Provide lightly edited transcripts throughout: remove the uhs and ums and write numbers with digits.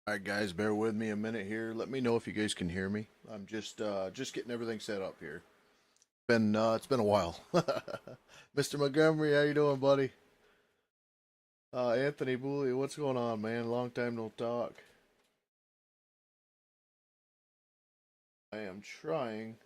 Alright guys, bear with me a minute here. Let me know if you guys can hear me. I'm just getting everything set up here. It's been a while. Mr. Montgomery, how you doing, buddy? Anthony Booley, what's going on, man? Long time no talk. I am trying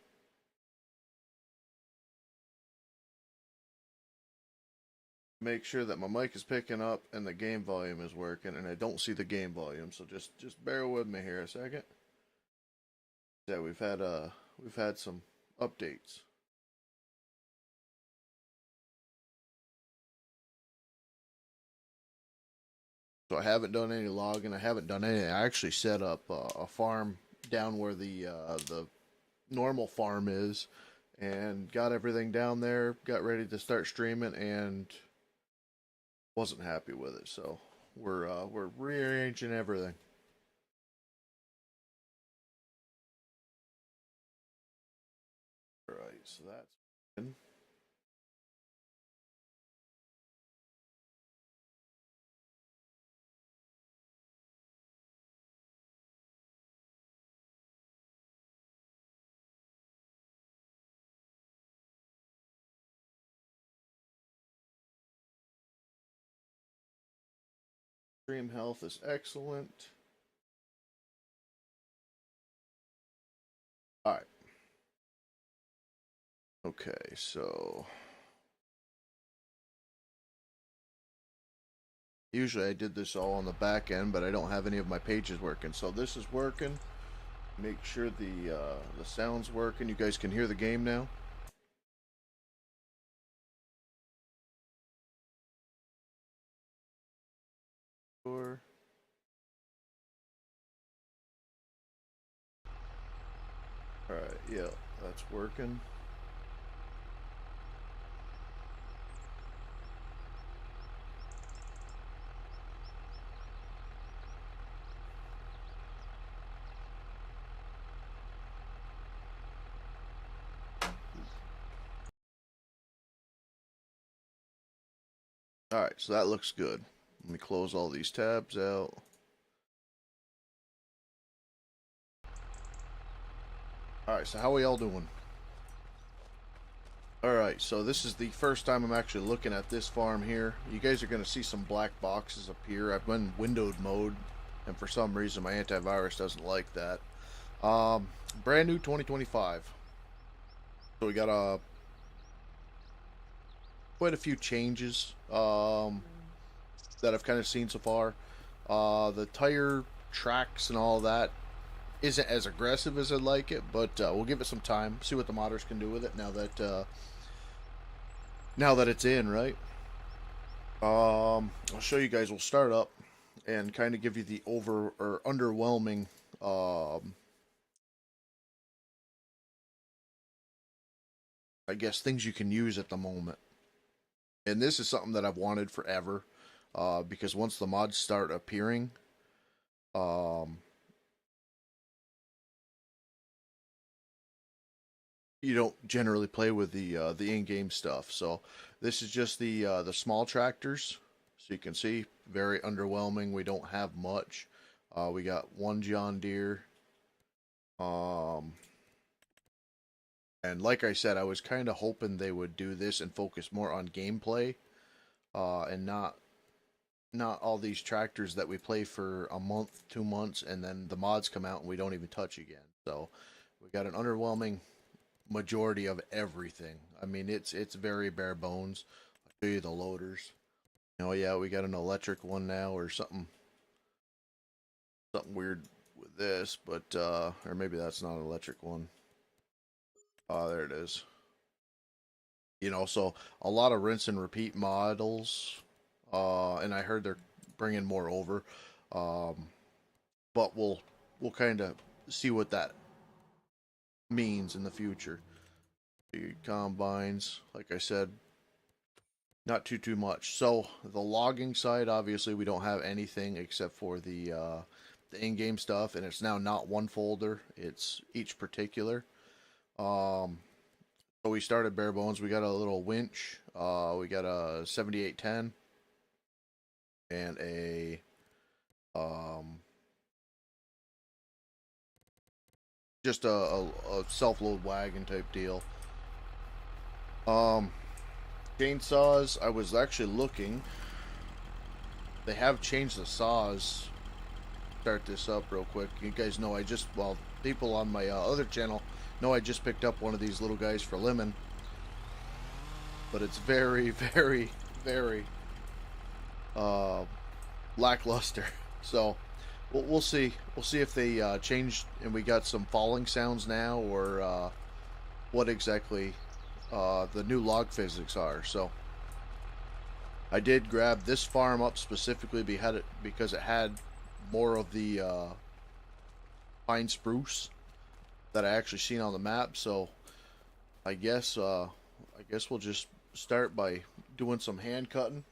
to make sure that my mic is picking up and the game volume is working, and I don't see the game volume, so just bear with me here a second. Yeah, we've had some updates. So I haven't done any logging. I haven't done anything. I actually set up a farm down where the normal farm is, and got everything down there. Got ready to start streaming, and wasn't happy with it. So we're rearranging everything. All right, so that's good. Stream health is excellent. All right. Okay, so usually I did this all on the back end, but I don't have any of my pages working. So this is working. Make sure the sound's working. You guys can hear the game now. Sure. All right, yeah, that's working. All right, so that looks good. Let me close all these tabs out. All right, so how are y'all doing? All right, so this is the first time I'm actually looking at this farm here. You guys are going to see some black boxes appear. I've been windowed mode, and for some reason my antivirus doesn't like that. Um, Brand new 2025. So we got quite a few changes that I've kind of seen so far. The tire tracks and all that isn't as aggressive as I'd like it, but we'll give it some time. See what the modders can do with it now that it's in, right? I'll show you guys. We'll start up and kind of give you the over or underwhelming, I guess, things you can use at the moment. And this is something that I've wanted forever, because once the mods start appearing, um, you don't generally play with the in-game stuff. So this is just the small tractors. So you can see, very underwhelming. We don't have much. We got one John Deere. Um, and like I said, I was kind of hoping they would do this and focus more on gameplay, and not all these tractors that we play for a month, 2 months, and then the mods come out and we don't even touch again. So we got an underwhelming majority of everything. I mean, it's very bare bones. I'll show you the loaders. Oh yeah, we got an electric one now, or something weird with this, but or maybe that's not an electric one. Oh, there it is. So a lot of rinse and repeat models, and I heard they're bringing more over, um, but we'll kind of see what that means in the future. The combines, like I said, not too much. So the logging side, obviously, we don't have anything except for the in-game stuff, and it's now not one folder; it's each particular. Um, so we started bare bones. We got a little winch. We got a 7810 and a just a self-load wagon type deal. Chainsaws, I was actually looking. They have changed the saws. Start this up real quick. You guys know well, people on my other channel know I just picked up one of these little guys for lemon. But it's very, very, very lackluster. So we'll see. We'll see if they changed and we got some falling sounds now, or what exactly the new log physics are. So I did grab this farm up specifically because it had more of the pine spruce that I actually seen on the map. So I guess we'll just start by doing some hand cutting.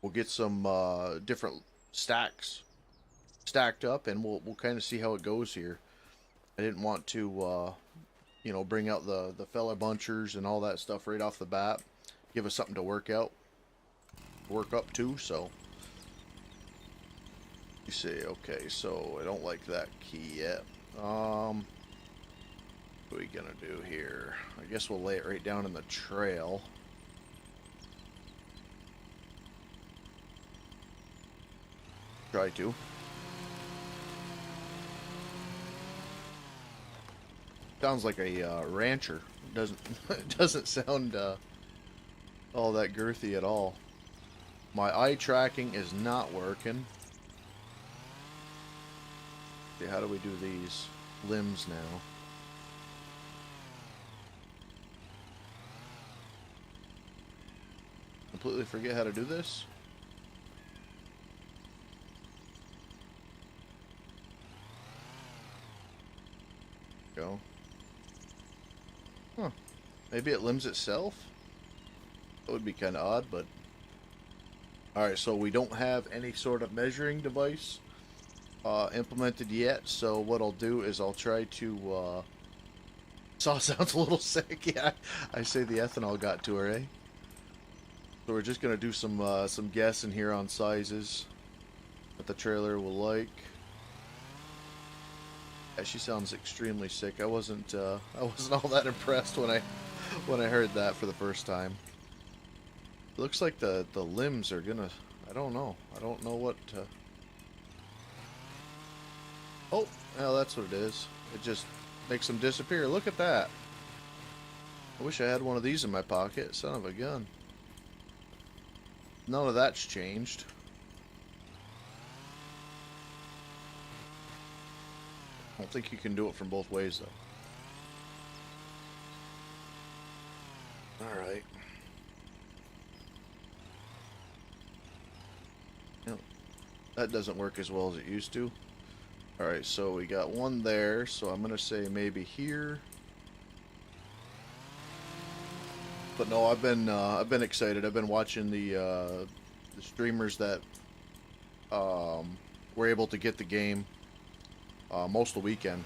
We'll get some different stacks stacked up, and we'll kind of see how it goes here. I didn't want to bring out the fella bunchers and all that stuff right off the bat. Give us something to work up to. So you see, okay, so I don't like that key yet. What are we gonna do here? I guess we'll lay it right down in the trail. Try to. Sounds like a rancher. It doesn't sound all that girthy at all. My eye tracking is not working. Okay, how do we do these limbs now? Completely forget how to do this? Go. Huh. Maybe it limbs itself? That would be kind of odd, but... Alright, so we don't have any sort of measuring device implemented yet, so what I'll do is I'll try to... Saw sounds a little sick, yeah. I say the ethanol got to her, eh? So we're just going to do some guessing here on sizes that the trailer will like. Yeah, she sounds extremely sick. I wasn't all that impressed when I heard that for the first time. It looks like the limbs are gonna. I don't know what. Oh, well, that's what it is. It just makes them disappear. Look at that. I wish I had one of these in my pocket. Son of a gun. None of that's changed. I don't think you can do it from both ways, though. Alright. Yep. That doesn't work as well as it used to. Alright, so we got one there, so I'm going to say maybe here. But no, I've been excited. I've been watching the streamers that were able to get the game most of the weekend.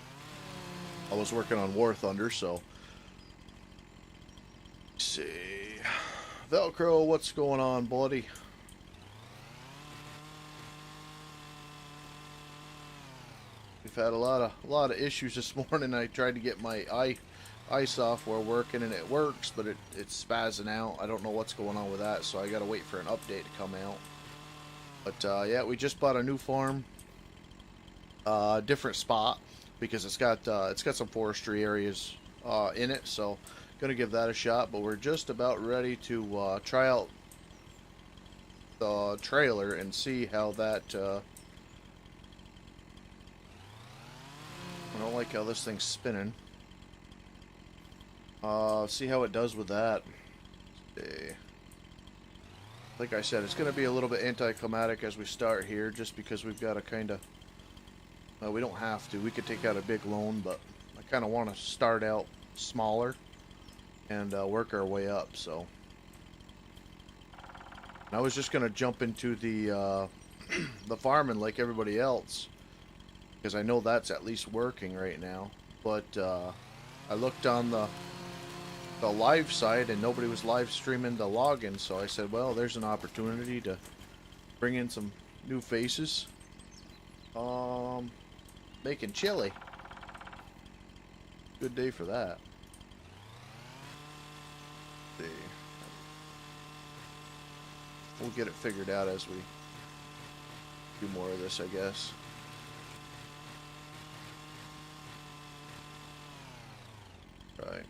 I was working on War Thunder, so let's see. Velcro, what's going on, buddy? We've had a lot of issues this morning. I tried to get my eye software working, and it works, but it's spazzing out. I don't know what's going on with that, so I gotta wait for an update to come out. But yeah, we just bought a new farm, different spot, because it's got some forestry areas in it, so gonna give that a shot. But we're just about ready to try out the trailer and see how that. I don't like how this thing's spinning. See how it does with that. Like I said, it's going to be a little bit anticlimactic as we start here, just because we've got to kind of... we don't have to. We could take out a big loan, but I kind of want to start out smaller and work our way up, so... I was just going to jump into the the farming like everybody else, because I know that's at least working right now. But I looked on the live side and nobody was live streaming the login, so I said, well, there's an opportunity to bring in some new faces. Making chili. Good day for that. See. We'll get it figured out as we do more of this, I guess. Right.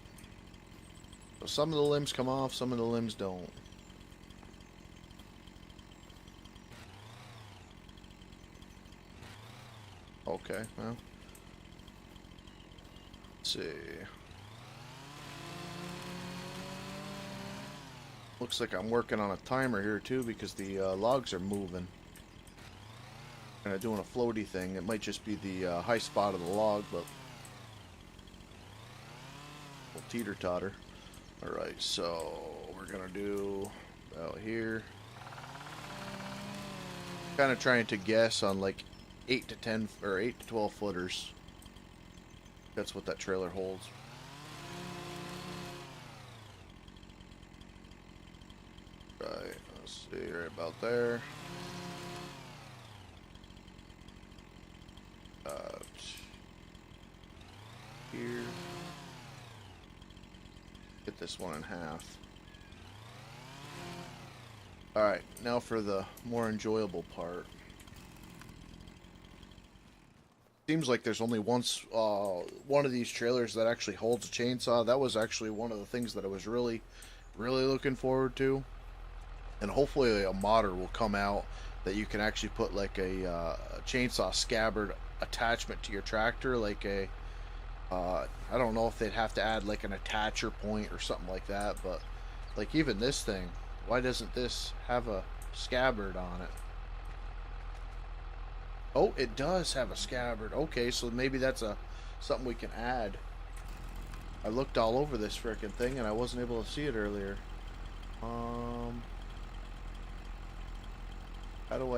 So some of the limbs come off, some of the limbs don't. Okay, well. Let's see. Looks like I'm working on a timer here too because the logs are moving. Kind of doing a floaty thing. It might just be the high spot of the log, but we'll teeter-totter. Alright, so we're gonna do out here. Kind of trying to guess on like 8 to 10 or 8 to 12 footers. That's what that trailer holds. Right, let's see, right about there. Here. Get this one in half. Alright, now for the more enjoyable part. Seems like there's only one of these trailers that actually holds a chainsaw. That was actually one of the things that I was really looking forward to. And hopefully a modder will come out that you can actually put like a chainsaw scabbard attachment to your tractor, like a I don't know if they'd have to add like an attacher point or something like that, but like even this thing, why doesn't this have a scabbard on it? Oh, it does have a scabbard. Okay, so maybe that's something we can add. I looked all over this frickin' thing and I wasn't able to see it earlier. How do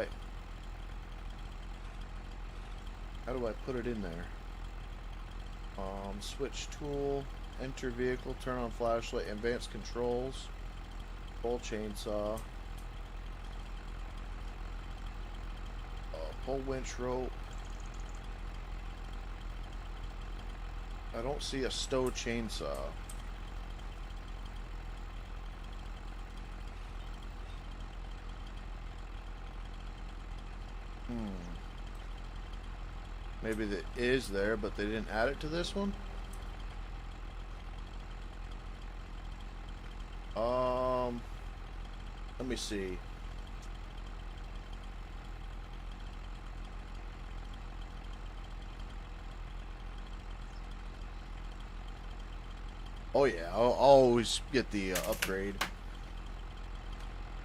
I put it in there? Switch tool, enter vehicle, turn on flashlight, advanced controls, pull chainsaw, pull winch rope. I don't see a stow chainsaw. Maybe it is there, but they didn't add it to this one? Let me see. Oh yeah, I'll always get the upgrade.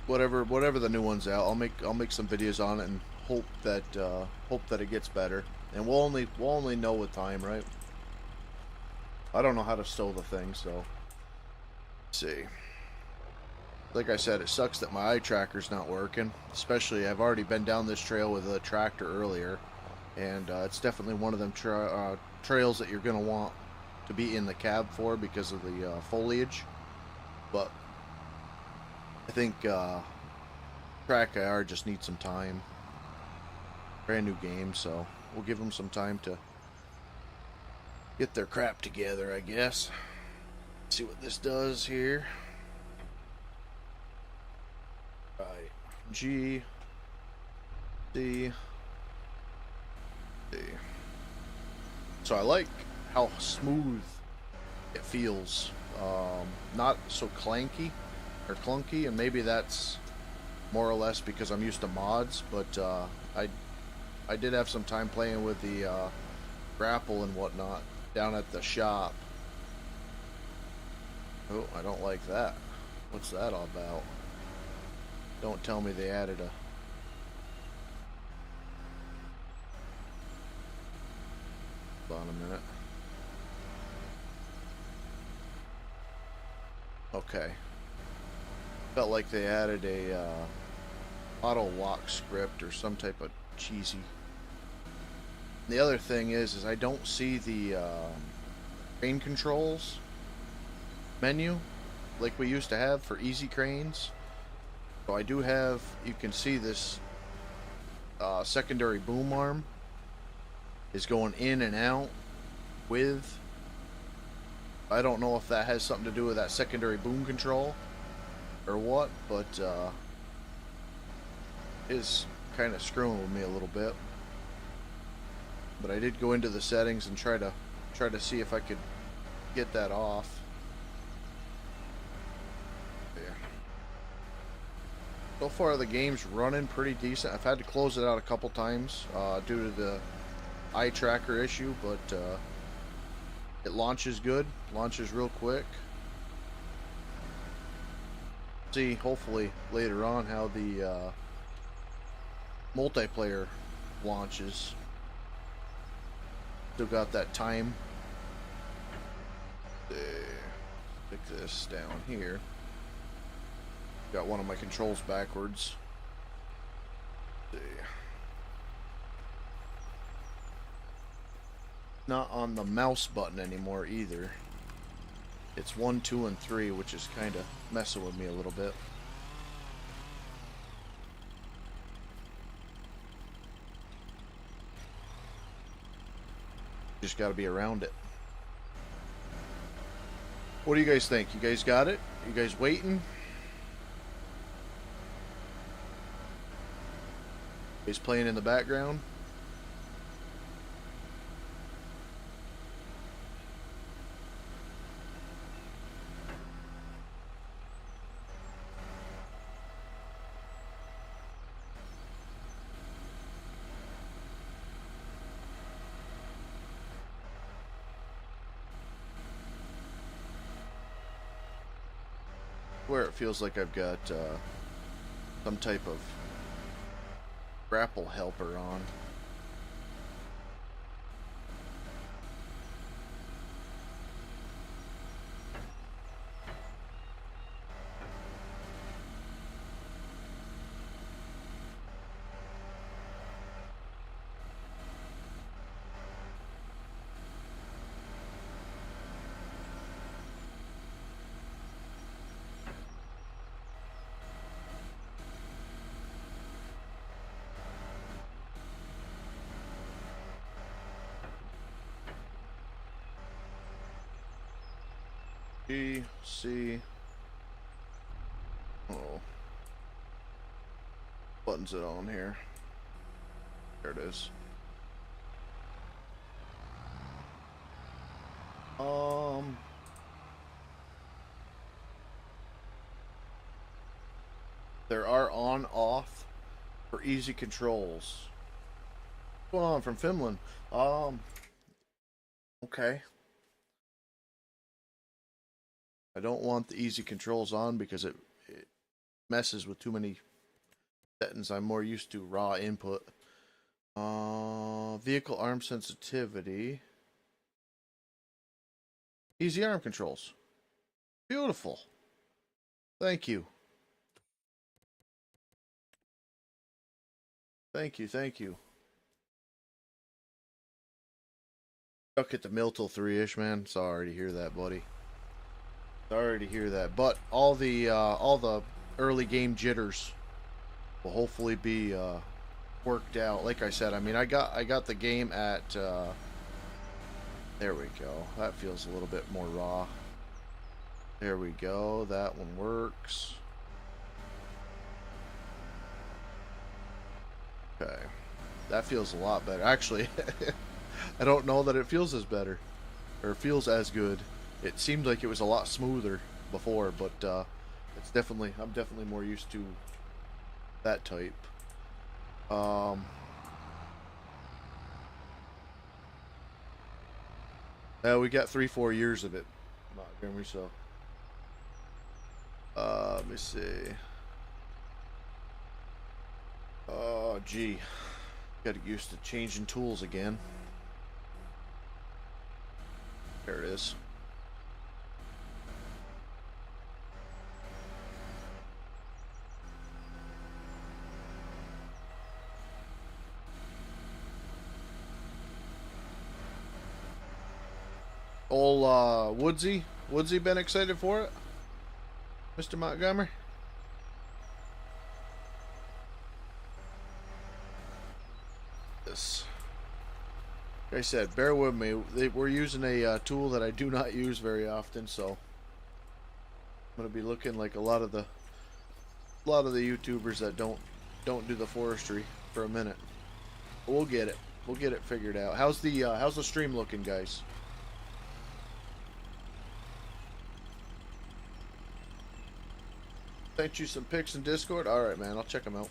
Whatever the new one's out, I'll make some videos on it and hope that it gets better. And we'll only know with time, right? I don't know how to stow the thing, so let's see. Like I said, it sucks that my eye tracker's not working. Especially, I've already been down this trail with a tractor earlier, and it's definitely one of them trails that you're gonna want to be in the cab for because of the foliage. But I think Track IR just needs some time. Brand new game, so we'll give them some time to get their crap together, I guess. Let's see what this does here. Right, G, D, D. So I like how smooth it feels. Not so clanky or clunky, and maybe that's more or less because I'm used to mods, but I did have some time playing with the Grapple and whatnot down at the shop. Oh, I don't like that. What's that all about? Don't tell me they added a... Hold on a minute. Okay. Felt like they added a auto lock script or some type of cheesy. The other thing is I don't see the crane controls menu like we used to have for easy cranes. So I do have, you can see this secondary boom arm is going in and out with I don't know if that has something to do with that secondary boom control or what, but is kind of screwing with me a little bit. But I did go into the settings and try to see if I could get that off. There. So far the game's running pretty decent. I've had to close it out a couple times due to the eye tracker issue, but it launches good, launches real quick. See, hopefully later on how the multiplayer launches. Still got that time. Stick this down here. Got one of my controls backwards. Not on the mouse button anymore either. It's 1, 2, and 3, which is kind of messing with me a little bit. Just got to be around it. What do you guys think? You guys got it? You guys waiting? You guys playing in the background? Where it feels like I've got some type of grapple helper on. G, C. Oh. Buttons it on here. There it is. There are on off for easy controls. What's going on from Finland? Okay. I don't want the easy controls on because it messes with too many settings. I'm more used to raw input. Vehicle arm sensitivity. Easy arm controls. Beautiful. Thank you. Thank you, thank you. Stuck at the mill till 3-ish, man. Sorry to hear that, buddy. Sorry to hear that. But all the early game jitters will hopefully be worked out. Like I said, I mean, I got the game at there we go. That feels a little bit more raw. There we go. That one works. Okay. That feels a lot better. Actually, I don't know that it feels as better or feels as good. It seemed like it was a lot smoother before, but it's definitely, I'm definitely more used to that type. We got 3-4 years of it. Montgomery, so let me see. Oh, gee. Got to get used to changing tools again. There it is. Old Woodsy been excited for it? Mr. Montgomery? This. Like I said, bear with me. We're using a tool that I do not use very often, so I'm gonna be looking like a lot of the YouTubers that don't do the forestry for a minute. But we'll get it. We'll get it figured out. How's the stream looking, guys? Sent you some pics in Discord. All right, man. I'll check them out.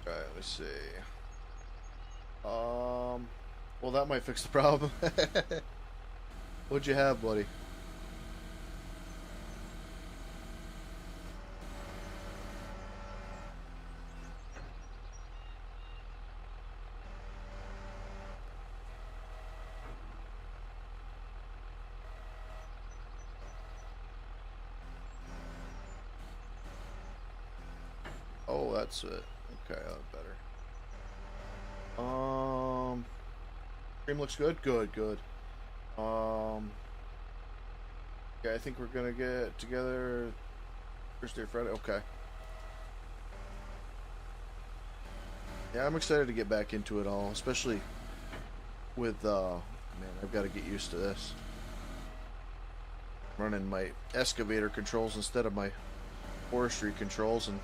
All right. Let's see. Well, that might fix the problem. What'd you have, buddy? Oh, that's it. Okay, better. Stream looks good. Good, good. Yeah, I think we're gonna get together Thursday or Friday. Okay. Yeah, I'm excited to get back into it all, especially with man, I've got to get used to this. Running my excavator controls instead of my forestry controls, and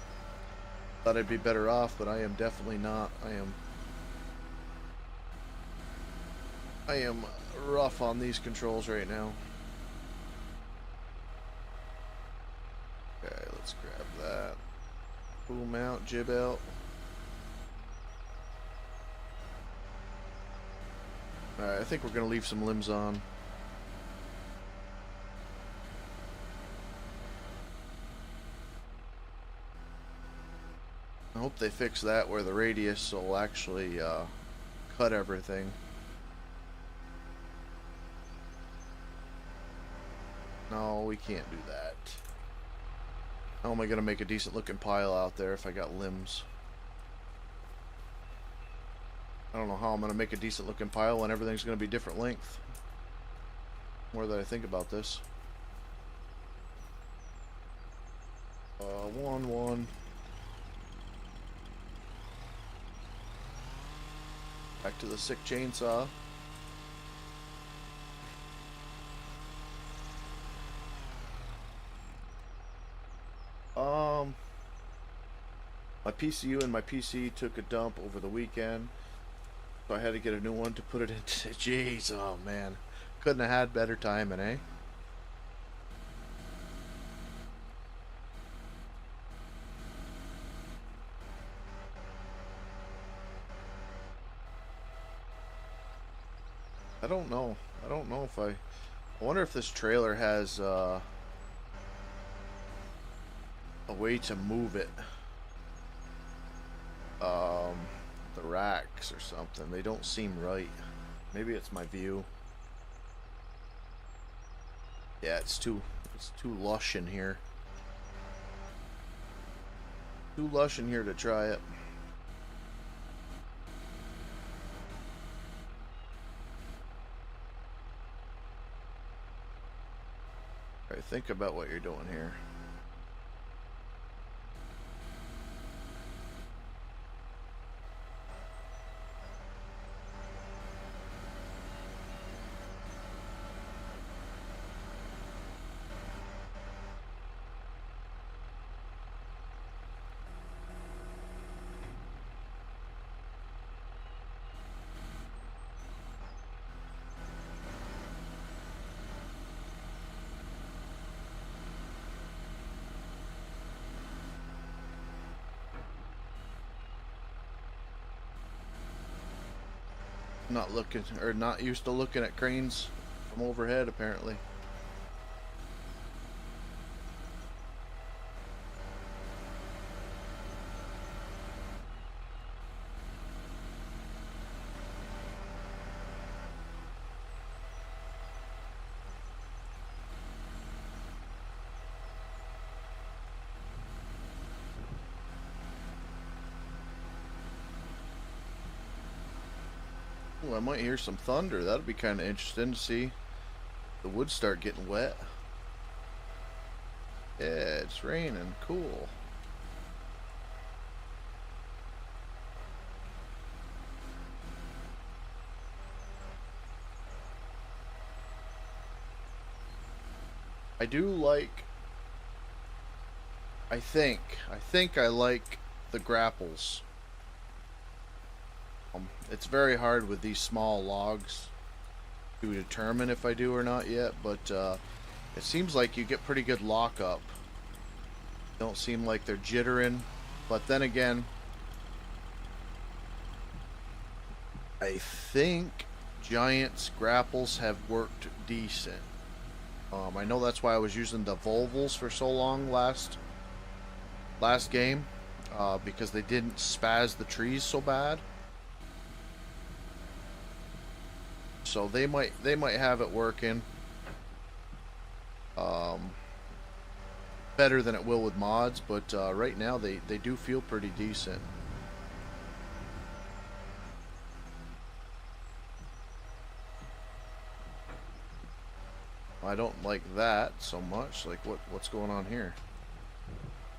thought I'd be better off, but I am definitely not. I am rough on these controls right now. Okay, let's grab that. Boom out, jib out. Alright, I think we're gonna leave some limbs on. I hope they fix that where the radius will actually cut everything. No, we can't do that. How am I going to make a decent looking pile out there if I got limbs? I don't know how I'm going to make a decent looking pile when everything's going to be different length. The more that I think about this. 1-1. Back to the sick chainsaw. My PCU and my PC took a dump over the weekend, so I had to get a new one to put it into. Jeez, oh man, couldn't have had better timing, eh? I don't know. I don't know if I wonder if this trailer has a way to move it. The racks or something. They don't seem right. Maybe it's my view. Yeah, it's too lush in here. Too lush in here to try it. Alright, think about what you're doing here. Not looking, or not used to looking at cranes from overhead, apparently. Ooh, I might hear some thunder. That'd be kind of interesting to see the wood start getting wet. Yeah, it's raining. Cool. I do like. I think I like the grapples. It's very hard with these small logs to determine if I do or not yet, but it seems like you get pretty good lockup. Don't seem like they're jittering, but then again, I think Giant's grapples have worked decent. I know that's why I was using the Volvels for so long last game, because they didn't spaz the trees so bad. So they might have it working um, better than it will with mods, but right now they do feel pretty decent. I don't like that so much. Like what's going on here?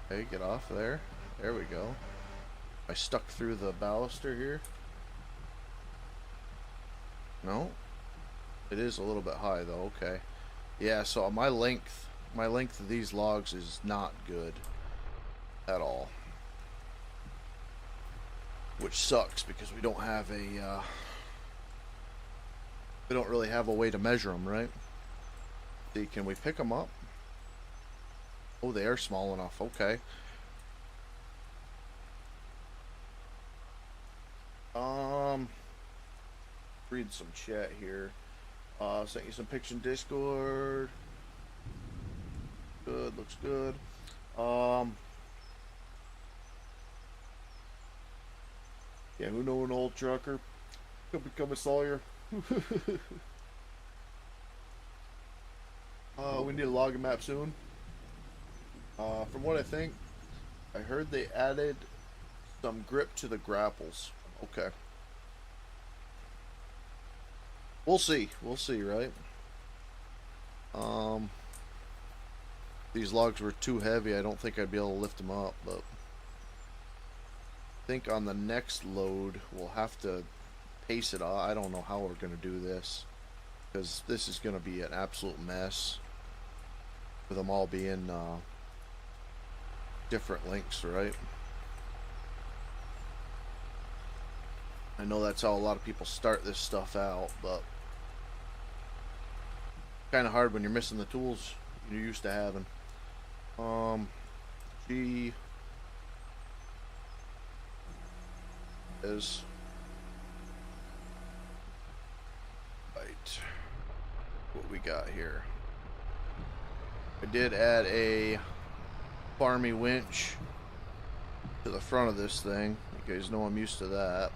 Okay, get off there. There we go. I stuck through the baluster here. No, it is a little bit high though. Okay, yeah. So my length of these logs is not good at all, which sucks because we don't really have a way to measure them, right? See, can we pick them up? Oh, they are small enough. Okay. Um, read some chat here. Sent you some pics in Discord. Good, looks good. Yeah, who know an old trucker could become a Sawyer. We need a logging map soon. From what I heard they added some grip to the grapples. Okay. We'll see. We'll see, right? Um, these logs were too heavy. I don't think I'd be able to lift them up, but I think on the next load we'll have to pace it off. I don't know how we're going to do this because this is going to be an absolute mess with them all being different lengths, right? I know that's how a lot of people start this stuff out, but kind of hard when you're missing the tools you're used to having. G is right. What we got here? I did add a farmy winch to the front of this thing. You guys know I'm used to that.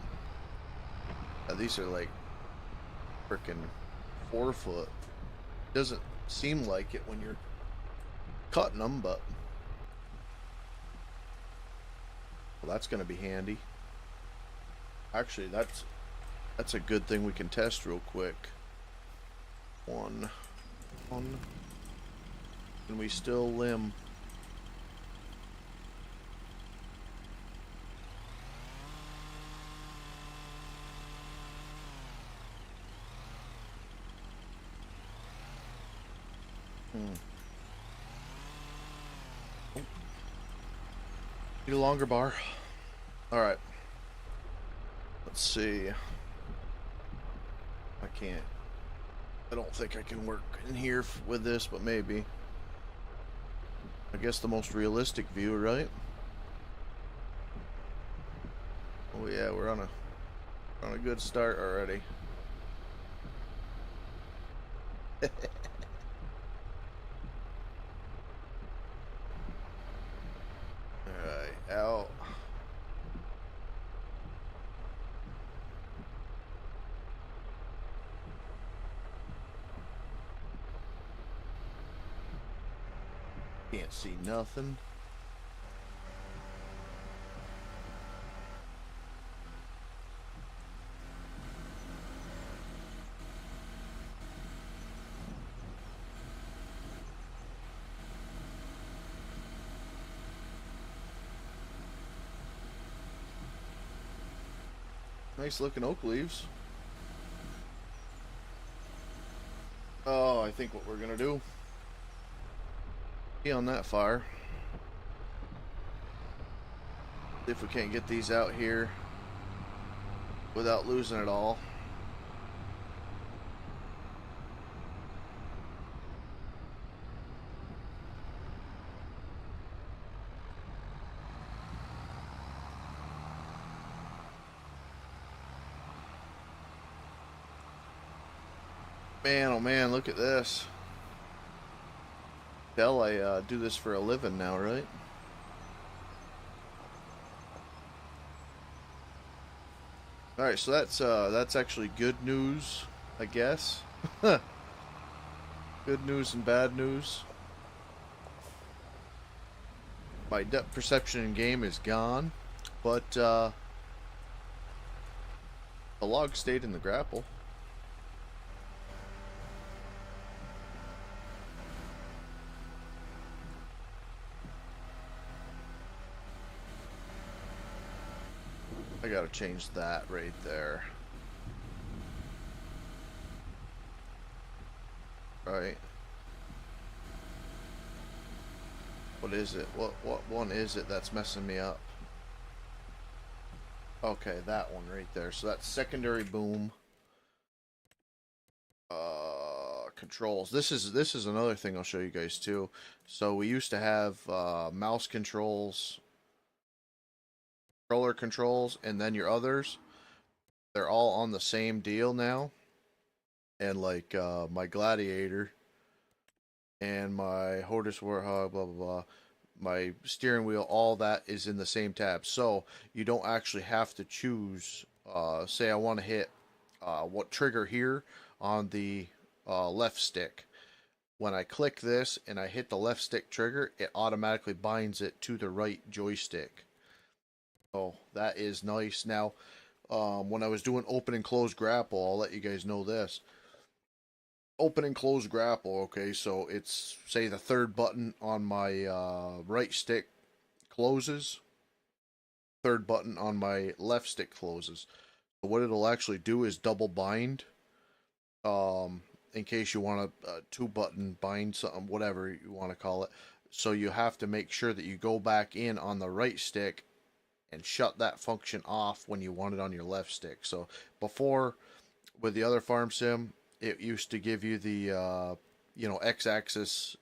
These are like freaking 4 foot. Doesn't seem like it when you're cutting them, but well, that's going to be handy. Actually, that's a good thing we can test real quick. One. Can we still limb? Need a longer bar. Alright. Let's see. I don't think I can work in here with this, but maybe. I guess the most realistic view, right? Oh yeah, we're on a good start already. Alright, out. Can't see nothing. Nice looking oak leaves. Oh, I think what we're gonna do Be on that fire. See if we can't get these out here without losing it all. Man, oh man, look at this. Tell I do this for a living now, right? Alright, so that's actually good news, I guess. Good news and bad news. My depth perception in game is gone, but the log stayed in the grapple. I gotta change that right there. Right. What is it? What one is it that's messing me up? Okay, that one right there. So that's secondary boom. Controls. This is another thing I'll show you guys too. So we used to have mouse controls, controller controls, and then your others. They're all on the same deal now. And like my Gladiator and my Hortus Warthog, blah blah blah, my steering wheel, all that is in the same tab. So you don't actually have to choose. Say I want to hit what trigger here on the left stick. When I click this and I hit the left stick trigger, it automatically binds it to the right joystick. Oh, that is nice. Now, when I was doing open and close grapple, I'll let you guys know this. Open and close grapple, okay, so it's, say, the third button on my right stick closes, third button on my left stick closes. So what it'll actually do is double bind, in case you want a two-button bind, something, whatever you want to call it. So you have to make sure that you go back in on the right stick and shut that function off when you want it on your left stick. So before, with the other farm sim, it used to give you the x-axis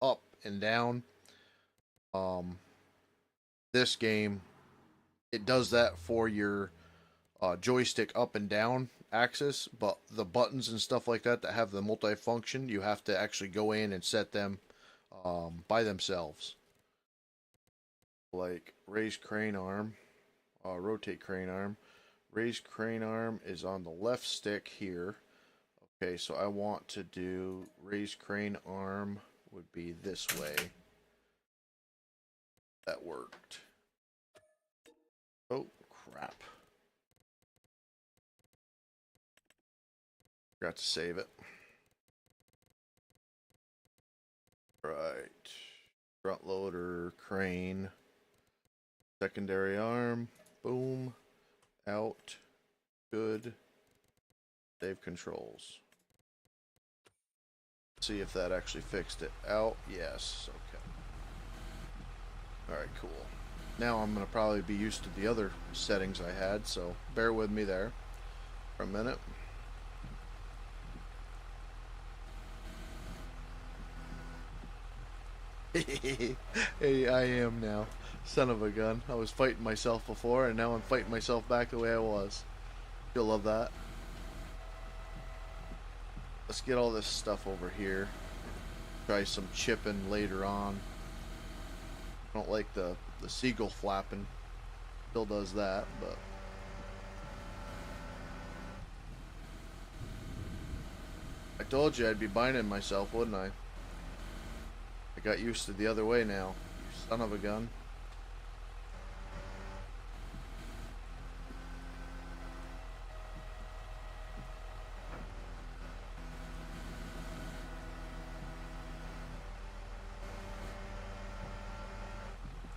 up and down. This game, it does that for your joystick up and down axis, but the buttons and stuff like that have the multi-function, you have to actually go in and set them by themselves. Like raise crane arm, rotate crane arm. Raise crane arm is on the left stick here. Okay, so I want to do raise crane arm would be this way. That worked. Oh, crap. Forgot to save it. Right. Front loader, crane. Secondary arm. Boom. Out. Good. Save controls. See if that actually fixed it. Out. Yes. Okay. Alright, cool. Now I'm going to probably be used to the other settings I had, so bear with me there for a minute. Hey, I am now. Son of a gun. I was fighting myself before, and now I'm fighting myself back the way I was. You'll love that. Let's get all this stuff over here. Try some chipping later on. I don't like the seagull flapping. Still does that, but... I told you I'd be binding myself, wouldn't I? I got used to the other way now. You son of a gun.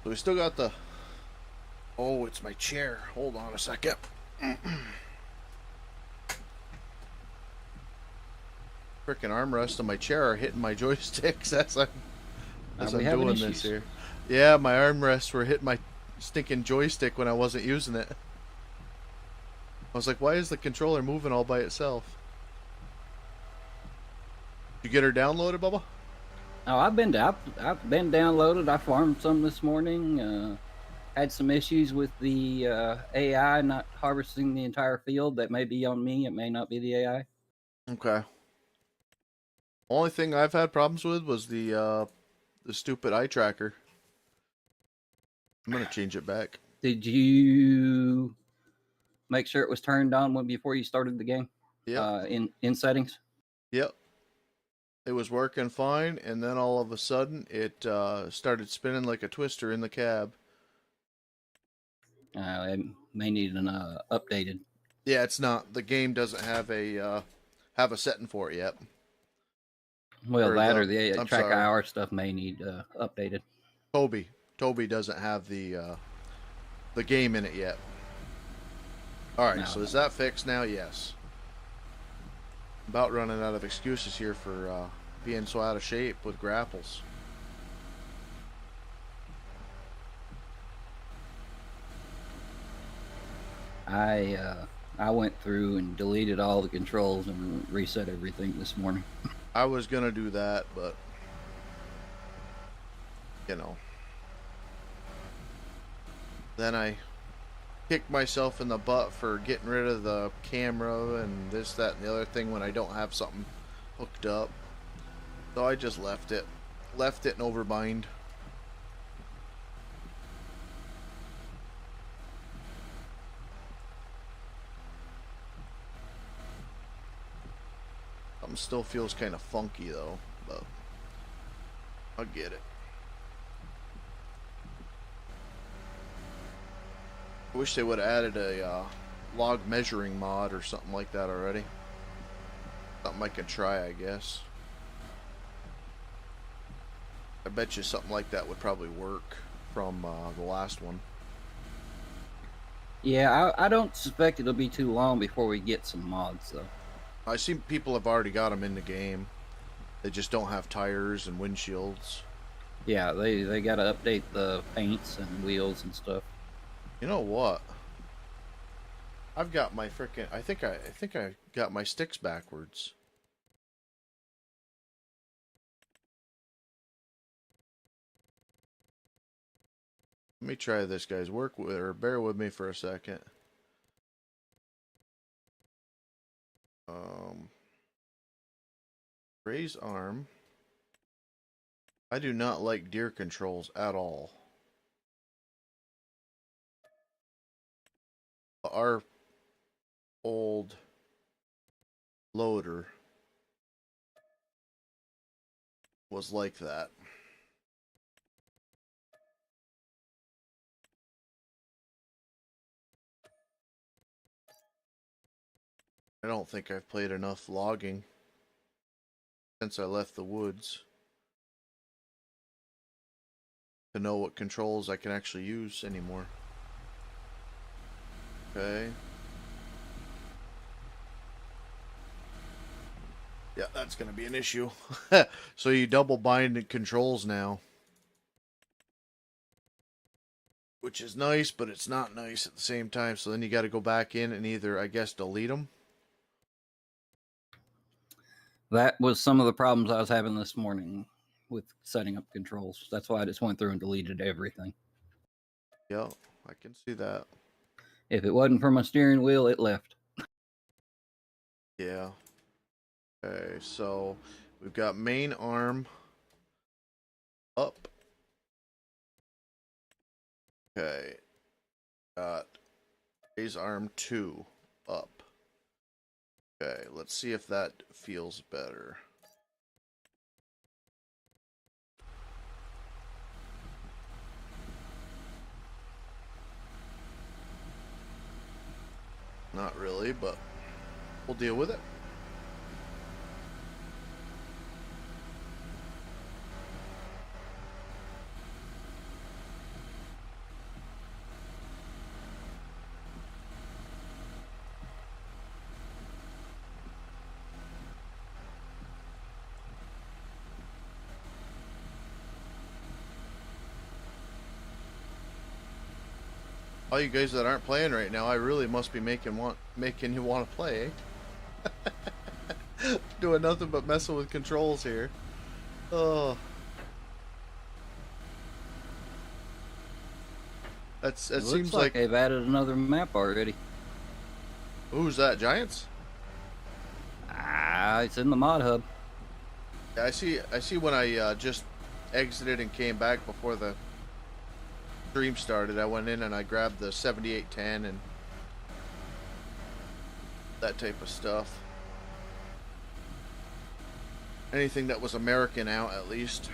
So we still got the... Oh, it's my chair. Hold on a second. Frickin' armrest on my chair are hitting my joysticks as as We I'm having doing this issues. here. Yeah, my armrests were hitting my stinking joystick when I wasn't using it. I was like, why is the controller moving all by itself? You get her downloaded, Bubba? Oh, I've been downloaded. I farmed some this morning. Had some issues with the AI not harvesting the entire field. That may be on me. It may not be the AI. Okay. Only thing I've had problems with was the stupid eye tracker. I'm gonna change it back. Did you make sure it was turned on when before you started the game? Yep. In settings. Yep. It was working fine, and then all of a sudden it started spinning like a twister in the cab. It may need an updated. Yeah, it's not. The game doesn't have a setting for it yet. Well, Or that the or the I'm track sorry, IR stuff may need updated. Toby. Toby doesn't have the game in it yet. All right, No, so is that fixed now? Yes. About running out of excuses here for being so out of shape with grapples. I went through and deleted all the controls and reset everything this morning. I was gonna do that, but you know, then I kicked myself in the butt for getting rid of the camera and this, that, and the other thing when I don't have something hooked up. So I just left it. Left it in overbind. Something still feels kind of funky though, but I'll get it. I wish they would have added a log measuring mod or something like that already. Something I could try, I guess. I bet you something like that would probably work from the last one. Yeah, I don't suspect it'll be too long before we get some mods though. I see people have already got them in the game. They just don't have tires and windshields. Yeah, they got to update the paints and wheels and stuff. You know what? I've got my frickin' I think I got my sticks backwards. Let me try this, guys. Work with or bear with me for a second. Um, raise arm. I do not like deer controls at all. Our old loader was like that. I don't think I've played enough logging since I left the woods to know what controls I can actually use anymore. Okay. Yeah, that's going to be an issue. So you double bind controls now, which is nice, but it's not nice at the same time. So then you got to go back in and either, I guess, delete them. That was some of the problems I was having this morning with setting up controls. That's why I just went through and deleted everything. Yeah, I can see that. If it wasn't for my steering wheel, it left. Yeah. Okay, so we've got main arm up. Okay. Got raise arm 2 up. Okay, let's see if that feels better. Not really, but we'll deal with it. All you guys that aren't playing right now, I really must be making you want to play. Eh? Doing nothing but messing with controls here. Oh, that It looks seems like like. they've added another map already. Who's that? Giants? Ah, it's in the mod hub. Yeah, I see. I see. When I just exited and came back before the stream started, I went in and I grabbed the 7810 and that type of stuff. Anything that was American out, at least.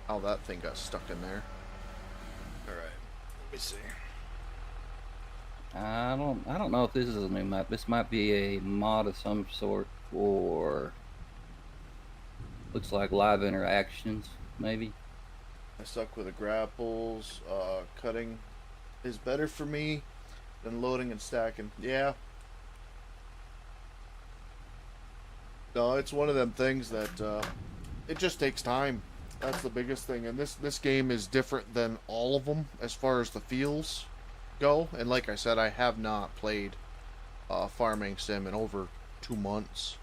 How that thing got stuck in there. All right, let me see. I don't know if this is a new map. This might be a mod of some sort for, looks like live interactions, maybe. I suck with the grapples. Cutting is better for me than loading and stacking. Yeah. No, it's one of them things that it just takes time. That's the biggest thing. And this game is different than all of them as far as the feels go. And like I said, I have not played farming sim in over 2 months.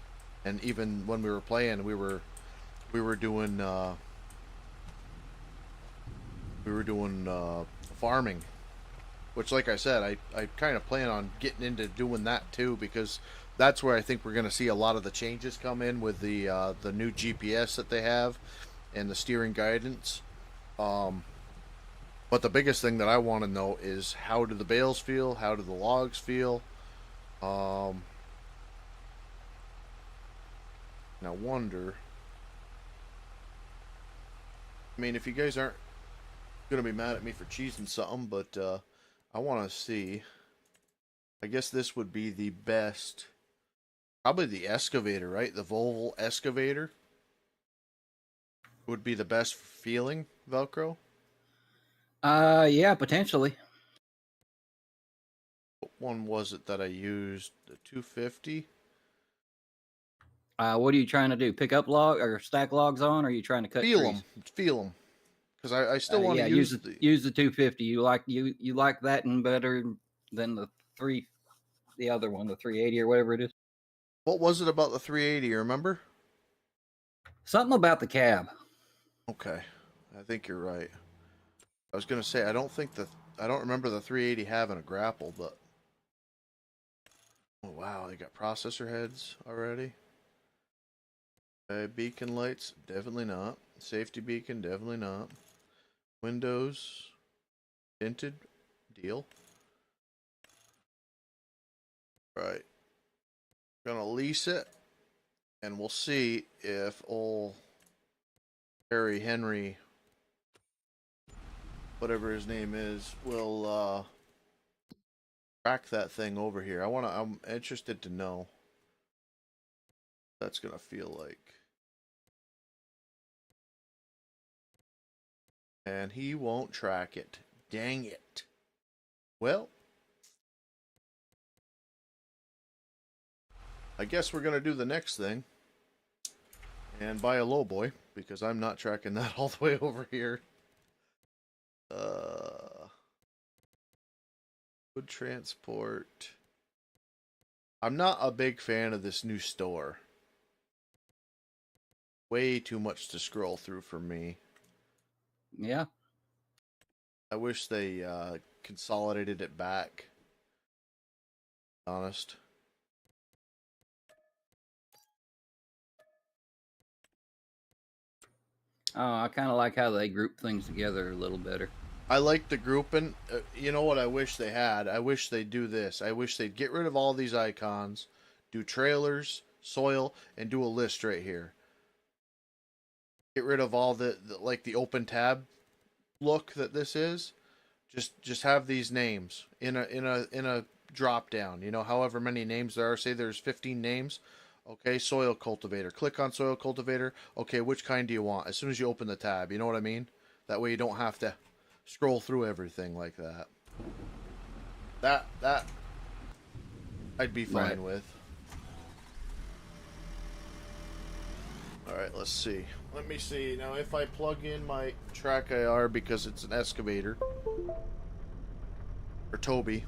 And even when we were playing, we were doing farming, which, like I said, I kind of plan on getting into doing that too, because that's where I think we're going to see a lot of the changes come in with the new GPS that they have and the steering guidance. But the biggest thing that I want to know is, how do the bales feel? How do the logs feel? Um, and I wonder. I mean, if you guys aren't gonna be mad at me for cheesing something, but I want to see. I guess this would be the best. Probably the excavator, right? The Volvo excavator would be the best feeling Velcro. Yeah, potentially. What one was it that I used? The 250. What are you trying to do? Pick up log or stack logs on, or are you trying to cut Feel them, trees? feel them, because I still want to Yeah, use the. use the 250. You like that and better than the the other one, the 380 or whatever it is. What was it about the 380? You remember? Something about the cab. Okay, I think you're right. I was gonna say I don't remember the 380 having a grapple, but oh wow, they got processor heads already. Beacon lights, definitely not. Safety beacon, definitely not. Windows, tinted, deal. Right, gonna lease it, and we'll see if old Harry Henry, whatever his name is, will track that thing over here. I'm interested to know what that's gonna feel like. And he won't track it. Dang it. Well, I guess we're gonna do the next thing and buy a lowboy, because I'm not tracking that all the way over here. Wood transport. I'm not a big fan of this new store. Way too much to scroll through for me. Yeah. I wish they consolidated it back. Honest. Oh, I kind of like how they group things together a little better. I like the grouping. You know what I wish they had? I wish they'd do this. I wish they'd get rid of all these icons, do trailers, soil, and do a list right here. Get rid of all the like the open tab look that this is. Just have these names in a drop down. You know, however many names there are. Say there's 15 names. Okay, soil cultivator. Click on soil cultivator. Okay, which kind do you want? As soon as you open the tab, you know what I mean? That way you don't have to scroll through everything like that. That I'd be fine Right. with. Alright, let's see. Let me see. Now, if I plug in my track IR because it's an excavator, or Toby,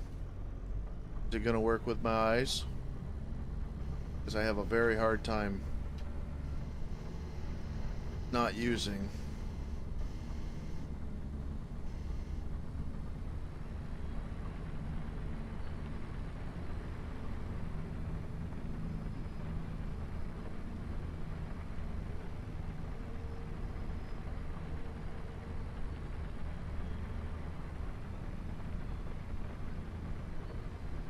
is it going to work with my eyes? Because I have a very hard time not using.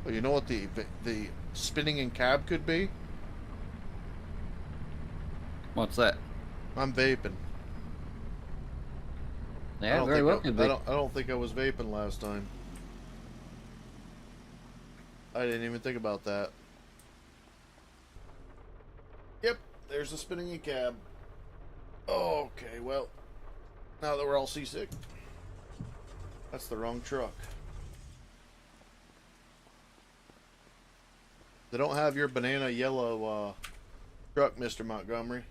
Well, you know what the spinning in cab could be? What's that? I'm vaping. Yeah, very well could be. I don't think I was vaping last time. I didn't even think about that. Yep, there's the spinning in cab. Okay, well, now that we're all seasick, that's the wrong truck. They don't have your banana yellow truck, Mr. Montgomery.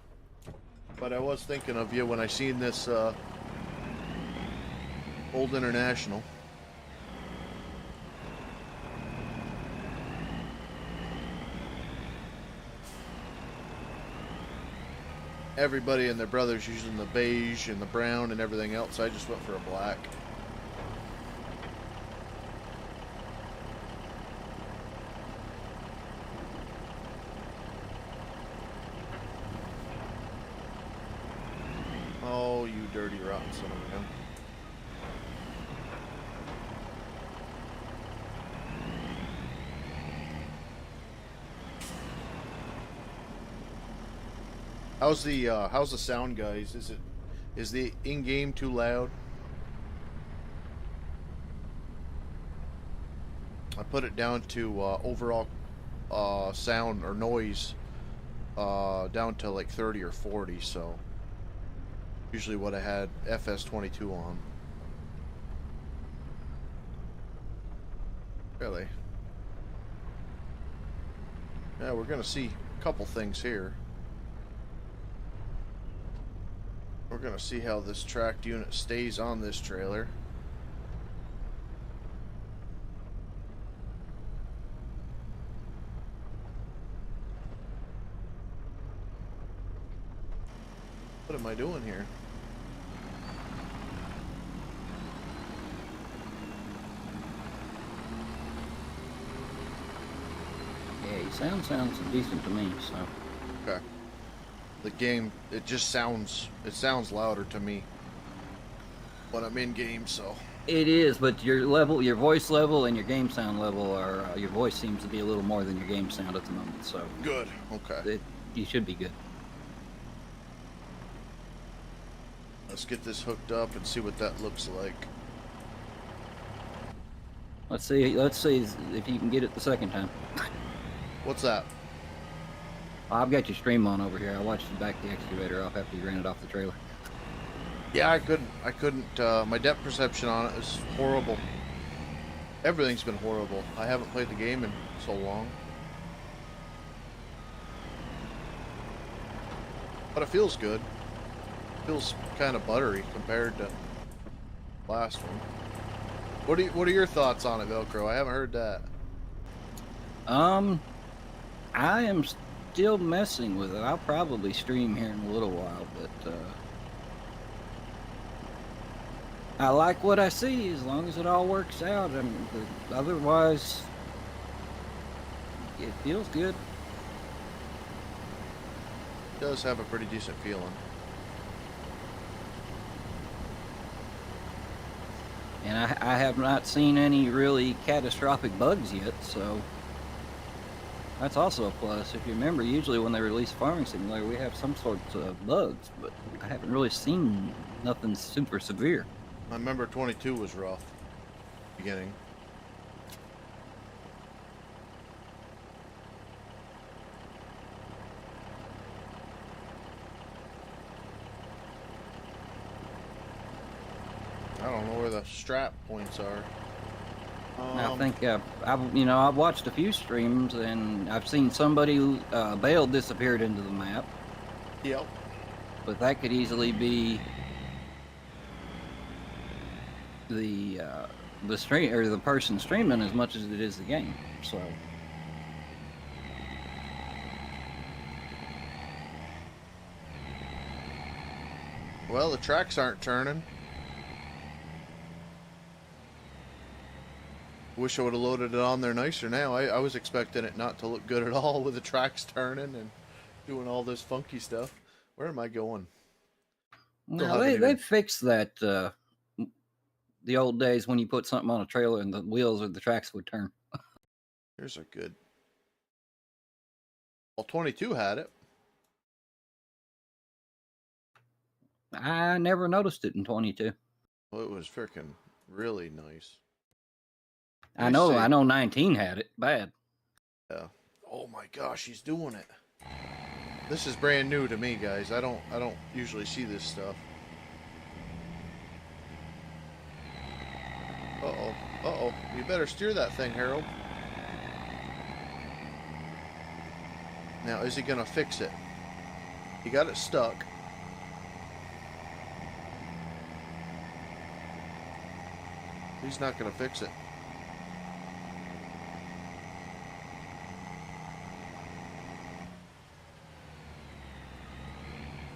But I was thinking of you when I seen this Old International. Everybody and their brothers using the beige and the brown and everything else. I just went for a black. Oh, you dirty rotten son of a gun. How's the sound, guys? Is the in-game too loud? I put it down to overall sound or noise down to like 30 or 40, so usually what I had FS22 on. Really? Yeah, we're gonna see a couple things here. We're gonna see how this tracked unit stays on this trailer. What am I doing here? Yeah, your sounds decent to me, so. Okay. The game, it sounds louder to me when I'm in game, so. It is, but your voice level and your game sound level are, your voice seems to be a little more than your game sound at the moment, so. Good, okay. You should be good. Let's get this hooked up and see what that looks like. Let's see if you can get it the second time. What's that? I've got your stream on over here. I watched you back the excavator off after you ran it off the trailer. Yeah, I couldn't, my depth perception on it is horrible. Everything's been horrible. I haven't played the game in so long. But it feels good. It feels kind of buttery compared to last one. What are your thoughts on it, Velcro? I haven't heard that. I am still messing with it. I'll probably stream here in a little while, but I like what I see as long as it all works out. I mean, otherwise, it feels good. It does have a pretty decent feeling. And I have not seen any really catastrophic bugs yet, so that's also a plus. If you remember, usually when they release Farming Simulator, we have some sorts of bugs, but I haven't really seen nothing super severe. I remember 22 was rough. Beginning. I don't know where the strap points are. I think I've watched a few streams and I've seen somebody bail disappeared into the map. Yep. but that could easily be the stream or the person streaming as much as it is the game. So well, the tracks aren't turning. Wish I would have loaded it on there nicer now. I was expecting it not to look good at all with the tracks turning and doing all this funky stuff. Where am I going? now they fixed that. The old days when you put something on a trailer and the wheels or the tracks would turn. Here's a good. Well, 22 had it. I never noticed it in 22. Well, it was freaking really nice. I know 19 had it bad. Yeah. Oh my gosh, he's doing it. This is brand new to me, guys. I don't usually see this stuff. Uh-oh. Uh-oh. You better steer that thing, Harold. Now, is he gonna fix it? He got it stuck. He's not gonna fix it.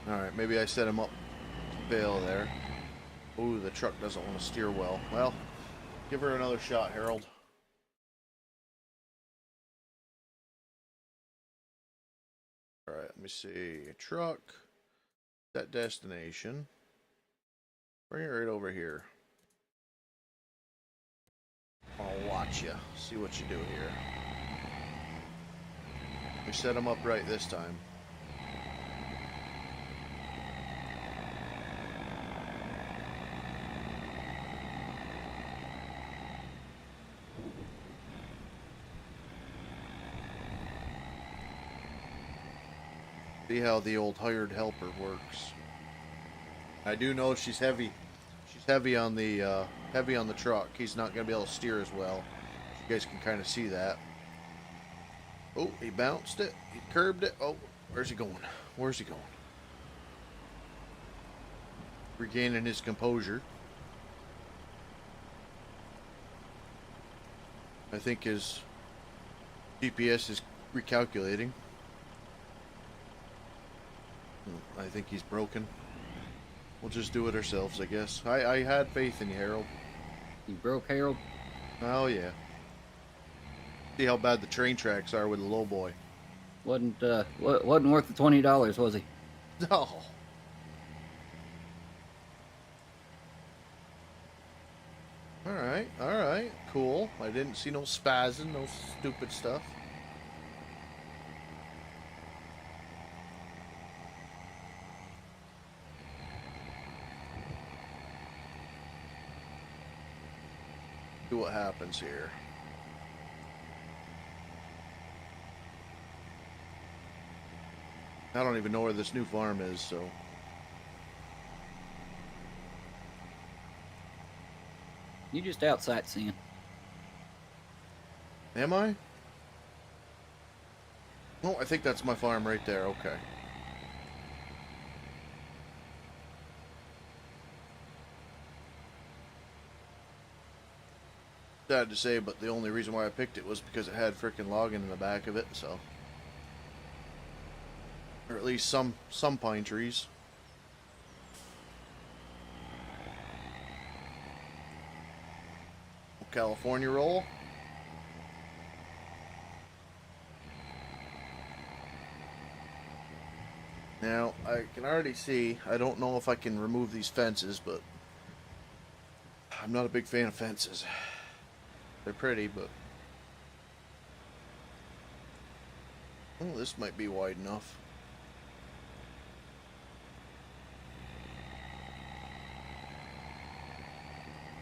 Alright, maybe I set him up to fail there. Ooh, the truck doesn't want to steer well. Well, give her another shot, Harold. Alright, let me see. Truck. Set destination. Bring it right over here. I'll watch you. See what you do here. We set him up right this time. See how the old hired helper works. I do know she's heavy. She's heavy on the truck. He's not going to be able to steer as well. You guys can kind of see that. Oh, he bounced it. He curbed it. Oh, where's he going? Where's he going? Regaining his composure. I think his GPS is recalculating. I think he's broken. We'll just do it ourselves, I guess. I had faith in you, Harold. You broke, Harold? Oh, yeah. See how bad the train tracks are with the low boy. Wasn't worth the $20, was he? No. Alright, cool. I didn't see no spazzing, no stupid stuff. See what happens here. I don't even know where this new farm is, so. You just out sightseeing. Am I? Oh, I think that's my farm right there. Okay. Sad to say, but the only reason why I picked it was because it had frickin' logging in the back of it, so. Or at least some pine trees. California roll. Now, I can already see, I don't know if I can remove these fences, but I'm not a big fan of fences. They're pretty, but... Oh, this might be wide enough.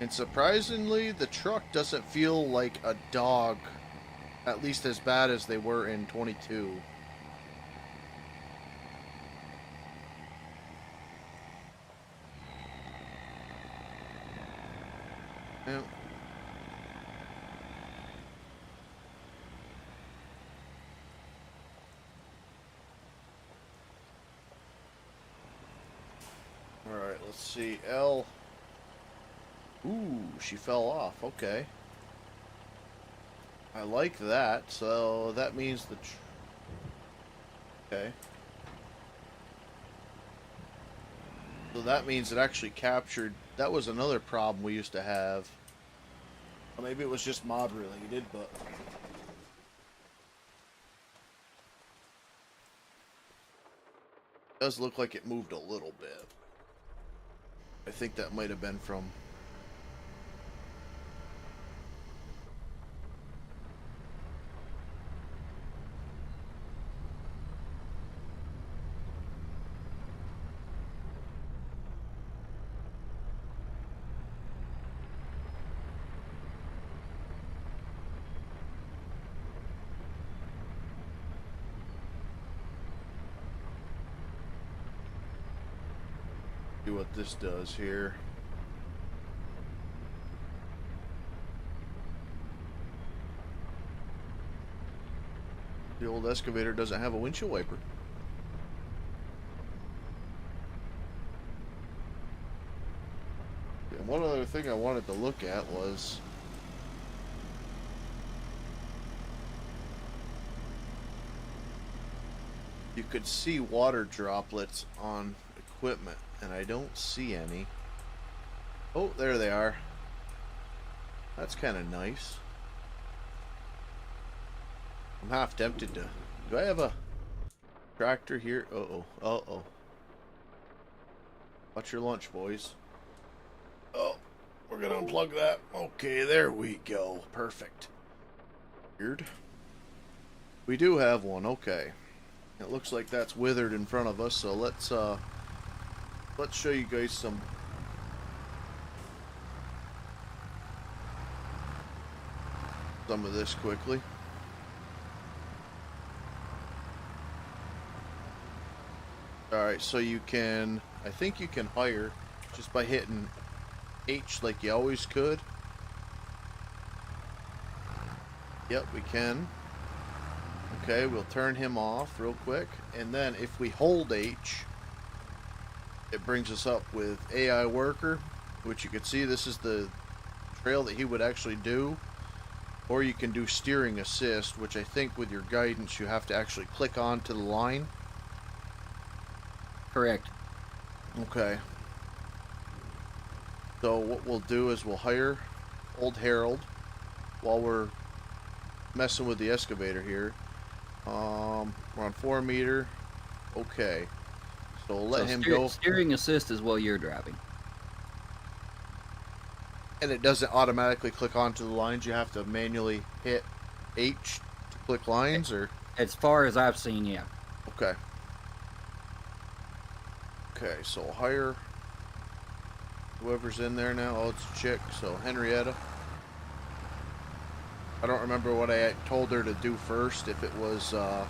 And surprisingly, the truck doesn't feel like a dog, at least as bad as they were in 22. Yeah. let's see. L. Ooh, she fell off. Okay. I like that. So that means the... Okay. So that means it actually captured... That was another problem we used to have. Well, maybe it was just mod related, but... It does look like it moved a little bit. I think that might have been from... See what this does here. The old excavator doesn't have a windshield wiper. And one other thing I wanted to look at was you could see water droplets on equipment, and I don't see any. Oh, there they are. That's kind of nice. I'm half tempted to... Do I have a tractor here? Uh-oh. Uh-oh. Watch your lunch, boys. Oh, we're gonna unplug that. Okay, there we go. Perfect. Weird. We do have one. Okay. It looks like that's withered in front of us, so let's show you guys some of this quickly. Alright, so you can, I think you can hire just by hitting H like you always could. Yep, we can. Okay, we'll turn him off real quick, and then if we hold H, it brings us up with AI worker, which you can see this is the trail that he would actually do. Or you can do steering assist, which I think with your guidance you have to actually click onto the line. Correct. Okay. So what we'll do is we'll hire old Harold while we're messing with the excavator here. We're on 4 meter. Okay. So we'll let him go. Steering assist is while you're driving. And it doesn't automatically click onto the lines. You have to manually hit H to click lines, or? As far as I've seen, yeah. Okay. Okay, so we'll hire whoever's in there now. Oh, it's a chick, so Henrietta. I don't remember what I told her to do first, if it was, the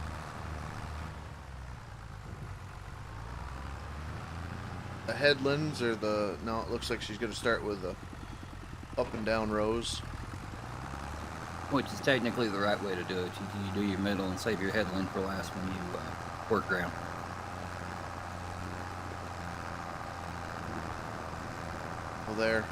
headlands or the... No, it looks like she's going to start with the up and down rows. Which is technically the right way to do it. You do your middle and save your headland for last when you work ground. Well, there.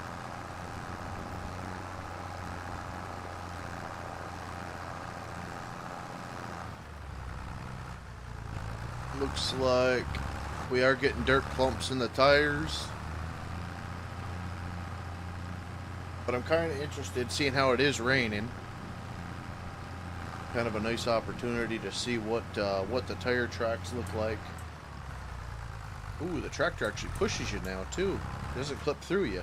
Looks like we are getting dirt clumps in the tires. But I'm kind of interested seeing how it is raining. Kind of a nice opportunity to see what the tire tracks look like. Ooh, the tractor actually pushes you now too. It doesn't clip through you.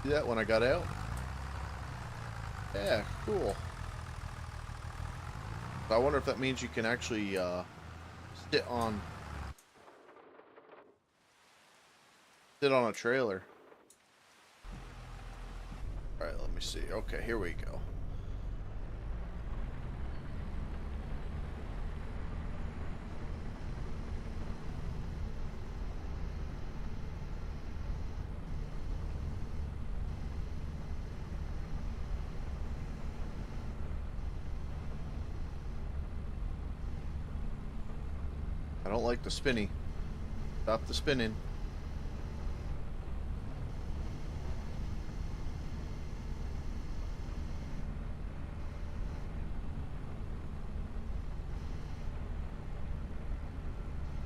See that when I got out? Yeah, cool. I wonder if that means you can actually sit on a trailer. All right, let me see. Okay, here we go. I don't like the spinny. Stop the spinning.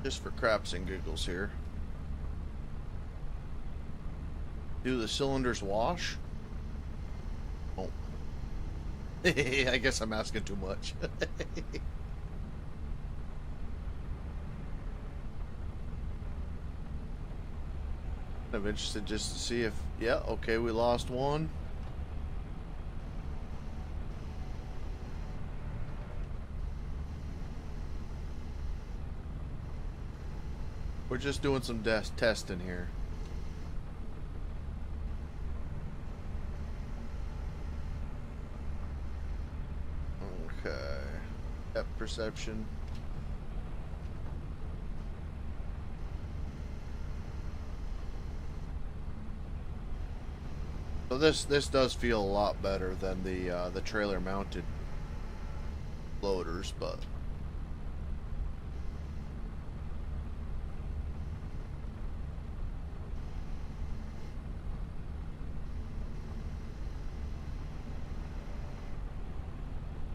Just for craps and giggles here. Do the cylinders wash? Oh. I guess I'm asking too much. I'm interested just to see if... Yeah, okay, we lost one. We're just doing some testing here. Okay. Depth perception. So this does feel a lot better than the trailer mounted loaders, but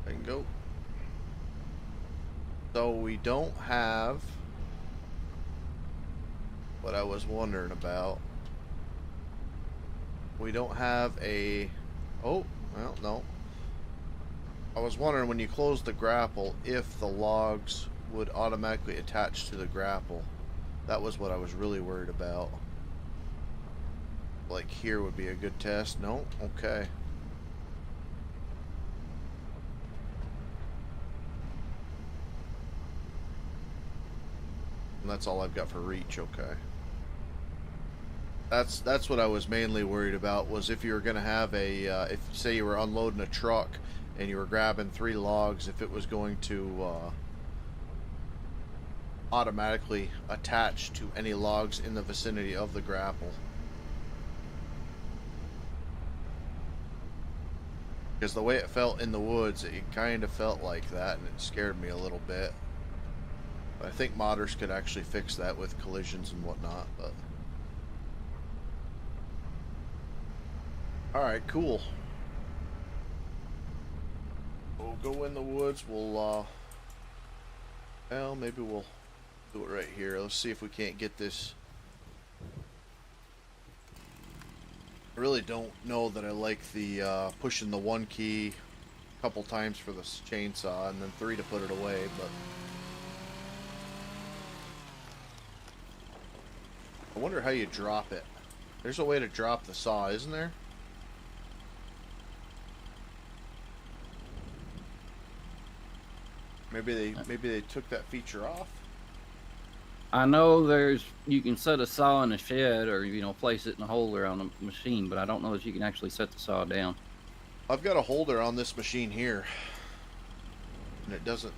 I can go. So we don't have what I was wondering about. We don't have a... Oh, well, no. I was wondering when you close the grapple if the logs would automatically attach to the grapple. That was what I was really worried about. Like here would be a good test. No? Okay. And that's all I've got for reach. Okay. That's what I was mainly worried about, was if you were going to have a if say you were unloading a truck and you were grabbing 3 logs, if it was going to automatically attach to any logs in the vicinity of the grapple. Because the way it felt in the woods, it kind of felt like that, and it scared me a little bit. But I think modders could actually fix that with collisions and whatnot. But alright, cool. We'll go in the woods. We'll, well, maybe we'll do it right here. Let's see if we can't get this. I really don't know that I like the pushing the 1 key a couple times for this chainsaw and then 3 to put it away, but I wonder how you drop it. There's a way to drop the saw, isn't there? Maybe they took that feature off. I know you can set a saw in a shed, or place it in a holder on a machine, but I don't know if you can actually set the saw down. I've got a holder on this machine here, and it doesn't.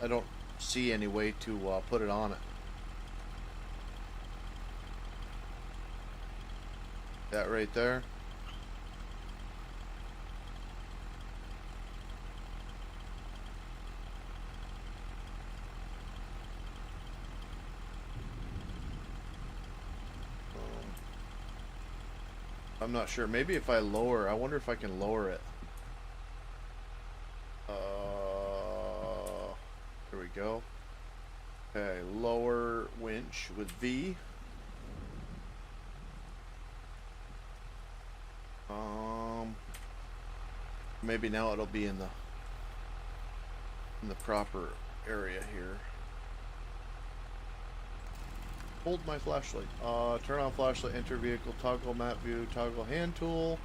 I don't see any way to put it on it. That right there. I'm not sure. Maybe if I lower, I wonder if I can lower it. There we go. Okay, lower winch with V. Maybe now it'll be in the proper area here. Hold my flashlight. Turn on flashlight, enter vehicle, toggle map view, toggle hand tool.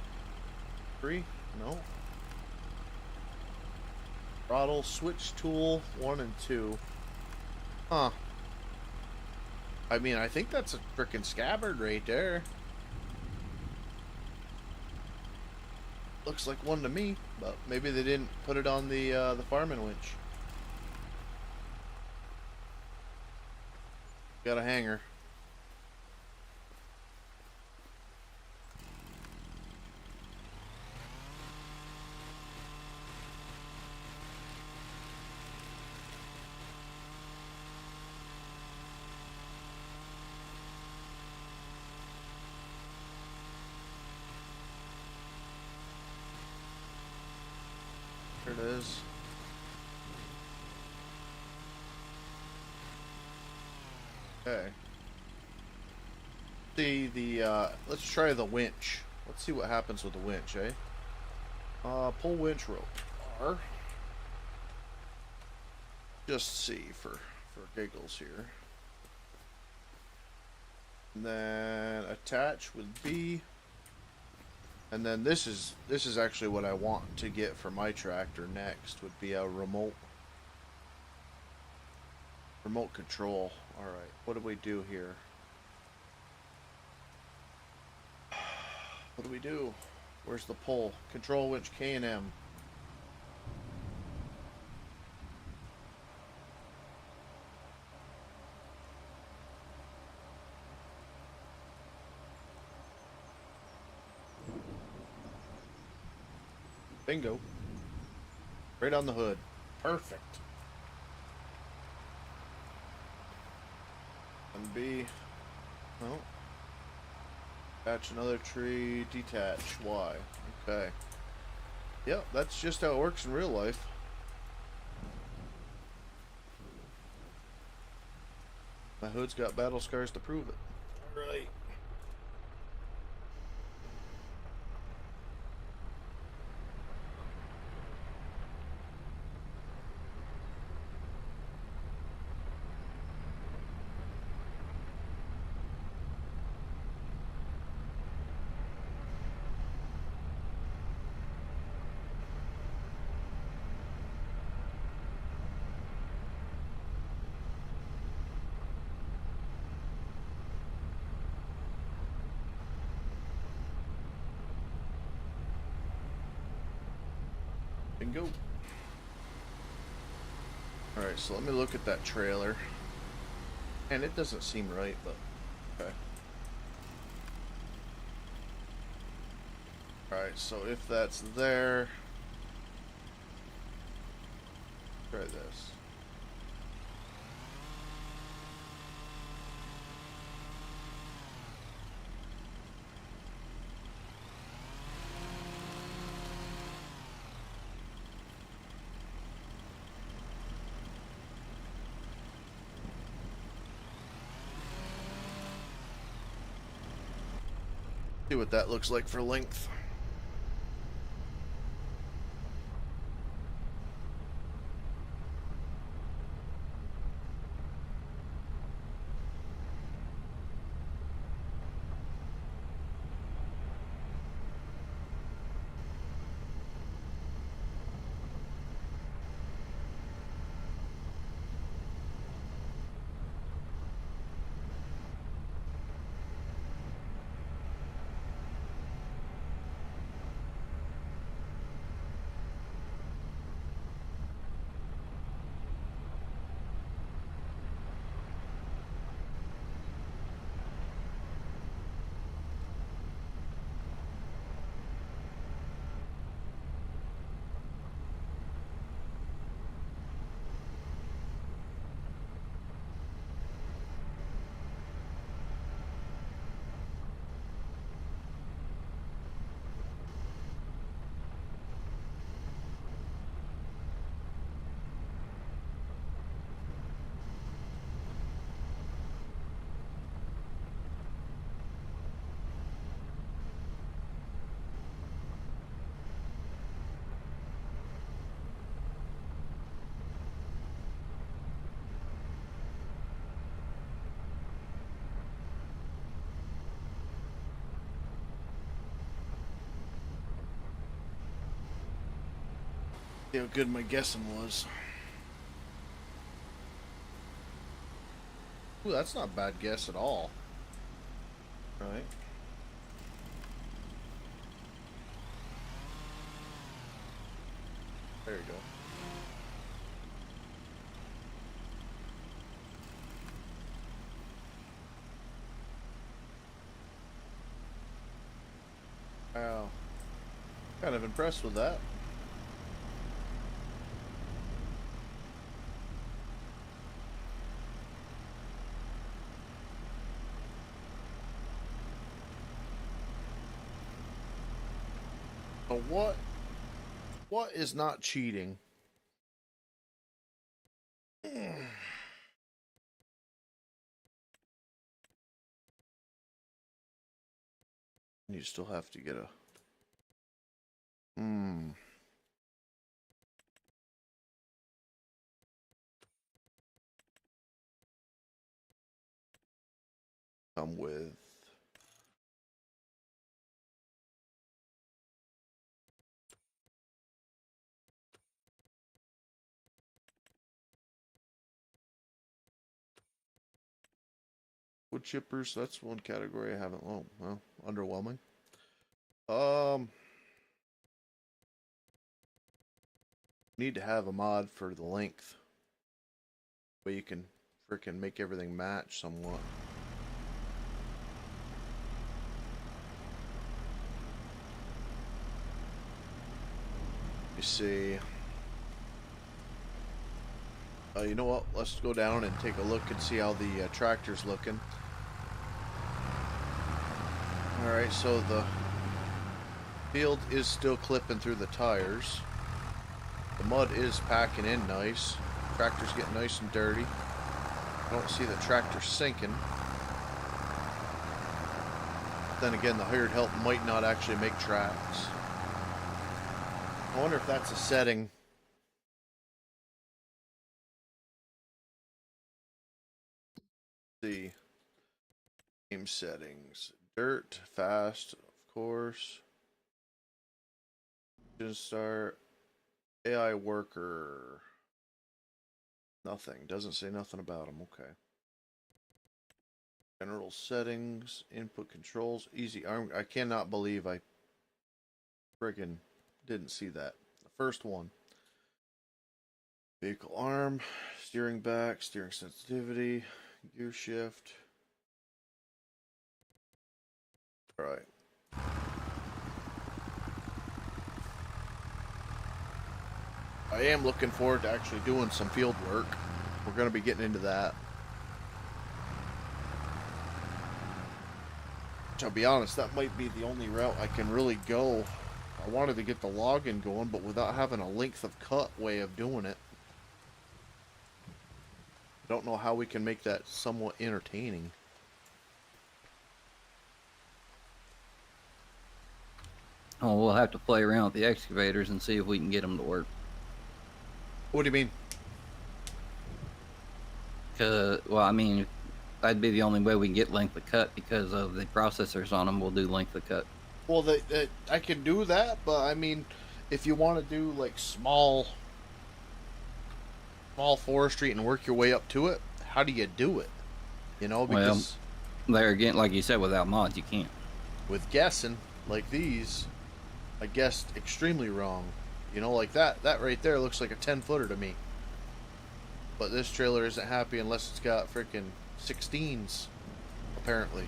3? No. Throttle, switch tool, 1 and 2. Huh. I mean, I think that's a frickin' scabbard right there. Looks like one to me, but maybe they didn't put it on the farming winch. Got a hanger. it is. Okay. See the, let's try the winch. Let's see what happens with the winch, eh? Pull winch rope. R. Just see for giggles here. And then attach with B. And then this is actually what I want to get for my tractor next, would be a remote control. All right, what do we do here? What do we do? Where's the pull? Control winch K&M. Bingo. Right on the hood. Perfect. And B. Oh. Attach another tree. Detach. Y. Okay. Yep, that's just how it works in real life. My hood's got battle scars to prove it. Alright. Bingo. Alright, so let me look at that trailer. And it doesn't seem right, but okay. Alright, so if that's there, try this. See what that looks like for length. See how good my guessing was. Ooh, that's not a bad guess at all. Right. There you go. Wow. Kind of impressed with that. So what What is not cheating? You still have to get a... Come with... Wood chippers, that's one category I haven't... Oh, well, underwhelming. Need to have a mod for the length. Where you can frickin' make everything match somewhat. You see... you know what? Let's go down and take a look and see how the tractor's looking. Alright, so the field is still clipping through the tires. The mud is packing in nice. Tractor's getting nice and dirty. I don't see the tractor sinking. Then again, the hired help might not actually make tracks. I wonder if that's a setting. See. Game settings. Dirt, fast, of course. Engine start. AI worker. Nothing. Doesn't say nothing about them. Okay. General settings. Input controls. Easy arm. I cannot believe I friggin' didn't see that. The first one. Vehicle arm. Steering back. Steering sensitivity. Gear shift. Alright. I am looking forward to actually doing some field work. We're going to be getting into that. To be honest, that might be the only route I can really go. I wanted to get the login going, but without having a length of cut way of doing it. I don't know how we can make that somewhat entertaining. Oh, we'll have to play around with the excavators and see if we can get them to work. What do you mean? Well, I mean, that'd be the only way we can get length of cut because of the processors on them will do length of cut. Well, I can do that, but I mean, if you want to do like small forestry and work your way up to it, how do you do it? You know, because there again, like you said, without mods, you can't. With guessing like these, I guessed extremely wrong. You know, like that right there looks like a 10-footer to me. But this trailer isn't happy unless it's got freaking 16s, apparently.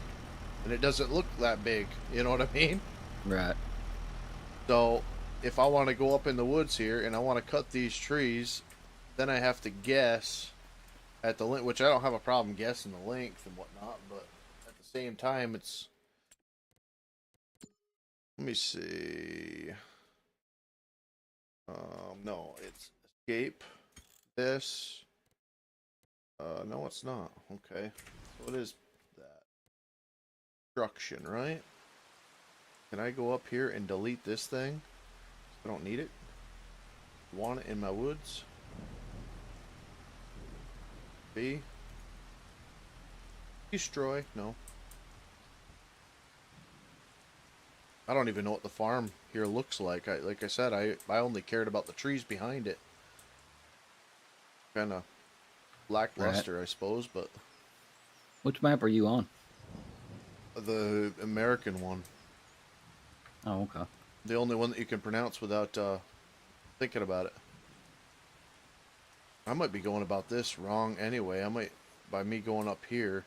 And it doesn't look that big, you know what I mean? Right. So, if I want to go up in the woods here and I want to cut these trees, then I have to guess at the length, which I don't have a problem guessing the length and whatnot, but at the same time, it's... Let me see... no, it's escape. This. No, it's not. Okay. What is that? Construction, right? Can I go up here and delete this thing? I don't need it. Want it in my woods? B. Destroy. No. I don't even know what the farm here looks like. Like I said, I only cared about the trees behind it. Kind of lackluster, right. I suppose, but... Which map are you on? The American one. Oh, okay. The only one that you can pronounce without thinking about it. I might be going about this wrong anyway. By me going up here,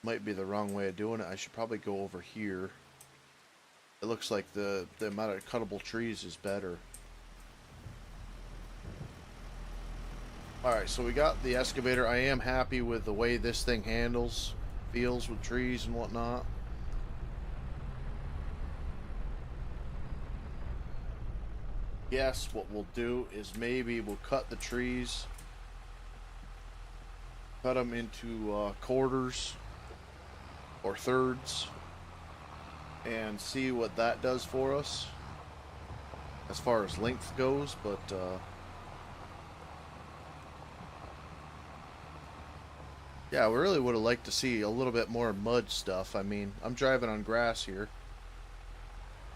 might be the wrong way of doing it. I should probably go over here. It looks like the amount of cuttable trees is better. Alright, so we got the excavator. I am happy with the way this thing handles, feels with trees and whatnot. guess what we'll do is maybe we'll cut the trees, cut them into quarters or thirds, and see what that does for us as far as length goes. But yeah, we really would have liked to see a little bit more mud stuff. I mean, I'm driving on grass here,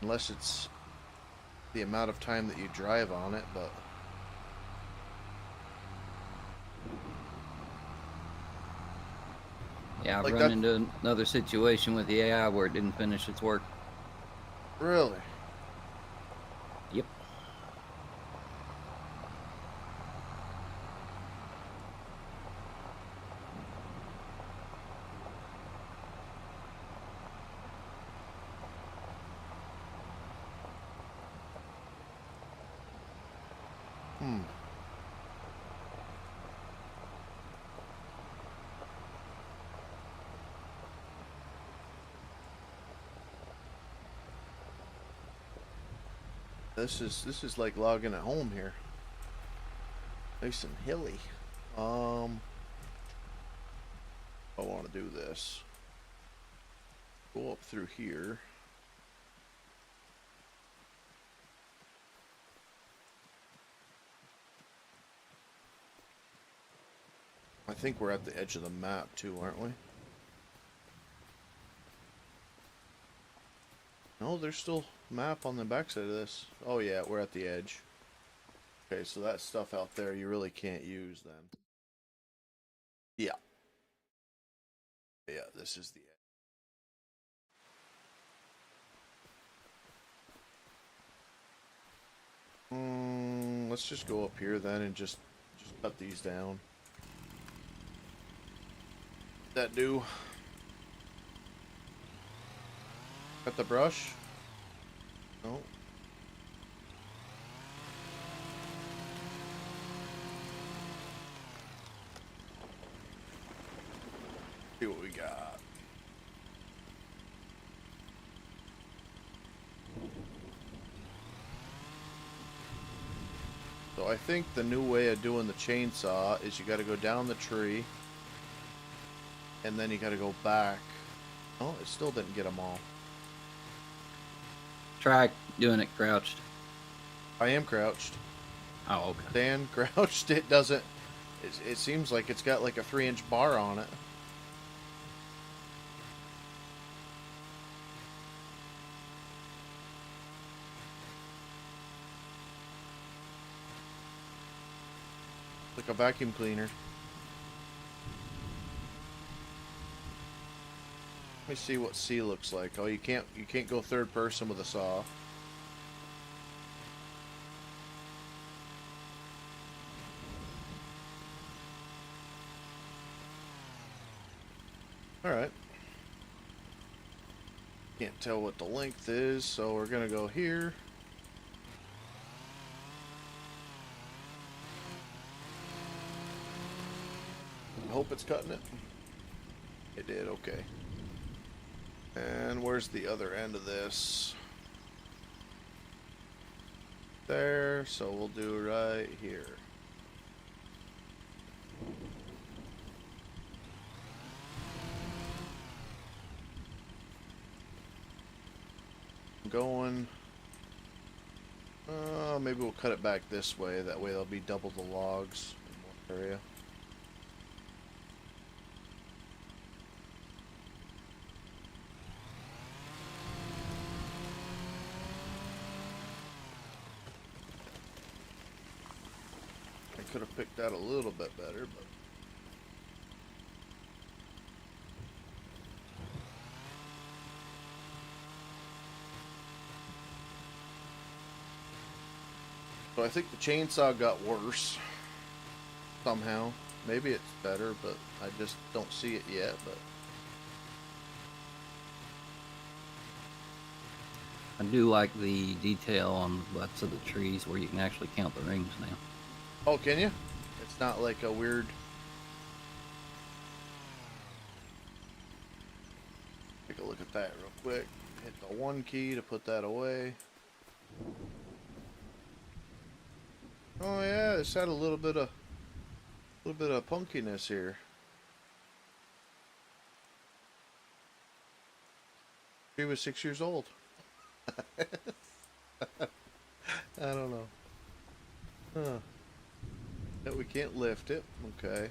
unless it's the amount of time that you drive on it, but Yeah, I've like run that. into another situation with the AI where it didn't finish its work. Really? Yep. Hmm. This is like logging at home here. Nice and hilly. I want to do this. Go up through here. I think we're at the edge of the map too, aren't we? No, there's still map on the backside of this. Oh yeah, we're at the edge. Okay, so that stuff out there you really can't use then. Yeah. Yeah, this is the edge. Let's just go up here then and just cut these down. That do. Cut the brush. No. See what we got. So I think the new way of doing the chainsaw is you got to go down the tree, and then you got to go back. Oh, it still didn't get them all. Try doing it crouched. I am crouched. Oh, okay. Stand crouched. It doesn't. It seems like it's got like a 3-inch bar on it. Like a vacuum cleaner. Let me see what C looks like. Oh, you can't go third person with a saw. Alright. Can't tell what the length is, so we're gonna go here. I hope it's cutting it. It did, okay. And where's the other end of this? There, so we'll do right here. Going. Maybe we'll cut it back this way. That way there'll be double the logs in one area. I could have picked that a little bit better, but so I think the chainsaw got worse somehow. Maybe it's better, but I just don't see it yet. But I do like the detail on the butts of the trees where you can actually count the rings now. oh, can you? It's not like a weird. Take a look at that real quick. Hit the 1 key to put that away. Oh yeah, it's had a little bit of punkiness here. She was 6 years old. I don't know. Huh. That we can't lift it. Okay.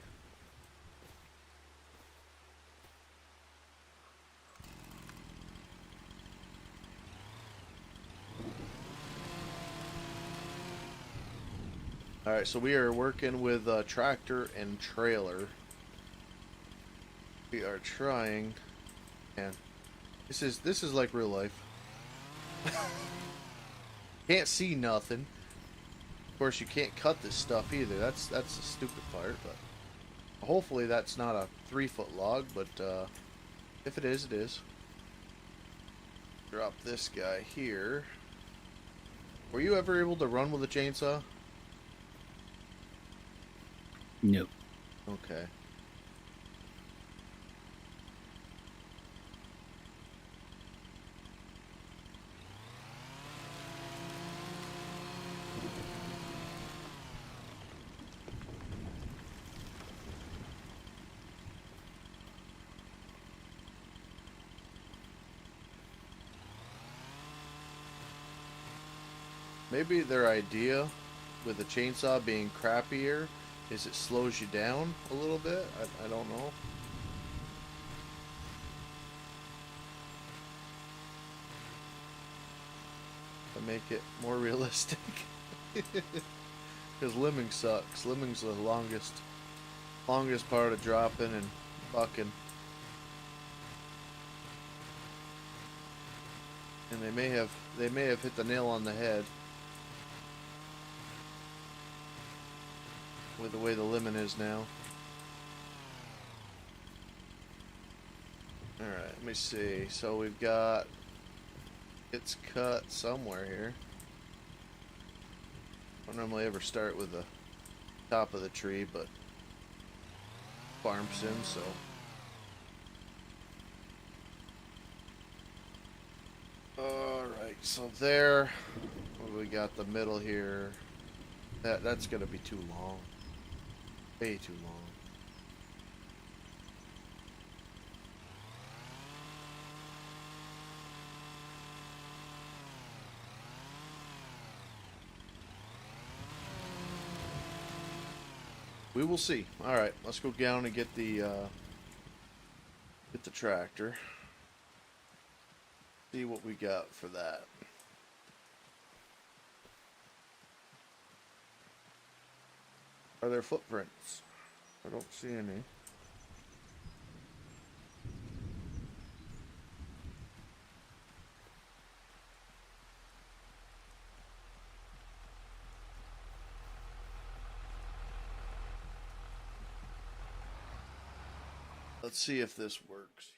Alright, so we are working with a tractor and trailer. We are trying, and this is like real life. Can't see nothing. Of course, you can't cut this stuff either. That's the stupid part. But hopefully, that's not a 3-foot log. But if it is, it is. Drop this guy here. Were you ever able to run with a chainsaw? No. Okay. Maybe their idea with the chainsaw being crappier is it slows you down a little bit. I don't know. To make it more realistic. Because limbing sucks. Limbing's the longest part of dropping and bucking. And they may have hit the nail on the head with the way the limit is now. Alright, let me see. So we've got it's cut somewhere here. I don't normally ever start with the top of the tree, but farm sim, so alright, so there we got the middle here. That's gonna be too long. Way too long. We will see. Alright, let's go down and get the tractor. See what we got for that. Are there footprints? I don't see any. Let's see if this works.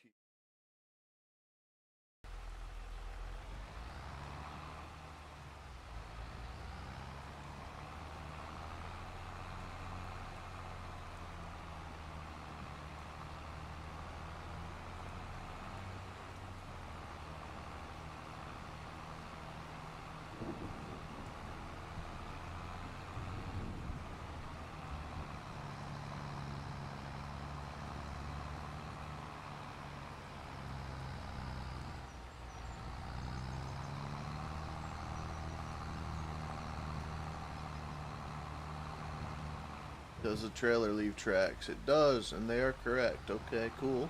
Does the trailer leave tracks? It does, and they are correct. Okay, cool.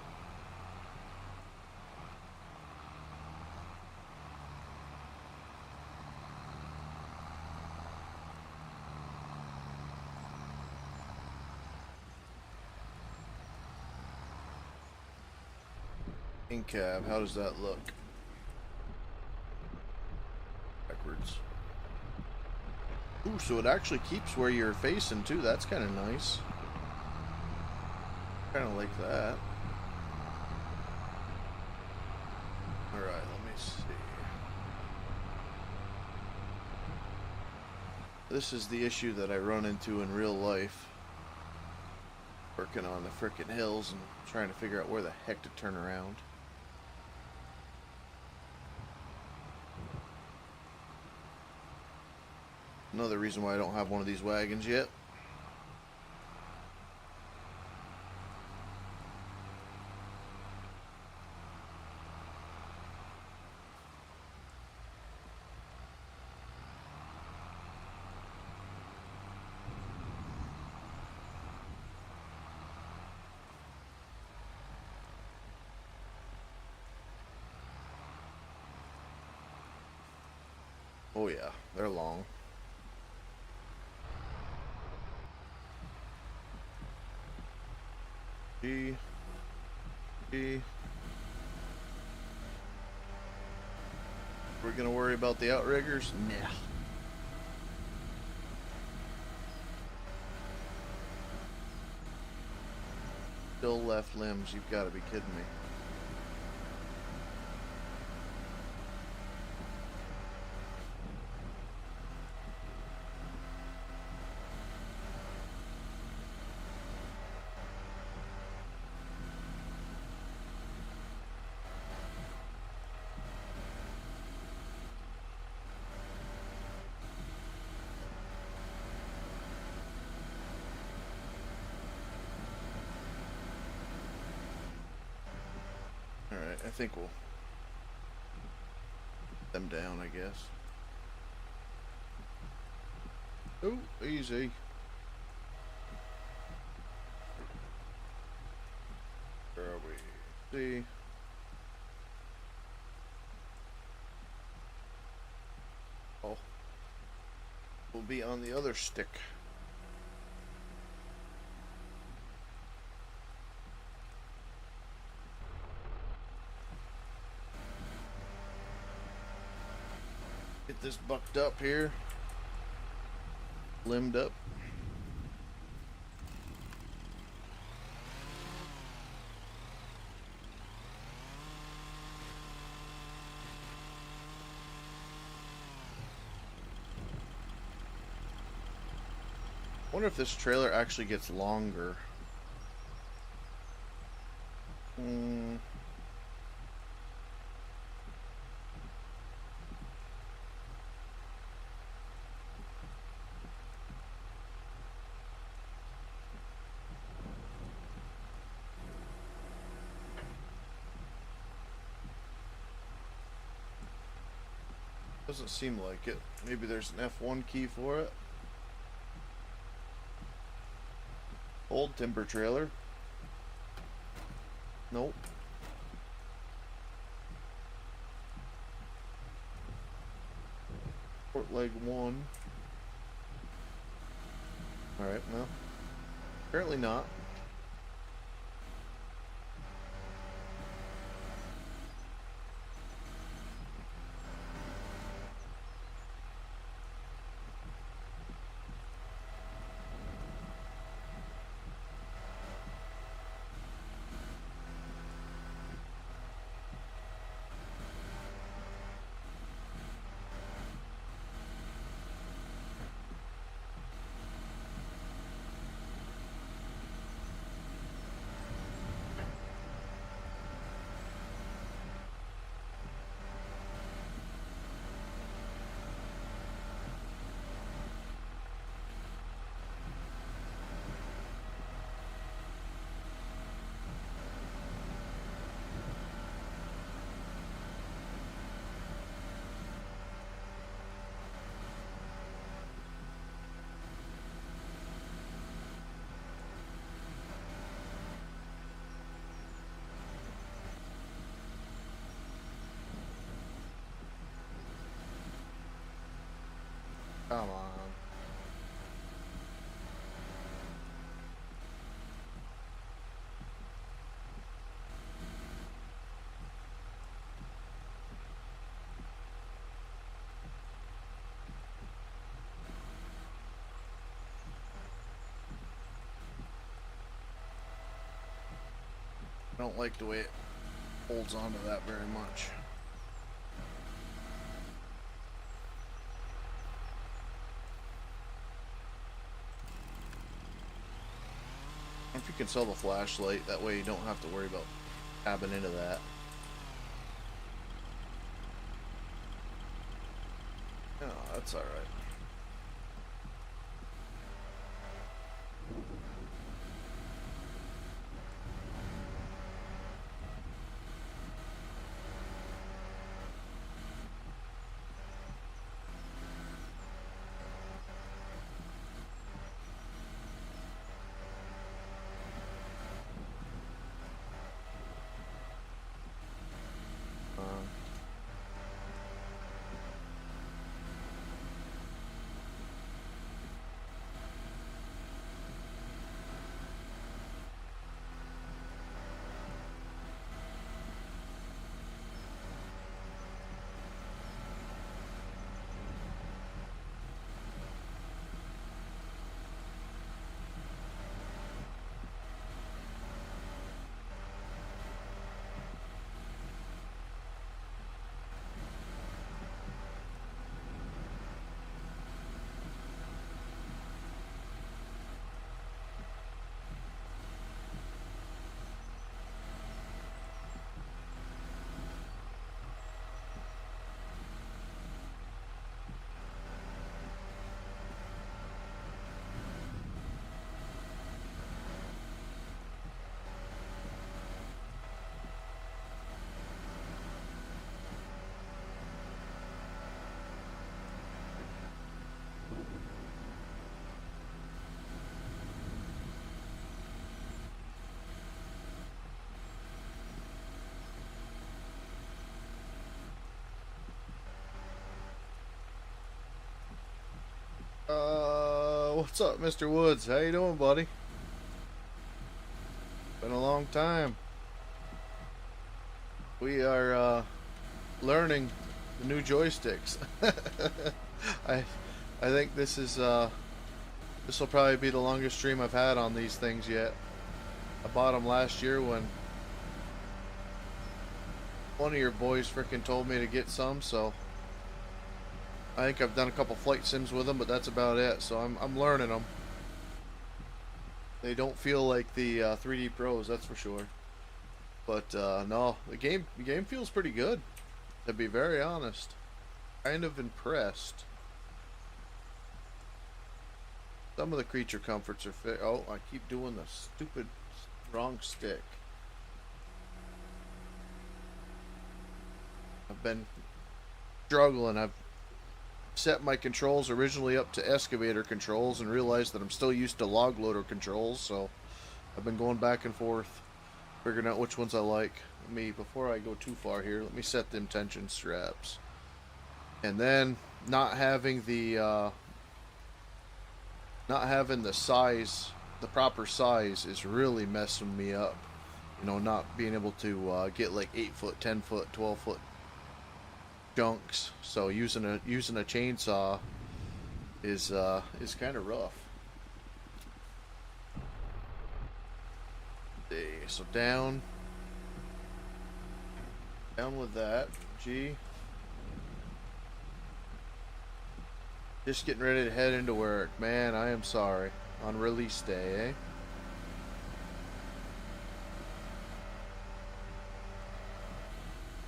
In cab, how does that look? Backwards. Ooh, so it actually keeps where you're facing too. That's kind of nice. Kind of like that. Alright, let me see. This is the issue that I run into in real life. Working on the frickin' hills and trying to figure out where the heck to turn around. Another reason why I don't have one of these wagons yet. Oh yeah, they're long. G. We're gonna worry about the outriggers? Nah. Still left limbs, you've got to be kidding me. Alright, I think we'll them down, I guess. Oh, easy. Where are we? See. Oh. We'll be on the other stick. Get this bucked up here. Limbed up. I wonder if this trailer actually gets longer. Doesn't seem like it. Maybe there's an F1 key for it. Old timber trailer. Nope. Port leg 1. Alright, well. Apparently not. Come on. I don't like the way it holds onto that very much. If you can sell the flashlight, that way you don't have to worry about tabbing into that. Oh, that's alright. What's up, Mr. Woods? How you doing, buddy? Been a long time. We are learning the new joysticks. I I think this is this will probably be the longest stream I've had on these things yet. I bought them last year when one of your boys frickin' told me to get some, so I think I've done a couple flight sims with them, but that's about it. So I'm learning them. They don't feel like the 3D Pros, that's for sure. But no, the game feels pretty good. To be very honest, kind of impressed. Some of the creature comforts are fit. Oh, I keep doing the stupid wrong stick. I've been struggling. I've set my controls originally up to excavator controls and realized that I'm still used to log loader controls, so I've been going back and forth figuring out which ones I like. Before I go too far here, let me set them tension straps. And then not having the size, the proper size is really messing me up. You know, not being able to get like 8-foot, 10-foot, 12-foot chunks. So using a chainsaw is kind of rough. Okay, so down with that. G. Just getting ready to head into work. Man, I am sorry. On release day, eh?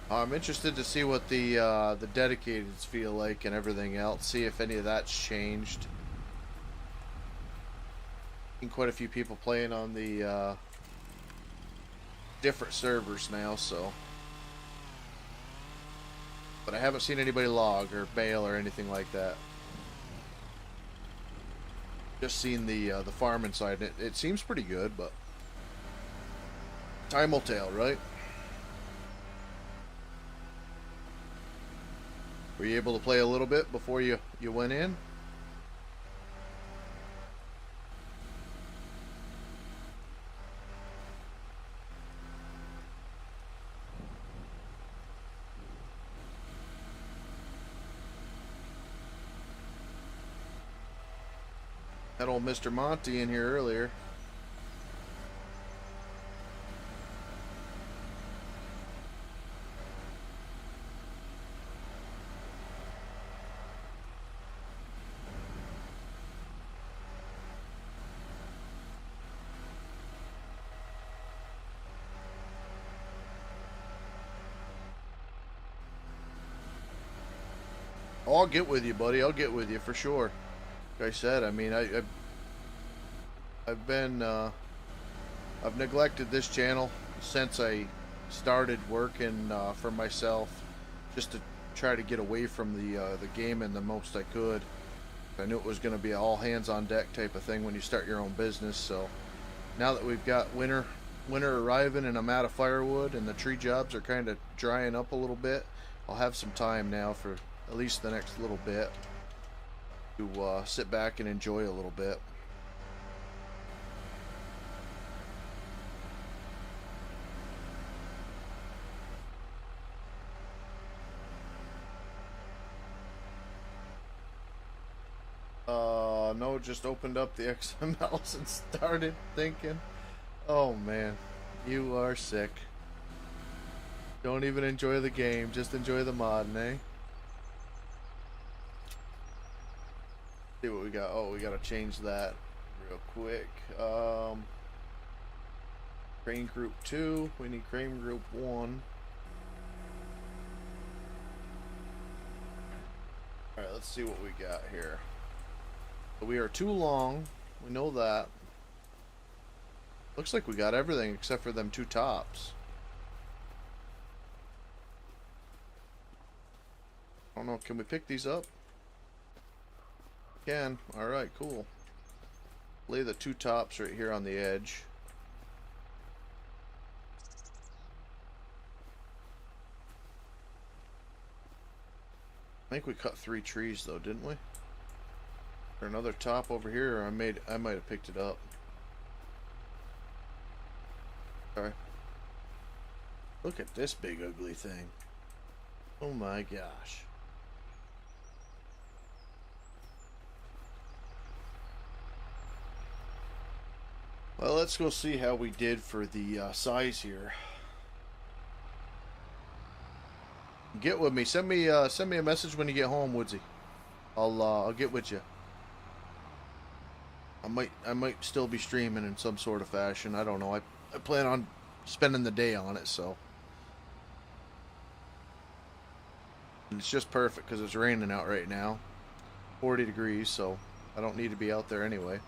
I'm interested to see what the dedicateds feel like and everything else. See if any of that's changed. Seen quite a few people playing on the different servers now, so. But I haven't seen anybody log or bail or anything like that. Just seen the farming side. It seems pretty good, but time will tell, right? Were you able to play a little bit before you went in? Had old Mr. Monty in here earlier. Oh, I'll get with you, buddy. I'll get with you for sure. Like I said, I mean, I've been I've neglected this channel since I started working for myself, just to try to get away from the gaming the most I could. I knew it was going to be an all hands on deck type of thing when you start your own business. So now that we've got winter arriving and I'm out of firewood and the tree jobs are kind of drying up a little bit, I'll have some time now for at least the next little bit to sit back and enjoy a little bit. No, just opened up the XMLs and started thinking. Oh man, you are sick. Don't even enjoy the game, just enjoy the modding, eh? See what we got. Oh, we gotta change that real quick. Crane group 2, we need crane group 1. Alright, let's see what we got here. We are too long, we know that. Looks like we got everything except for them 2 tops. I don't know, can we pick these up? Can. Alright, cool. Lay the 2 tops right here on the edge. I think we cut 3 trees though, didn't we? there another top over here? Or I might have picked it up. Sorry. Look at this big ugly thing. Oh my gosh. Well, let's go see how we did for the size here. Get with me. Send me a message when you get home, Woodsy. I'll get with you. I might still be streaming in some sort of fashion. I don't know. I plan on spending the day on it, so. And it's just perfect because it's raining out right now. 40 degrees, so I don't need to be out there anyway.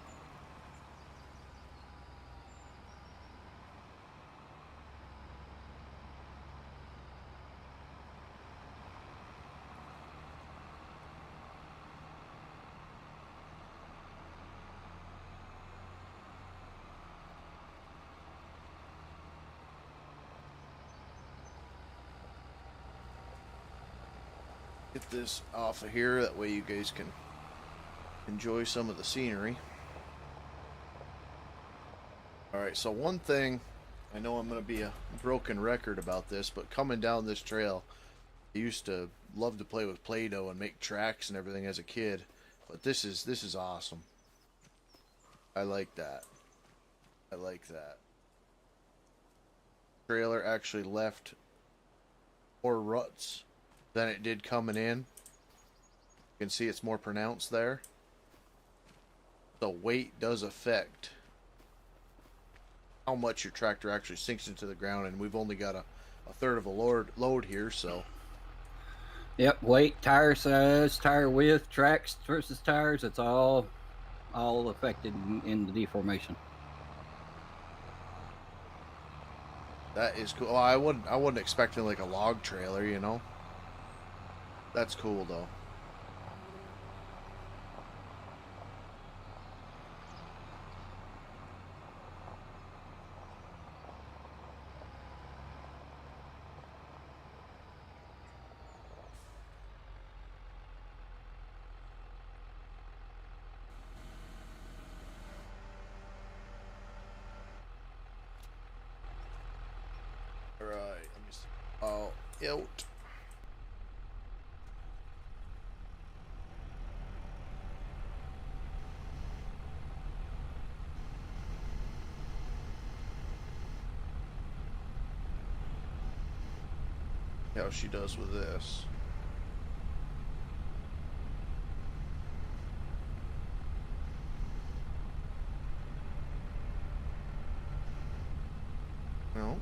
Get this off of here, that way you guys can enjoy some of the scenery. Alright, so one thing, I know I'm going to be a broken record about this, but coming down this trail, I used to love to play with Play-Doh and make tracks and everything as a kid, but this is awesome. I like that. I like that. Trailer actually left more ruts than it did coming in. You can see it's more pronounced there. The weight does affect how much your tractor actually sinks into the ground, and we've only got a third of a load here, so. Yep, weight, tire size, tire width, tracks versus tires, it's all affected in the deformation. That is cool. Oh, I wasn't expecting like a log trailer, you know. That's cool though. Alright, let me see. Oh, out. How she does with this. No.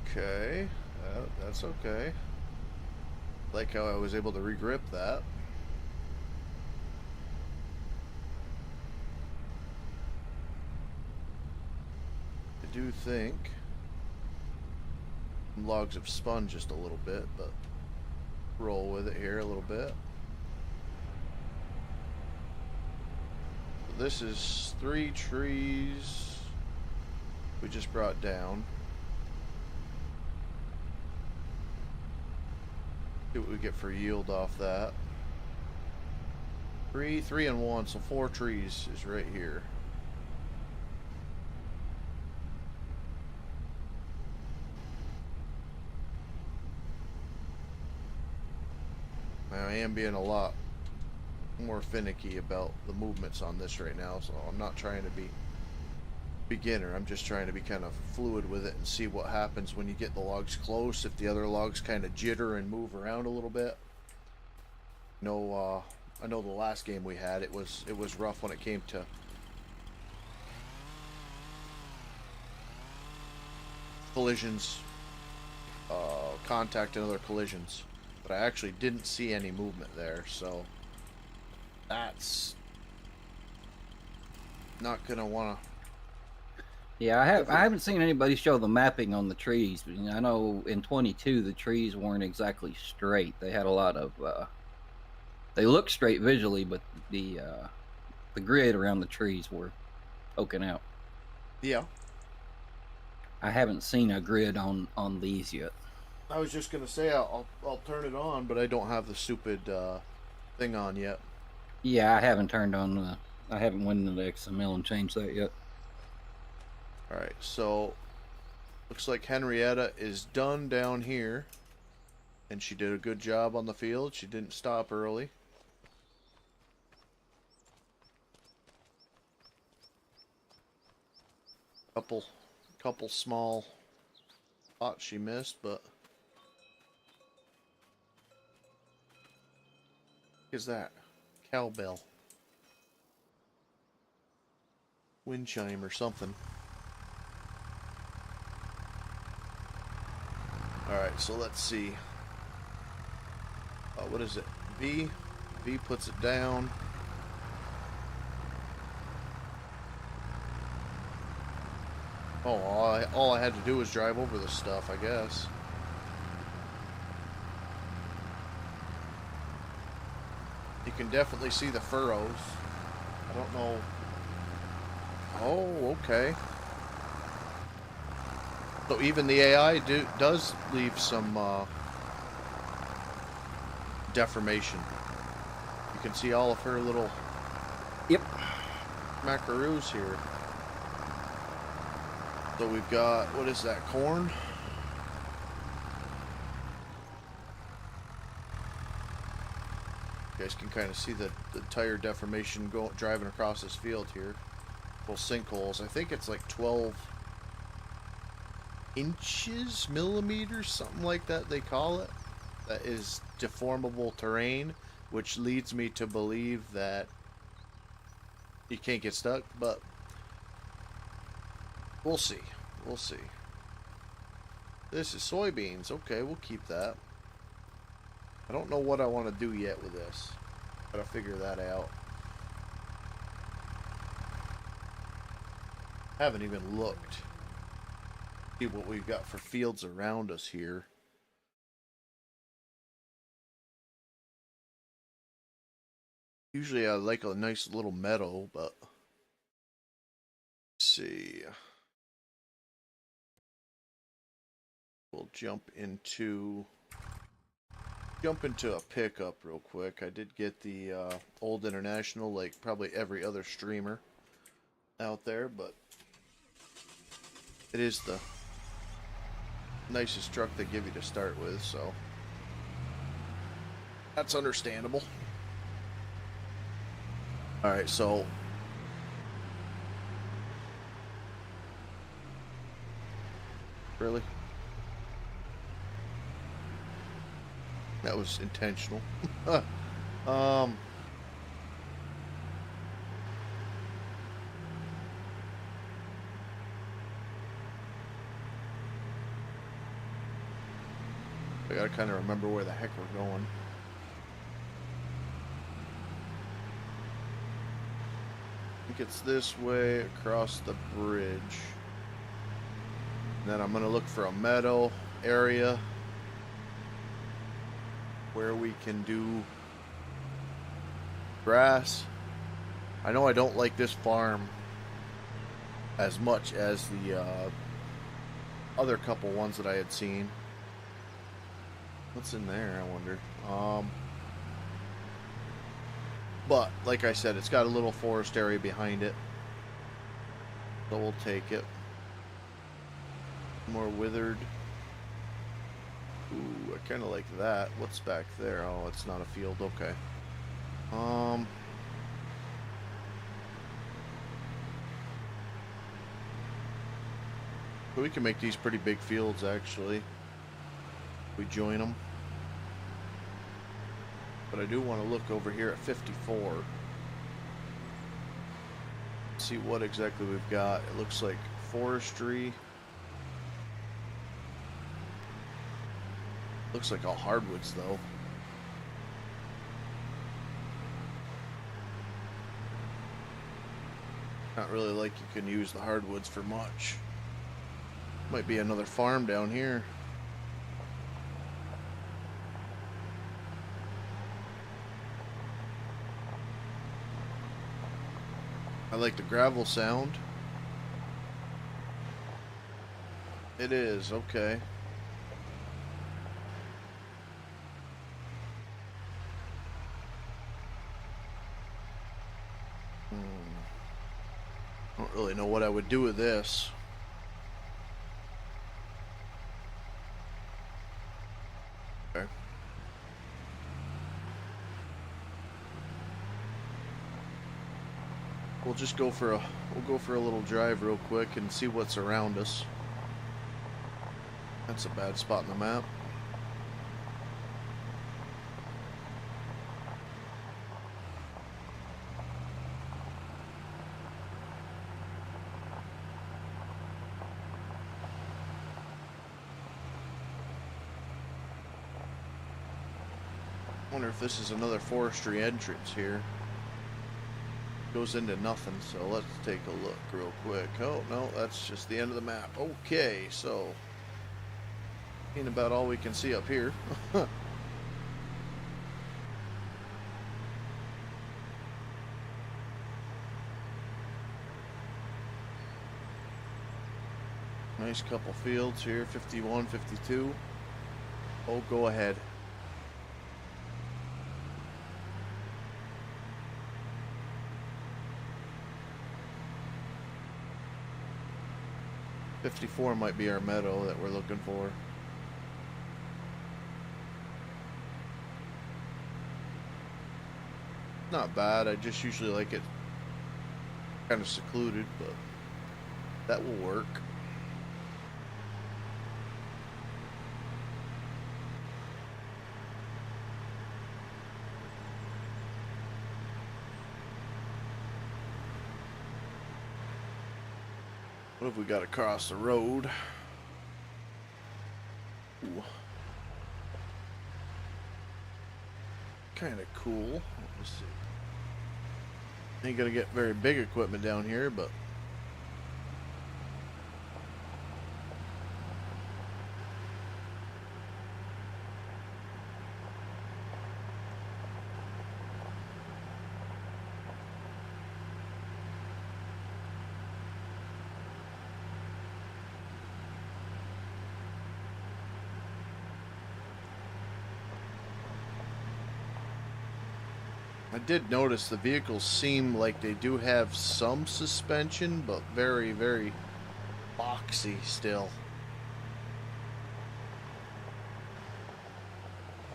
Okay, that's okay. Like how I was able to regrip that. I do think logs have spun just a little bit, but roll with it here a little bit. This is 3 trees we just brought down. See what we get for yield off that. 3, 3, and 1, so 4 trees is right here. Now, I am being a lot more finicky about the movements on this right now, so I'm not trying to be beginner. I'm just trying to be kind of fluid with it and see what happens when you get the logs close, if the other logs kind of jitter and move around a little bit. No, I know the last game we had, it was rough when it came to collisions, contact and other collisions, but I actually didn't see any movement there, so that's not gonna wanna. Yeah, I haven't seen anybody show the mapping on the trees. But, I know in 22 the trees weren't exactly straight. They had a lot of they looked straight visually, but the grid around the trees were poking out. Yeah. I haven't seen a grid on these yet. I was just gonna say I'll turn it on, but I don't have the stupid thing on yet. Yeah, I haven't turned on the. I haven't went into the XML and changed that yet. All right, so looks like Henrietta is done down here, and she did a good job on the field. She didn't stop early. Couple small spots she missed, but what is that? Cowbell, wind chime, or something. All right, so let's see. What is it? V. V puts it down. Oh, all I had to do was drive over this stuff, I guess. You can definitely see the furrows. I don't know. Oh, okay. So even the AI does leave some deformation. You can see all of her little Yep. macaroons here. So we've got, what is that, corn? You guys can kind of see the tire deformation driving across this field here. Little sinkholes. I think it's like 12 inches, millimeters, something like that they call it. That is deformable terrain, which leads me to believe that you can't get stuck, but we'll see. We'll see. This is soybeans. Okay, we'll keep that. I don't know what I want to do yet with this. Gotta figure that out. Haven't even looked. See what we've got for fields around us here. Usually I like a nice little meadow, but let's see. We'll jump into a pickup real quick. I did get the Old International, like probably every other streamer out there, but it is the nicest truck they give you to start with, so that's understandable. Alright, so really? That was intentional. I gotta kind of remember where the heck we're going. I think it's this way across the bridge. And then I'm gonna look for a meadow area where we can do grass. I know I don't like this farm as much as the other couple ones that I had seen. What's in there, I wonder? But, like I said, it's got a little forest area behind it. So we'll take it. More withered. Ooh, I kind of like that. What's back there? Oh, it's not a field. Okay. We can make these pretty big fields, actually. We join them. But I do want to look over here at 54. See what exactly we've got. It looks like forestry. Looks like all hardwoods, though. Not really like you can use the hardwoods for much. Might be another farm down here. I like the gravel sound. It is, okay. what I would do with this. Okay. We'll just go for a little drive real quick and see what's around us. That's a bad spot in the map. Wonder if this is another forestry entrance here. Goes into nothing, so let's take a look real quick. Oh no, that's just the end of the map. Okay, so ain't about all we can see up here. Nice couple fields here, 51, 52. Oh, go ahead. .54 might be our meadow that we're looking for. Not bad. I just usually like it kind of secluded, but that will work. What have we got across the road? Ooh. Kind of cool. Let's see. Ain't gonna get very big equipment down here, but I did notice the vehicles seem like they do have some suspension, but very, very boxy still.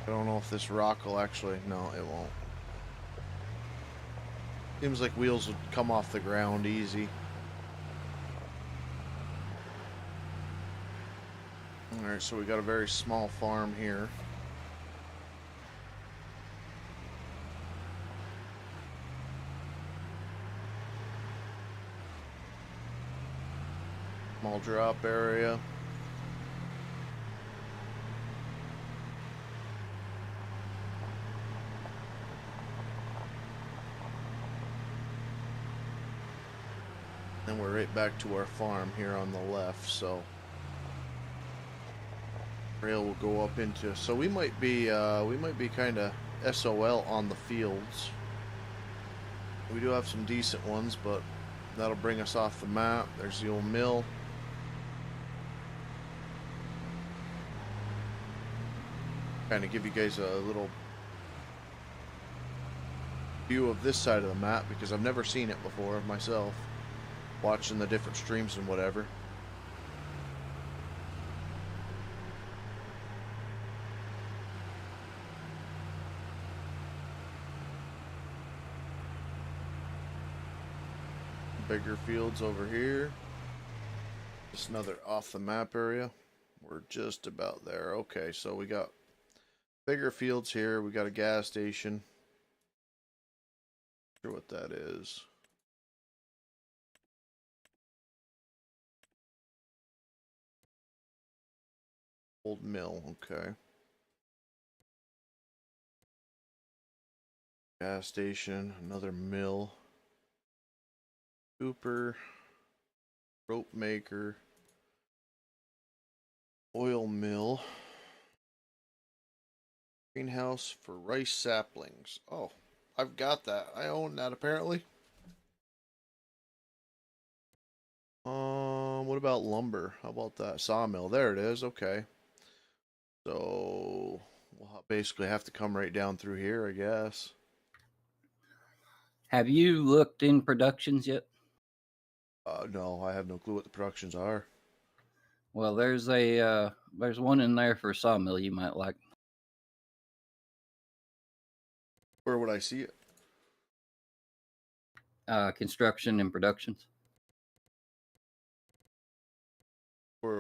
I don't know if this rock will actually... No, it won't. Seems like wheels would come off the ground easy. Alright, so we got a very small farm here. Small drop area. Then we're right back to our farm here on the left, so trail will go up into, so we might be kind of SOL on the fields. We do have some decent ones, but that'll bring us off the map. There's the old mill. Kind of give you guys a little view of this side of the map because I've never seen it before myself, watching the different streams and whatever. Bigger fields over here. Just another off the map area. We're just about there. Okay, so we got bigger fields here. We got a gas station. Not sure what that is. Old mill, okay. Gas station, another mill. Cooper, rope maker, oil mill, greenhouse for rice saplings. Oh, I've got that. I own that apparently. What about lumber? How about that? Sawmill. There it is. Okay. So we'll basically have to come right down through here, I guess. Have you looked in productions yet? No, I have no clue what the productions are. Well, there's one in there for a sawmill you might like. Where would I see it? Construction and productions. Let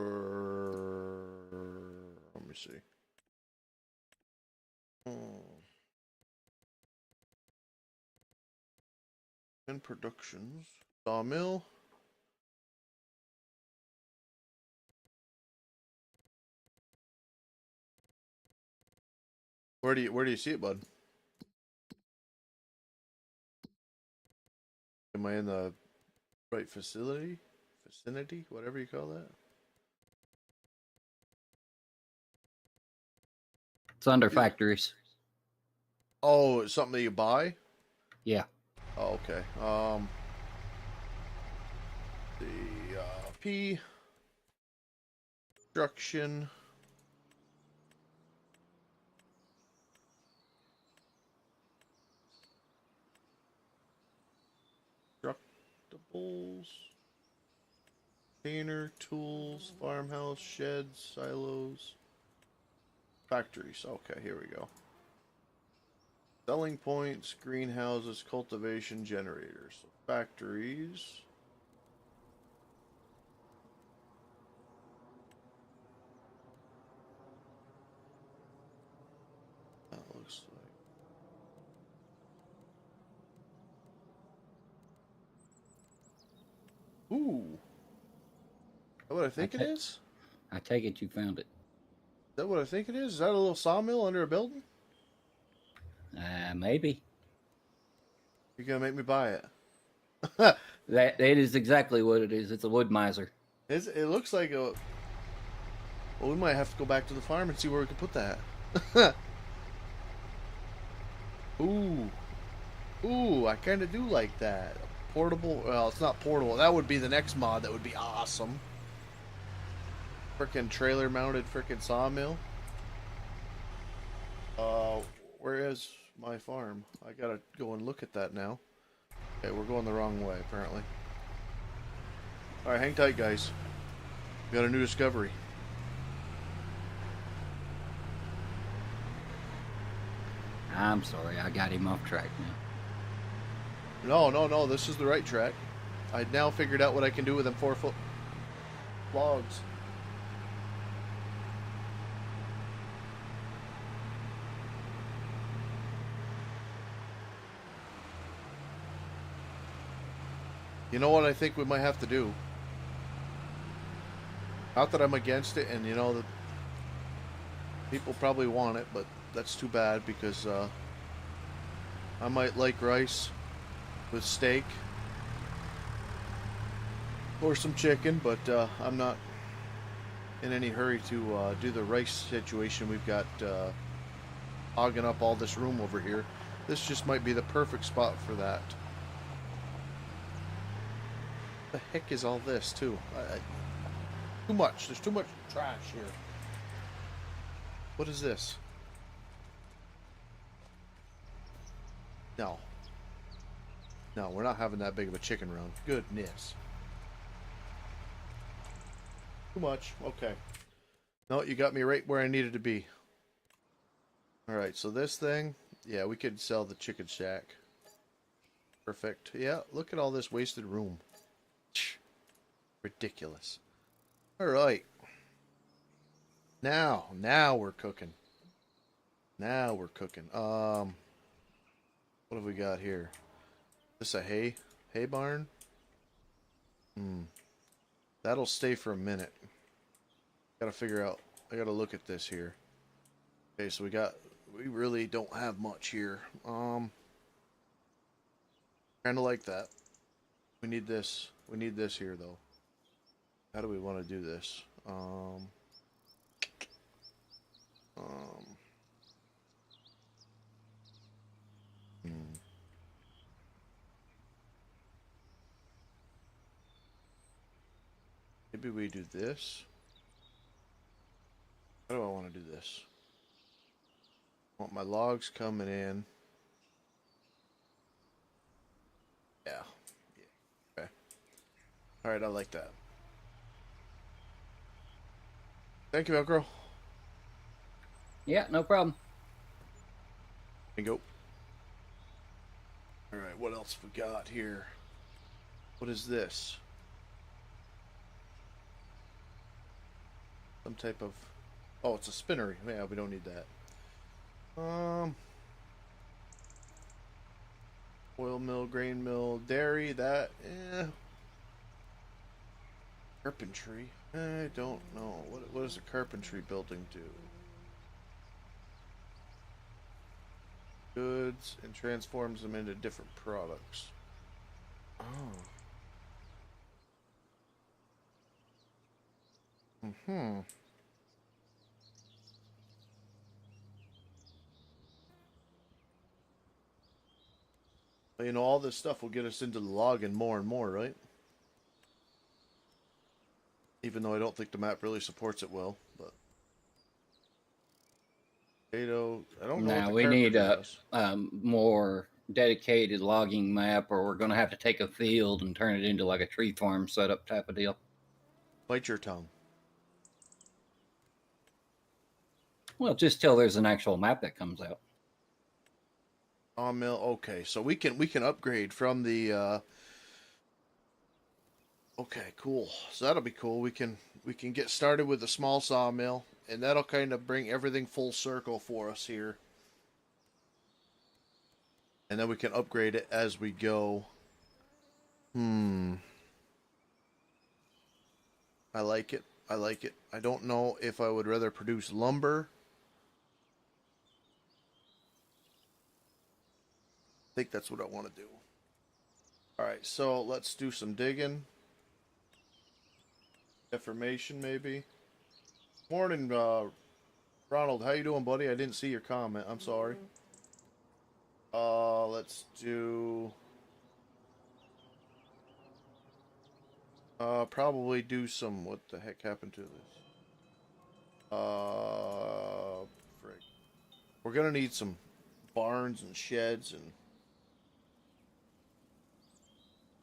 me see. In productions, sawmill. Where do you see it, bud? Am I in the right vicinity, whatever you call that? It's under factories. Oh, it's something that you buy? Yeah. Oh, okay. The P construction. Constructables. Container, tools, farmhouse, sheds, silos, factories. Okay, here we go. Selling points, greenhouses, cultivation, generators. So factories. That looks like. Ooh. Is that what I think it is? I take it you found it. Is that what I think it is? Is that a little sawmill under a building? Maybe. You're gonna make me buy it. That is exactly what it is. It's a wood miser. It looks like a. Well, we might have to go back to the farm and see where we can put that. Ooh. Ooh, I kind of do like that. Portable. Well, it's not portable. That would be the next mod. That would be awesome. Frickin' trailer mounted frickin' sawmill. Where is my farm? I gotta go and look at that now. Okay, we're going the wrong way, apparently. Alright, hang tight, guys. We got a new discovery. I'm sorry, I got him off track No, now. no, no, this is the right track. I now figured out what I can do with them 4-foot logs. You know what I think we might have to do? Not that I'm against it, and you know that people probably want it, but that's too bad because I might like rice with steak or some chicken, but I'm not in any hurry to do the rice situation. We've got hogging up all this room over here. This just might be the perfect spot for that. What the heck is all this too? Too much. There's too much trash here. What is this? No. No, we're not having that big of a chicken run. Goodness. Too much. Okay. No, you got me right where I needed to be. Alright, so this thing, yeah, we could sell the chicken shack. Perfect. Yeah, look at all this wasted room. Ridiculous. Alright. Now we're cooking. Now we're cooking. What have we got here? This a hay barn? That'll stay for a minute. Gotta figure out. I gotta look at this here. Okay, so we really don't have much here. Kind of like that. We need this. We need this here though. How do we want to do this? Maybe we do this. How do I want to do this? I want my logs coming in. Yeah. Okay. All right, I like that. Thank you, Velcro. Yeah, no problem. Bingo. All right, what else we got here? What is this? Some type of... Oh, it's a spinnery. Yeah, we don't need that. Oil mill, grain mill, dairy, that, Carpentry. I don't know. What does a carpentry building do? Goods and transforms them into different products. Oh. Hmm. You know, all this stuff will get us into the logging more and more, right? Even though I don't think the map really supports it well, but potato. I don't know what Now the we need carpenter a does. more dedicated logging map, or we're going to have to take a field and turn it into like a tree farm setup type of deal. Bite your tongue. Well, just till there's an actual map that comes out. Sawmill. Okay, so we can upgrade from the. Okay, cool. So that'll be cool. We can get started with a small sawmill, and that'll kind of bring everything full circle for us here. And then we can upgrade it as we go. Hmm. I like it. I like it. I don't know if I would rather produce lumber. I think that's what I want to do. All right, so let's do some digging. Information, maybe. Morning, Ronald. How you doing, buddy? I didn't see your comment. I'm sorry. Let's do. Probably do some. What the heck happened to this? Frick. We're gonna need some barns and sheds, and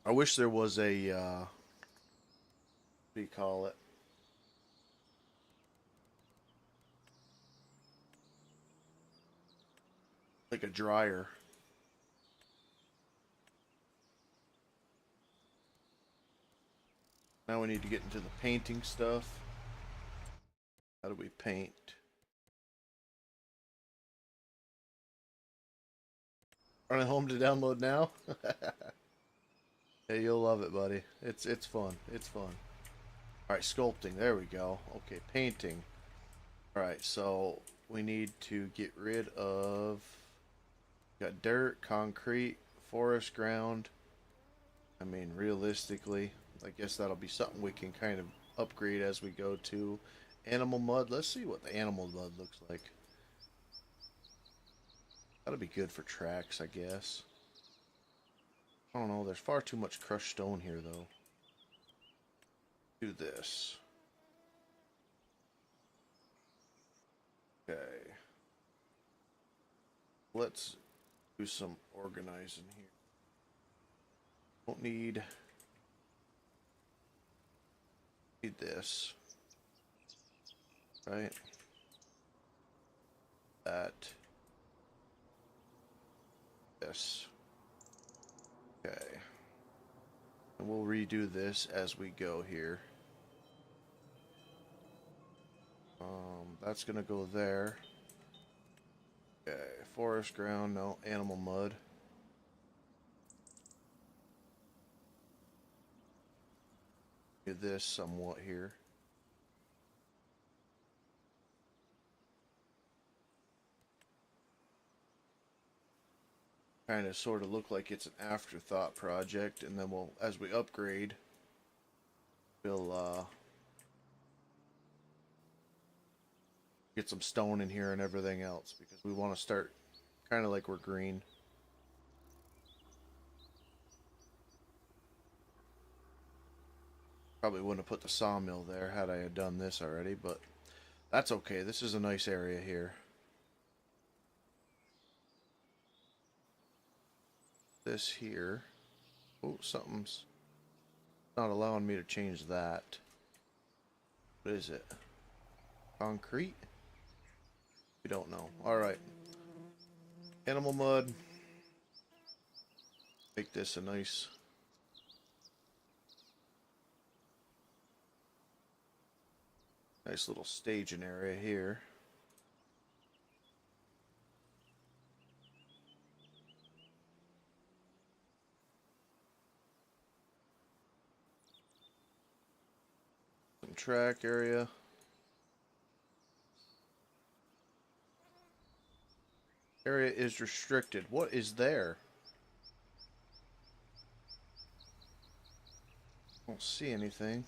I wish there was a. What do you call it? Like a dryer. Now we need to get into the painting stuff. How do we paint? Running home to download now? Hey, you'll love it, buddy. It's fun. It's fun. All right, sculpting. There we go. Okay, painting. All right, so we need to get rid of. Got dirt, concrete, forest ground. I mean, realistically, I guess that'll be something we can kind of upgrade as we go to. Animal mud. Let's see what the animal mud looks like. That'll be good for tracks, I guess. I don't know. There's far too much crushed stone here, though. Do this. Okay. Let's do some organizing here. Don't need this. Right? That. This. Okay. And we'll redo this as we go here. That's gonna go there. Okay, forest ground, no, animal mud. Do this somewhat here. Kind of sort of look like it's an afterthought project, and then we'll, as we upgrade, we'll get some stone in here and everything else, because we want to start kind of like we're green. Probably wouldn't have put the sawmill there had I had done this already, but that's okay. This is a nice area here. This here. Oh, something's... Not allowing me to change that. What is it? Concrete? We don't know. Alright. Animal mud. Make this a nice little staging area here. Some track area. Area is restricted. What is there? Don't see anything.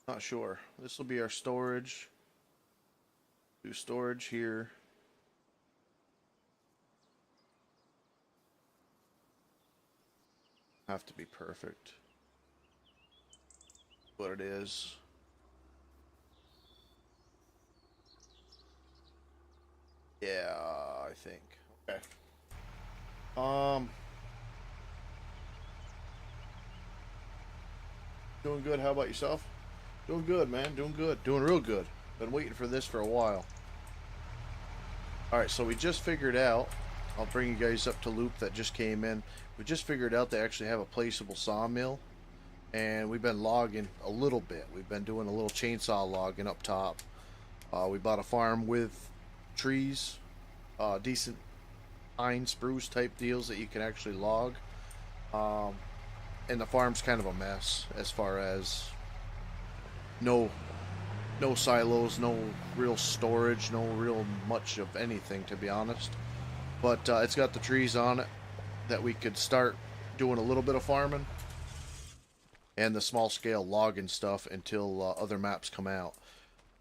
Not sure. This will be our storage. Do storage here. Have to be perfect. What it is. Yeah, I think. Okay. Doing good. How about yourself? Doing good, man. Doing good. Doing real good. Been waiting for this for a while. Alright, so we just figured out, I'll bring you guys up to loop that just came in. We just figured out they actually have a placeable sawmill. And we've been logging a little bit. We've been doing a little chainsaw logging up top. We bought a farm with trees, decent pine, spruce type deals that you can actually log. And the farm's kind of a mess as far as no silos, no real storage, no real much of anything, to be honest. But it's got the trees on it that we could start doing a little bit of farming and the small scale logging stuff until other maps come out.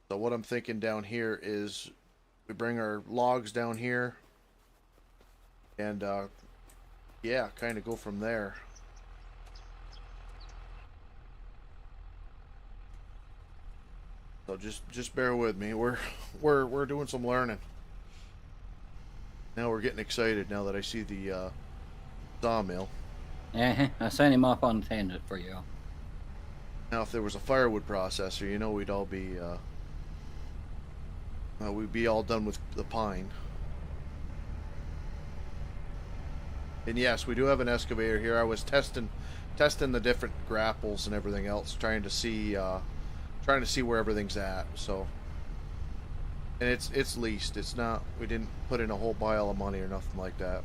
So what I'm thinking down here is we bring our logs down here and yeah, kind of go from there. So just bear with me. We're doing some learning. Now we're getting excited now that I see the sawmill. Yeah, I sent him off on a tangent for you. Now, if there was a firewood processor, you know, we'd all be we'd be all done with the pine. And yes, we do have an excavator here. I was testing the different grapples and everything else, trying to see where everything's at. So, and it's leased. It's not. We didn't put in a whole pile of money or nothing like that.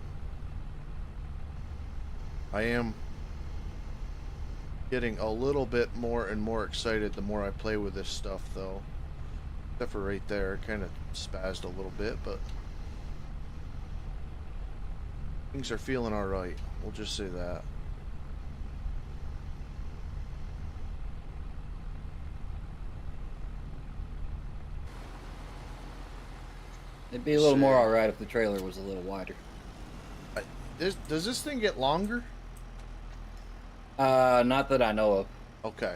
I am getting a little bit more and more excited the more I play with this stuff, though. Except for right there, it kind of spazzed a little bit, but things are feeling alright. We'll just say that. It'd be a little more alright if the trailer was a little wider. Does this thing get longer? Not that I know of. Okay.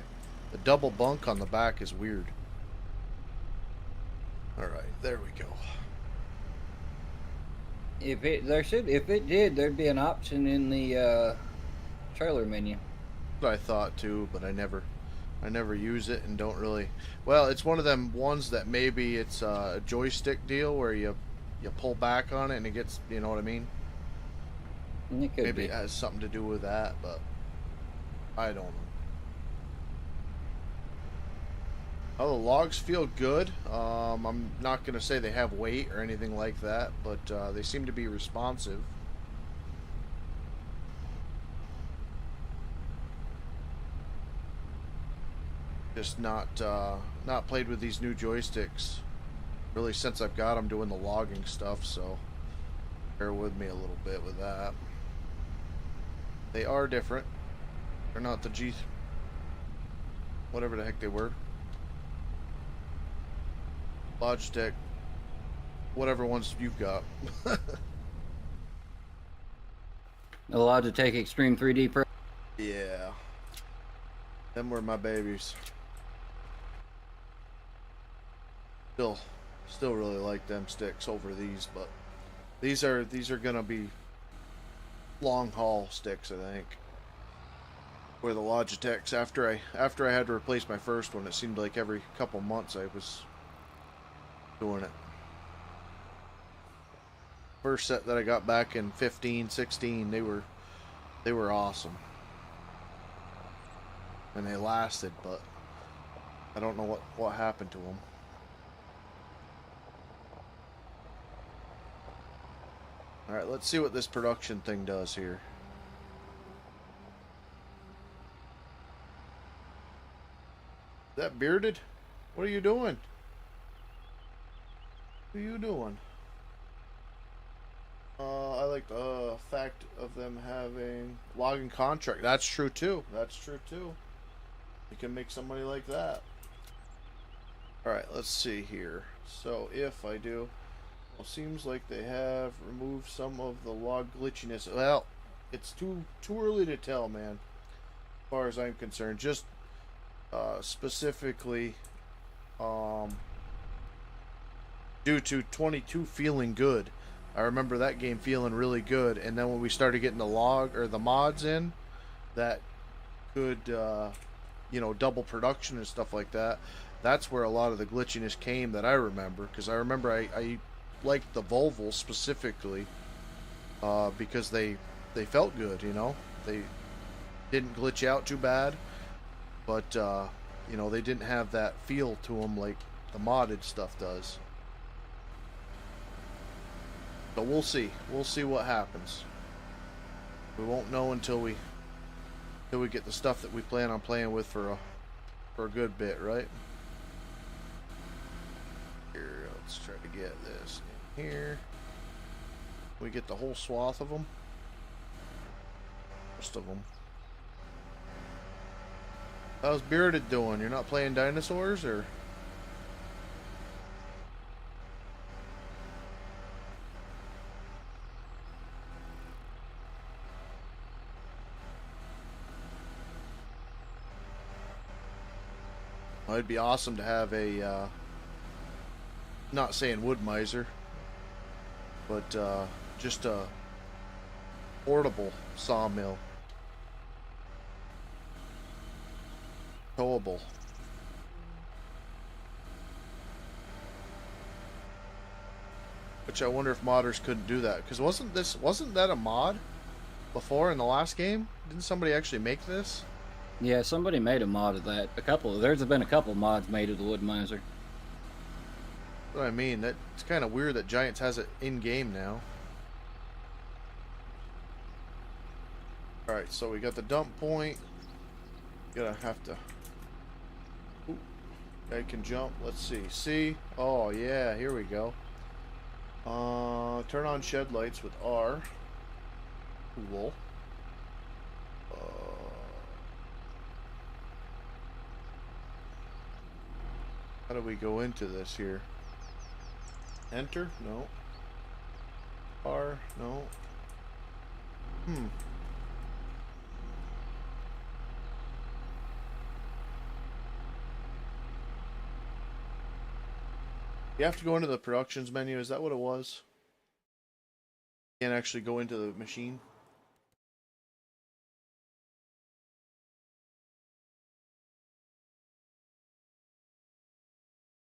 The double bunk on the back is weird. Alright, there we go. If it did, there'd be an option in the trailer menu. I thought too, but I never use it and don't really. Well, it's one of them ones that maybe it's a joystick deal where you pull back on it and it gets, you know what I mean? It could Maybe be. it has something to do with that, but I don't know. Oh, the logs feel good. I'm not going to say they have weight or anything like that, but they seem to be responsive. Just not played with these new joysticks really since I've got them doing the logging stuff, so bear with me a little bit with that. They are different. They're not the G... whatever the heck they were. Logitech. Whatever ones you've got. The Logitech Extreme 3D Pro. Yeah. Them were my babies. Still really like them sticks over these, but These are gonna be long haul sticks, I think. Or the Logitechs. After I had to replace my first one, it seemed like every couple months I was doing it. First set that I got back in 15, 16, they were awesome. And they lasted, but I don't know what happened to them. Alright, let's see what this production thing does here. Is that bearded? What are you doing? What are you doing? I like the fact of them having logging contract. That's true too. That's true too. You can make some money like that. Alright, let's see here. So if I do, well, seems like they have removed some of the log glitchiness. Well, it's too early to tell, man. As far as I'm concerned, just specifically due to 22 feeling good. I remember that game feeling really good, and then when we started getting the log or the mods in that could double production and stuff like that, that's where a lot of the glitchiness came that I remember, because I remember I liked the Volvo specifically because they felt good, they didn't glitch out too bad, but they didn't have that feel to them like the modded stuff does. So we'll see what happens. We won't know until we get the stuff that we plan on playing with for a good bit, right? Here, let's try to get this in here. We get the whole swath of them. Most of them. How's Bearded doing? You're not playing dinosaurs, or? Well, it'd be awesome to have a, not saying wood miser, but just a portable sawmill. Towable. Which I wonder if modders couldn't do that, because wasn't that a mod before in the last game? Didn't somebody actually make this? Yeah, somebody made a mod of that. There's been a couple mods made of the Wood Miser. That's what I mean. It's kind of weird that Giants has it in game now. All right, so we got the dump point. Gonna have to. Ooh, guy can jump. Let's see. See? Oh yeah, here we go. Turn on shed lights with R. Cool. How do we go into this here? Enter? No. R? No. You have to go into the productions menu. Is that what it was? You can't actually go into the machine.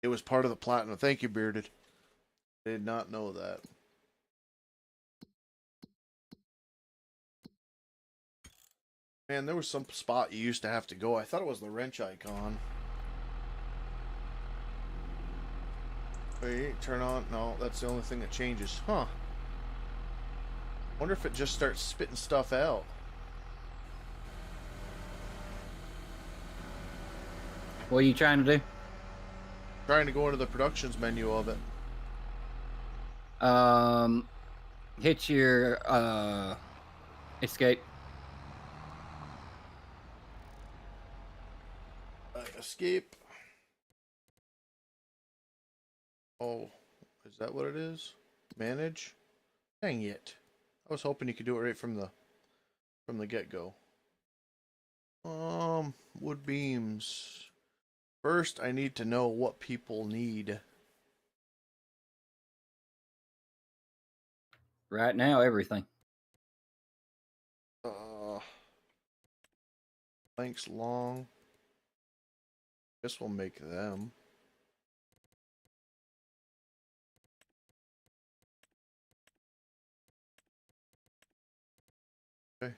It was part of the platinum. Thank you, Bearded. I did not know that. Man, there was some spot you used to have to go. I thought it was the wrench icon. Wait, turn on. No, that's the only thing that changes. Huh. Wonder if it just starts spitting stuff out. What are you trying to do? Trying to go into the productions menu of it. Hit your escape. Escape. Oh, is that what it is? Manage? Dang it. I was hoping you could do it right from the get-go. Wood beams. First, I need to know what people need. Right now, everything. Lengths long. Guess we'll make them. Okay.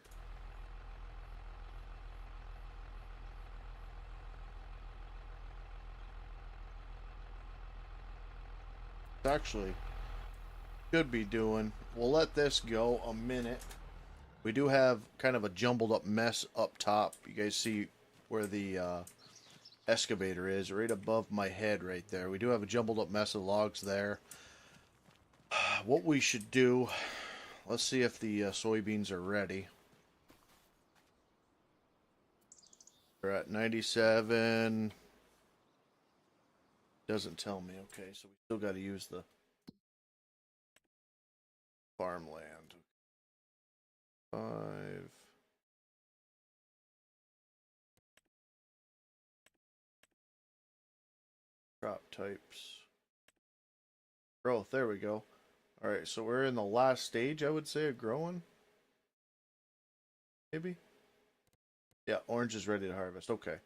Actually, should be doing. We'll let this go a minute. We do have kind of a jumbled up mess up top. You guys see where the excavator is, right above my head right there. We do have a jumbled up mess of logs there. What we should do, let's see if the soybeans are ready. They're at 97. Doesn't tell me. Okay, so we still got to use the farmland. 5. Crop types. Growth. There we go. All right, so we're in the last stage, I would say, of growing. Maybe. Yeah, orange is ready to harvest. Okay.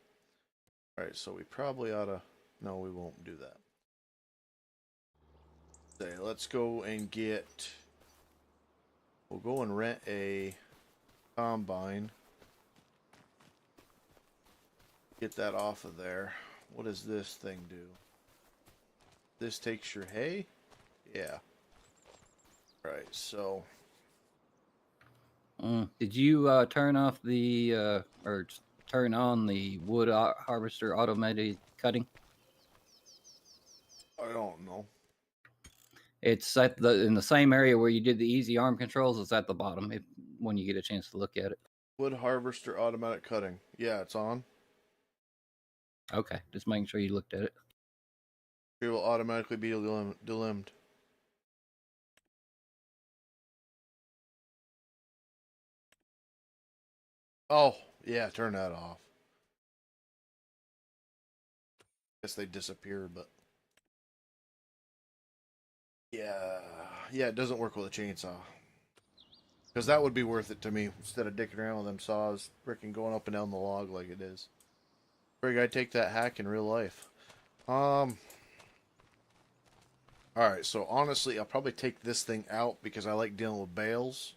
All right, so we probably ought to. No, we won't do that. Say, let's go and get. We'll go and rent a combine. Get that off of there. What does this thing do? This takes your hay? Yeah. Right, so. Did you turn off the or turn on the wood harvester automated cutting? I don't know. It's at in the same area where you did the easy arm controls. It's at the bottom when you get a chance to look at it. Wood harvester automatic cutting. Yeah, it's on. Okay, just making sure you looked at it. It will automatically be delimbed. Oh, yeah, turn that off. Guess they disappeared, but yeah, it doesn't work with a chainsaw. Because that would be worth it to me instead of dicking around with them saws, freaking going up and down the log like it is. Frig, I'd take that hack in real life. Alright, so honestly, I'll probably take this thing out because I like dealing with bales.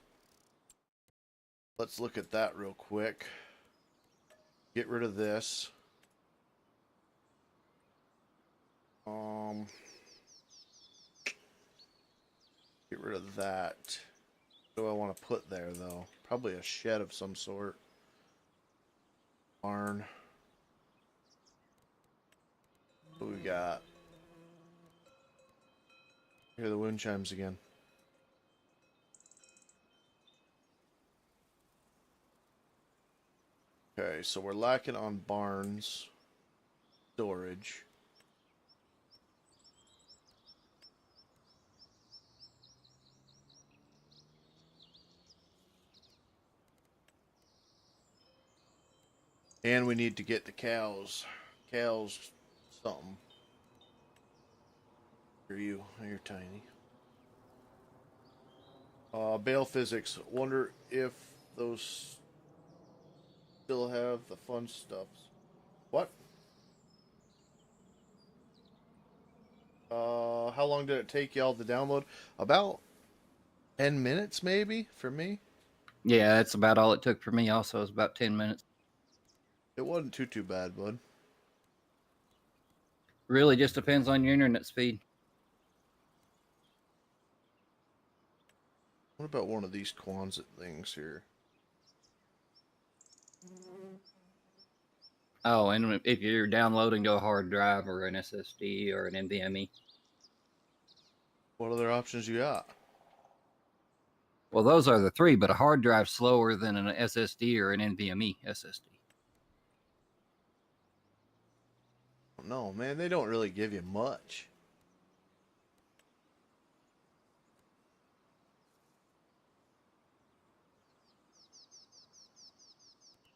Let's look at that real quick. Get rid of this. Get rid of that. What do I want to put there, though? Probably a shed of some sort. Barn. What we got? Hear the wind chimes again. Okay, so we're lacking on barns. Storage. And we need to get the cows. Cows, something. You're tiny. Bale physics. Wonder if those still have the fun stuffs. What? How long did it take y'all to download? About 10 minutes, maybe, for me. Yeah, that's about all it took for me. Also, it was about 10 minutes. It wasn't too bad, bud. Really, just depends on your internet speed. What about one of these Quonset things here? Oh, and if you're downloading to a hard drive or an SSD or an NVMe. What other options you got? Well, those are the three, but a hard drive's slower than an SSD or an NVMe SSD. No, man, they don't really give you much.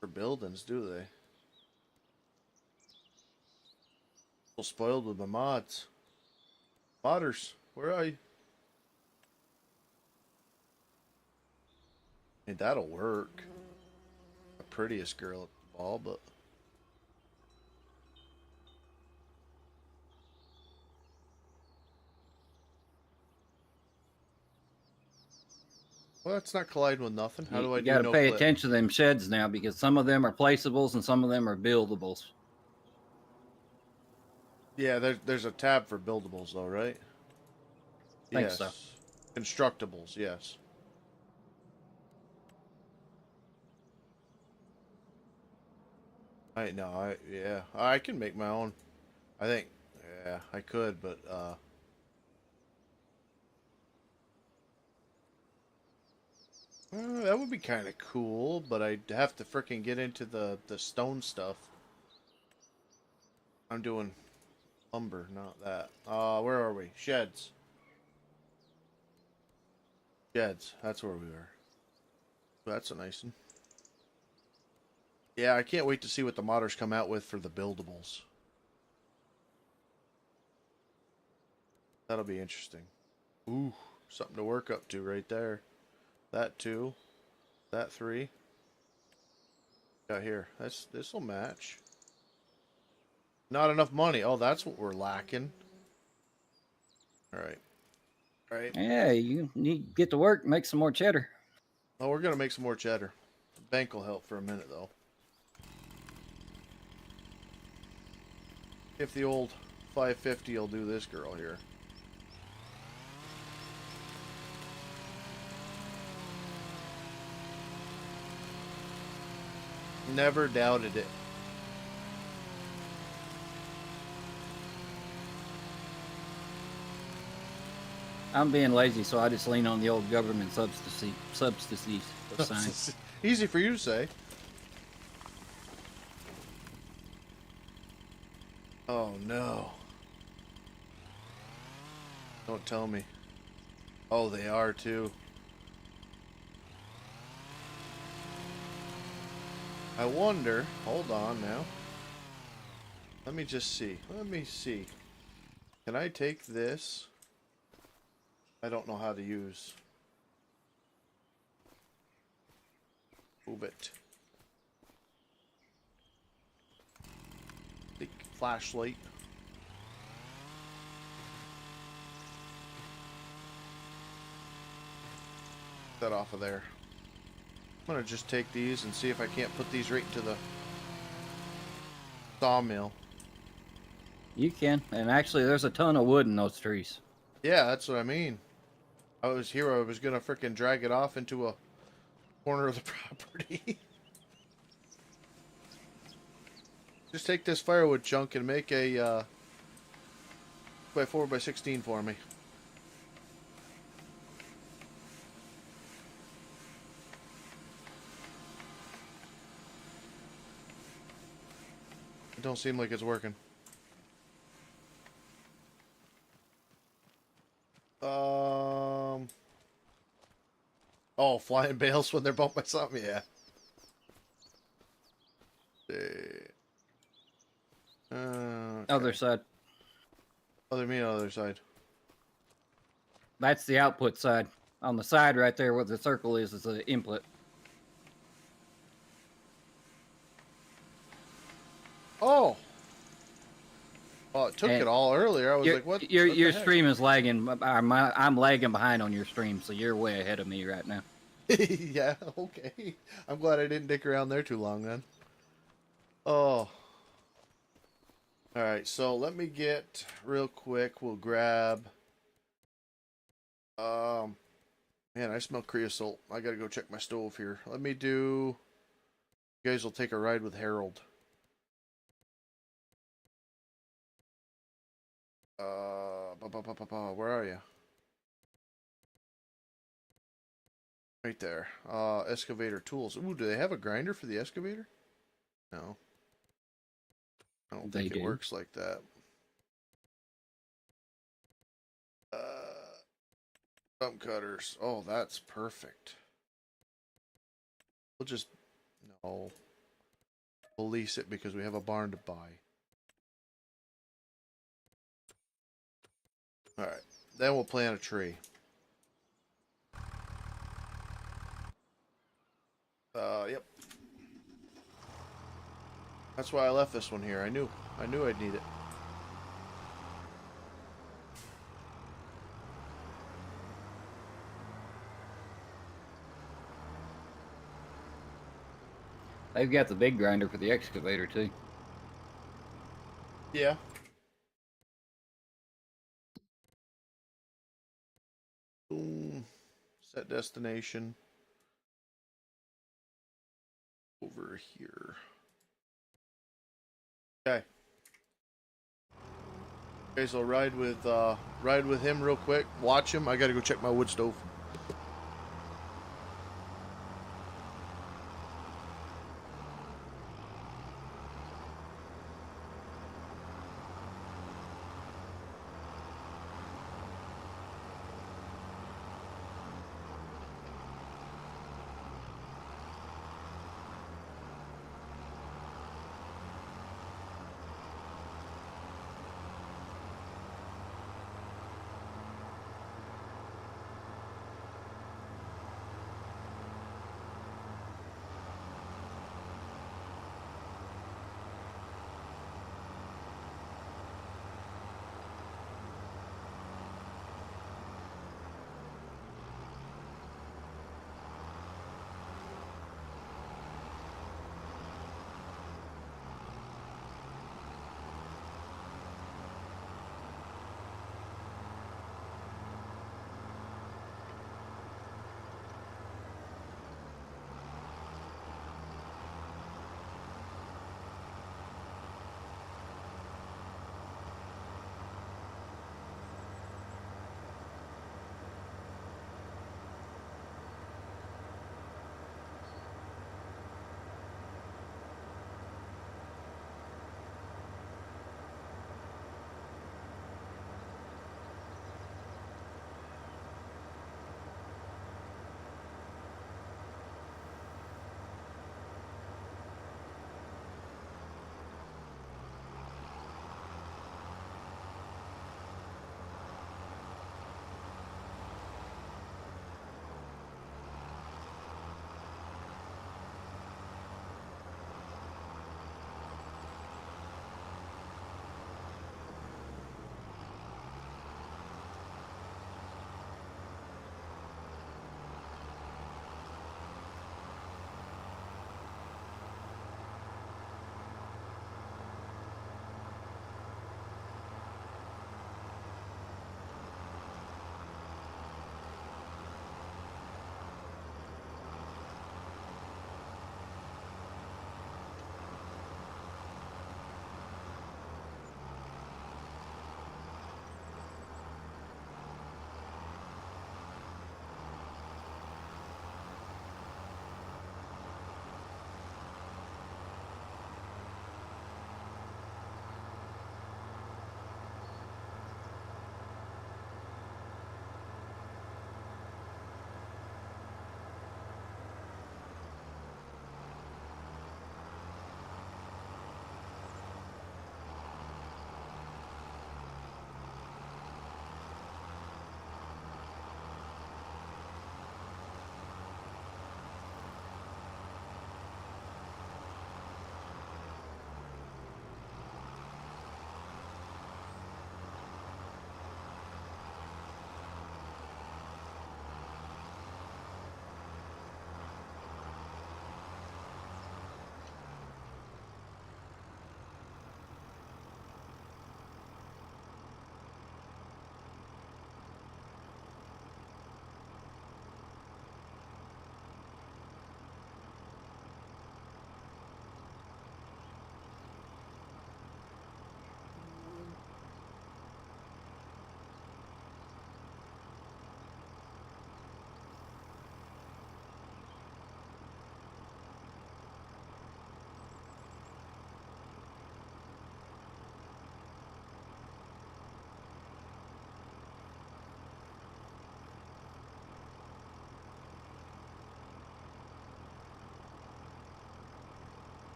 For buildings, do they? So spoiled with my mods. Modders, where are you? mean, that'll work. The prettiest girl at the ball, but well, that's not colliding with nothing. How do I You do got to no pay clip? attention to them sheds now because some of them are placeables and some of them are buildables. Yeah, there's a tab for buildables though, right? Think so. Yes. Constructibles, yes. Yeah, I can make my own. I think, yeah, I could, but that would be kind of cool. But I'd have to fricking get into the stone stuff. I'm doing lumber, not that. Where are we? Sheds. Sheds. That's where we are. That's a nice one. Yeah, I can't wait to see what the modders come out with for the buildables. That'll be interesting. Ooh, something to work up to right there. That two, that three. Got here. This'll match. Not enough money. Oh, that's what we're lacking. All right. All right. Yeah, you need to get to work, make some more cheddar. Oh, we're gonna make some more cheddar. The bank will help for a minute though. If the old 550 will do this girl here. Never doubted it. I'm being lazy, so I just lean on the old government subsidies of science. Easy for you to say. Oh no. Don't tell me. Oh, they are too. I wonder. Hold on now. Let me just see. Let me see. Can I take this? I don't know how to use. Move it. The flashlight. That off of there. I'm gonna just take these and see if I can't put these right into the sawmill. You can, and actually, there's a ton of wood in those trees. Yeah, that's what I mean. I was gonna frickin' drag it off into a corner of the property. Just take this firewood chunk and make a by 4x16 for me. It don't seem like it's working. Oh, flying bales when they're bumped by something, yeah. Okay. Other side. Other me on the other side. That's the output side. On the side right there where the circle is the input. Oh. Oh, it took And it all earlier. I was like, what? Your heck? stream is lagging. I'm lagging behind on your stream, so you're way ahead of me right now. Yeah, okay. I'm glad I didn't dick around there too long then. Oh. Alright, so let me get real quick. We'll grab. Man, I smell creosote. I gotta go check my stove here. Let me do. You guys will take a ride with Harold. Where are you? Right there. Excavator tools. Ooh, do they have a grinder for the excavator? No. I don't think it works like that. Stump cutters. Oh, that's perfect. We'll just no. We'll lease it because we have a barn to buy. Alright. Then we'll plant a tree. Yep. That's why I left this one here. I knew I'd need it. They've got the big grinder for the excavator too. Yeah. Boom. Set destination. Over here. Okay. Okay, so ride with him real quick. Watch him. I gotta go check my wood stove.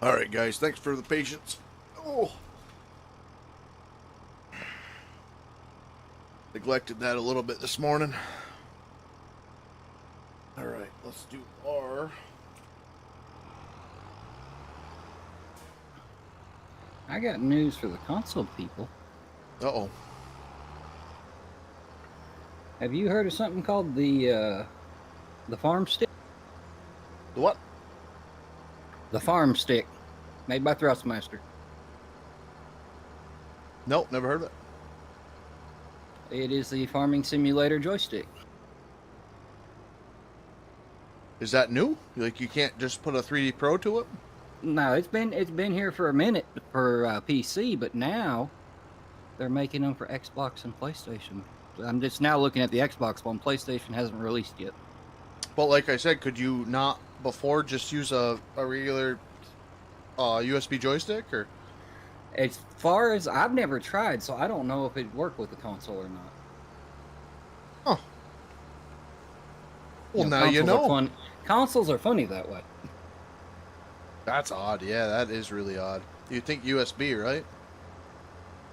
All right, guys. Thanks for the patience. Oh, neglected that a little bit this morning. All right, let's do R. I got news for the console people. Uh-oh. Have you heard of something called the farm stick? The what? The farm stick, made by Thrustmaster. Nope, never heard of it. It is the farming simulator joystick. Is that new? Like, you can't just put a 3D Pro to it? No, it's been here for a minute for PC, but now they're making them for Xbox and PlayStation. I'm just now looking at the Xbox one. PlayStation hasn't released yet. But like I said, could you not before just use a regular USB joystick? Or As far as I've never tried, so I don't know if it'd work with the console or not. Huh. Well, now you know. Consoles are funny that way. That's odd. Yeah, that is really odd. You'd think USB, right?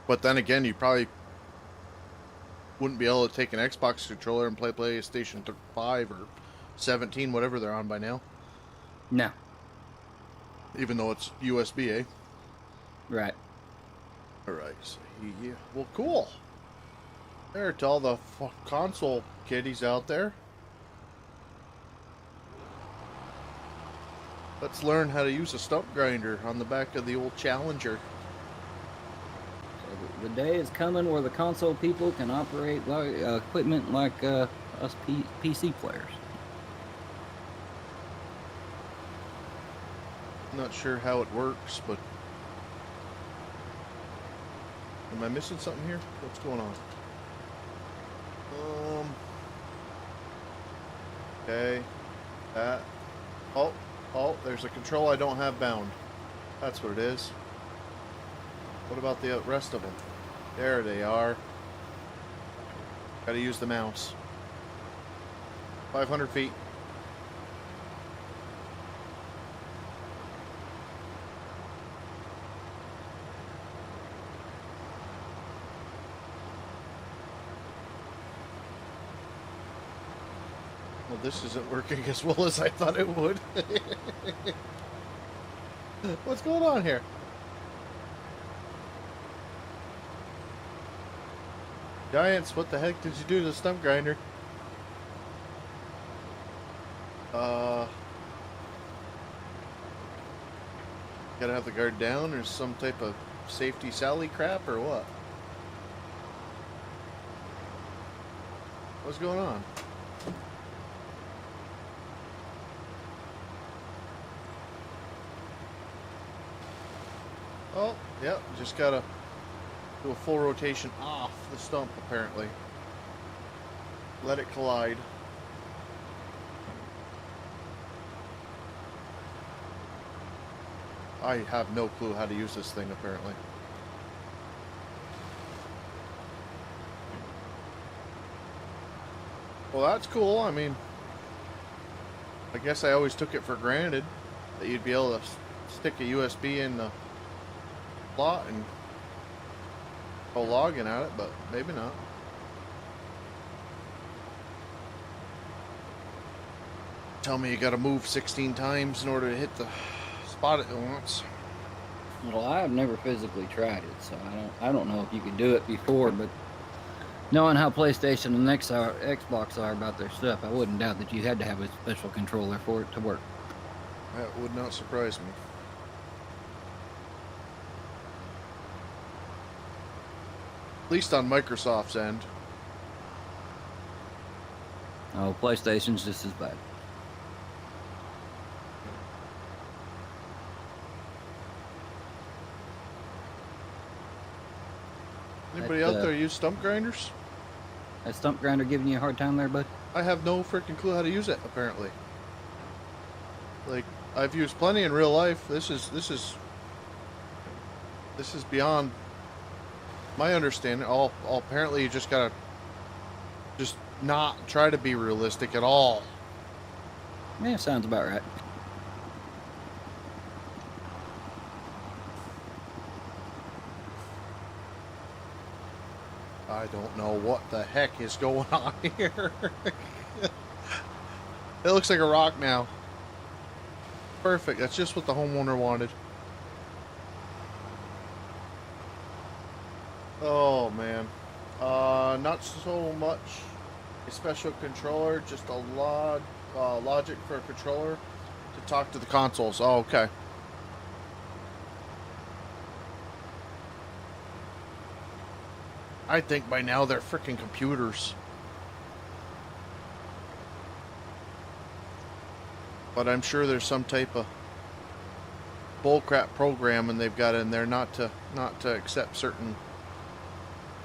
But then again, you probably wouldn't be able to take an Xbox controller and play PlayStation 5 or 17, whatever they're on by now. No. Even though it's USB, eh? Right. Alright, so yeah. Well, cool. There, to all the console kiddies out there. Let's learn how to use a stump grinder on the back of the old Challenger. So the day is coming where the console people can operate equipment like us PC players. I'm not sure how it works, but... Am I missing something here? What's going on? Okay. That. Oh, there's a control I don't have bound. That's what it is. What about the rest of them? There they are. Gotta use the mouse. 500 feet. Well, this isn't working as well as I thought it would. What's going on here? Giants, what the heck did you do to the stump grinder? Gotta have the guard down or some type of safety Sally crap or what? What's going on? Oh, yep, just gotta do a full rotation off the stump, apparently. Let it collide. I have no clue how to use this thing, apparently. Well, that's cool. I mean, I guess I always took it for granted that you'd be able to stick a USB in the plot and go logging at it, but maybe not. Tell me you gotta move 16 times in order to hit the spot it once. Well, I have never physically tried it, so I don't know if you could do it before, but knowing how PlayStation and Xbox are about their stuff, I wouldn't doubt that you had to have a special controller for it to work. That would not surprise me. At least on Microsoft's end. Oh, PlayStation's just as bad. Anybody out there use stump grinders? That stump grinder giving you a hard time there, bud? I have no freaking clue how to use it, apparently. Like, I've used plenty in real life. This is beyond my understanding. Apparently you just gotta just not try to be realistic at all. Yeah, sounds about right. I don't know what the heck is going on here. It looks like a rock now. Perfect. That's just what the homeowner wanted. Oh man. Not so much a special controller, just a logic for a controller to talk to the consoles. Oh, okay. I think by now they're freaking computers. But I'm sure there's some type of bullcrap program and they've got in there not to accept certain.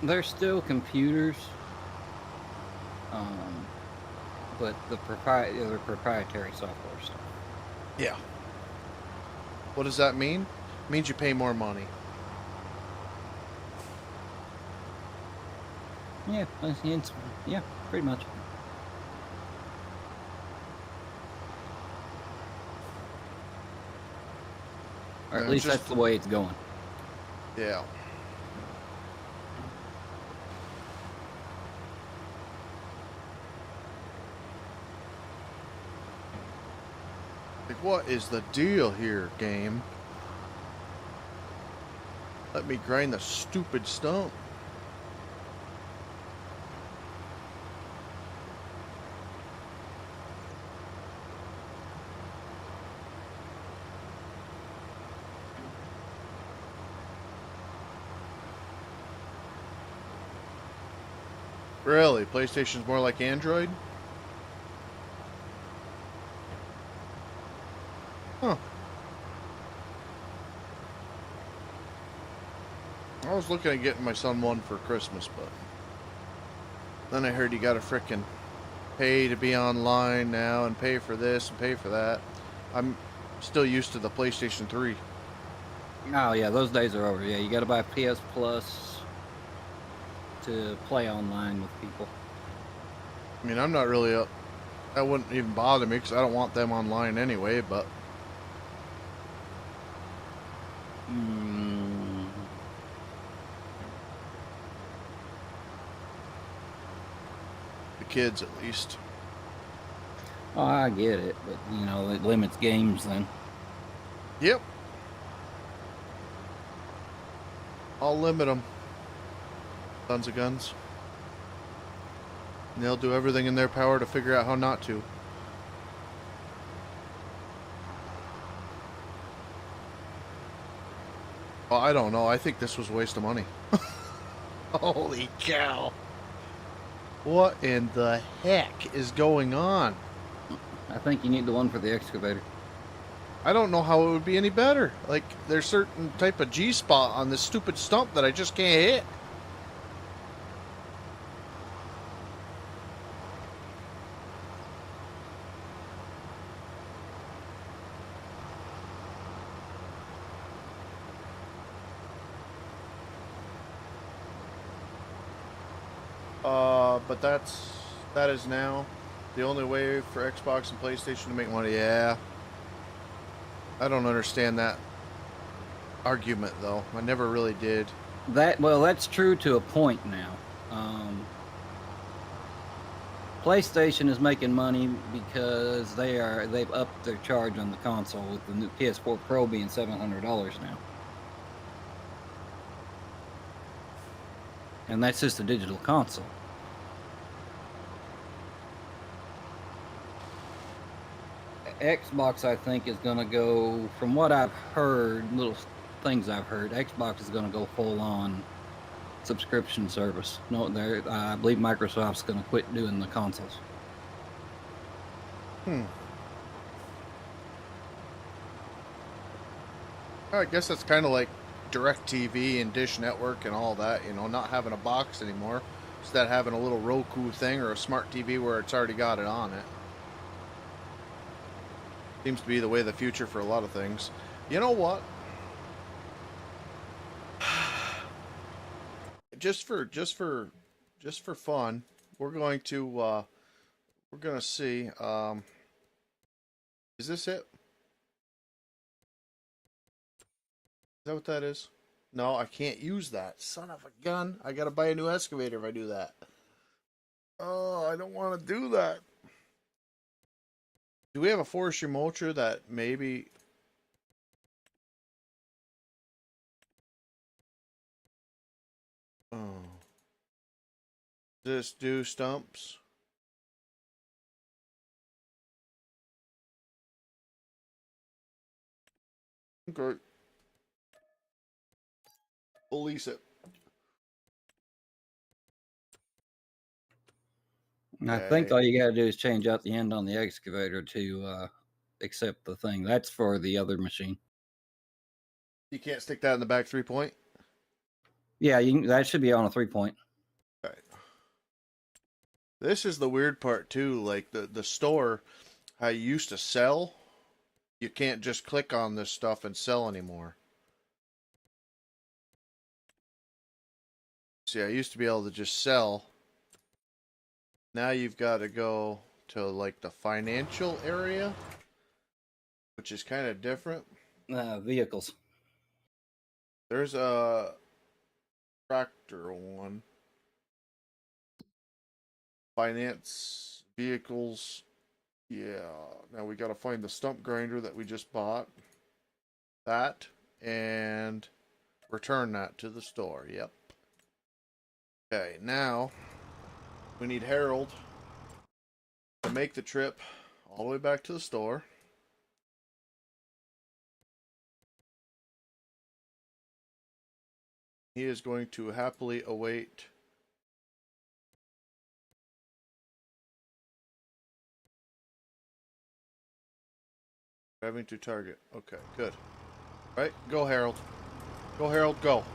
They're still computers, but the proprietary software stuff. Yeah. What does that mean? It means you pay more money. Yeah, yeah, pretty much. Or at least that's the way it's going. Yeah. Like, what is the deal here, game? Let me grind the stupid stump. Really? PlayStation's more like Android? Huh. I was looking at getting my son one for Christmas, but then I heard you gotta frickin' pay to be online now and pay for this and pay for that. I'm still used to the PlayStation 3. Oh yeah, those days are over. Yeah, you got to buy PS Plus to play online with people. I mean, I'm not really up. That wouldn't even bother me because I don't want them online anyway, but. The kids, at least. Oh, I get it, but you know, it limits games then. Yep. I'll limit them. Tons of guns. And they'll do everything in their power to figure out how not to. Well, I don't know. I think this was a waste of money. Holy cow. What in the heck is going on? I think you need the one for the excavator. I don't know how it would be any better. Like, there's certain type of G-spot on this stupid stump that I just can't hit. But that is now the only way for Xbox and PlayStation to make money. Yeah. I don't understand that argument though. I never really did. That's true to a point now. PlayStation is making money because they've upped their charge on the console with the new PS4 Pro being $700 now. And that's just a digital console. Xbox, I think, is going to go, from what I've heard, little things I've heard, Xbox is going to go full on subscription service. No, I believe Microsoft's going to quit doing the consoles. I guess that's kind of like DirecTV and Dish Network and all that, you know, not having a box anymore. Instead having a little Roku thing or a smart TV where it's already got it on it. Seems to be the way of the future for a lot of things. You know what? Just for fun, we're going to see. Is this it? Is that what that is? No, I can't use that. Son of a gun. I gotta buy a new excavator if I do that. Oh, I don't want to do that. Do we have a forestry mulcher that maybe... Oh. Does this do stumps? Okay. We'll lease it. And I think Okay. all you got to do is change out the end on the excavator to accept the thing. That's for the other machine. You can't stick that in the back 3-point? Yeah, that should be on a 3-point. All right. This is the weird part too. Like the store, how you used to sell, you can't just click on this stuff and sell anymore. See, I used to be able to just sell. Now you've got to go to like the financial area, which is kind of different. Vehicles. There's a tractor one. Finance vehicles. Yeah. Now we got to find the stump grinder that we just bought. That and return that to the store. Yep. Okay, now we need Harold to make the trip all the way back to the store. He is going to happily await driving to Target. Okay, good. All right, go Harold. Go Harold, go.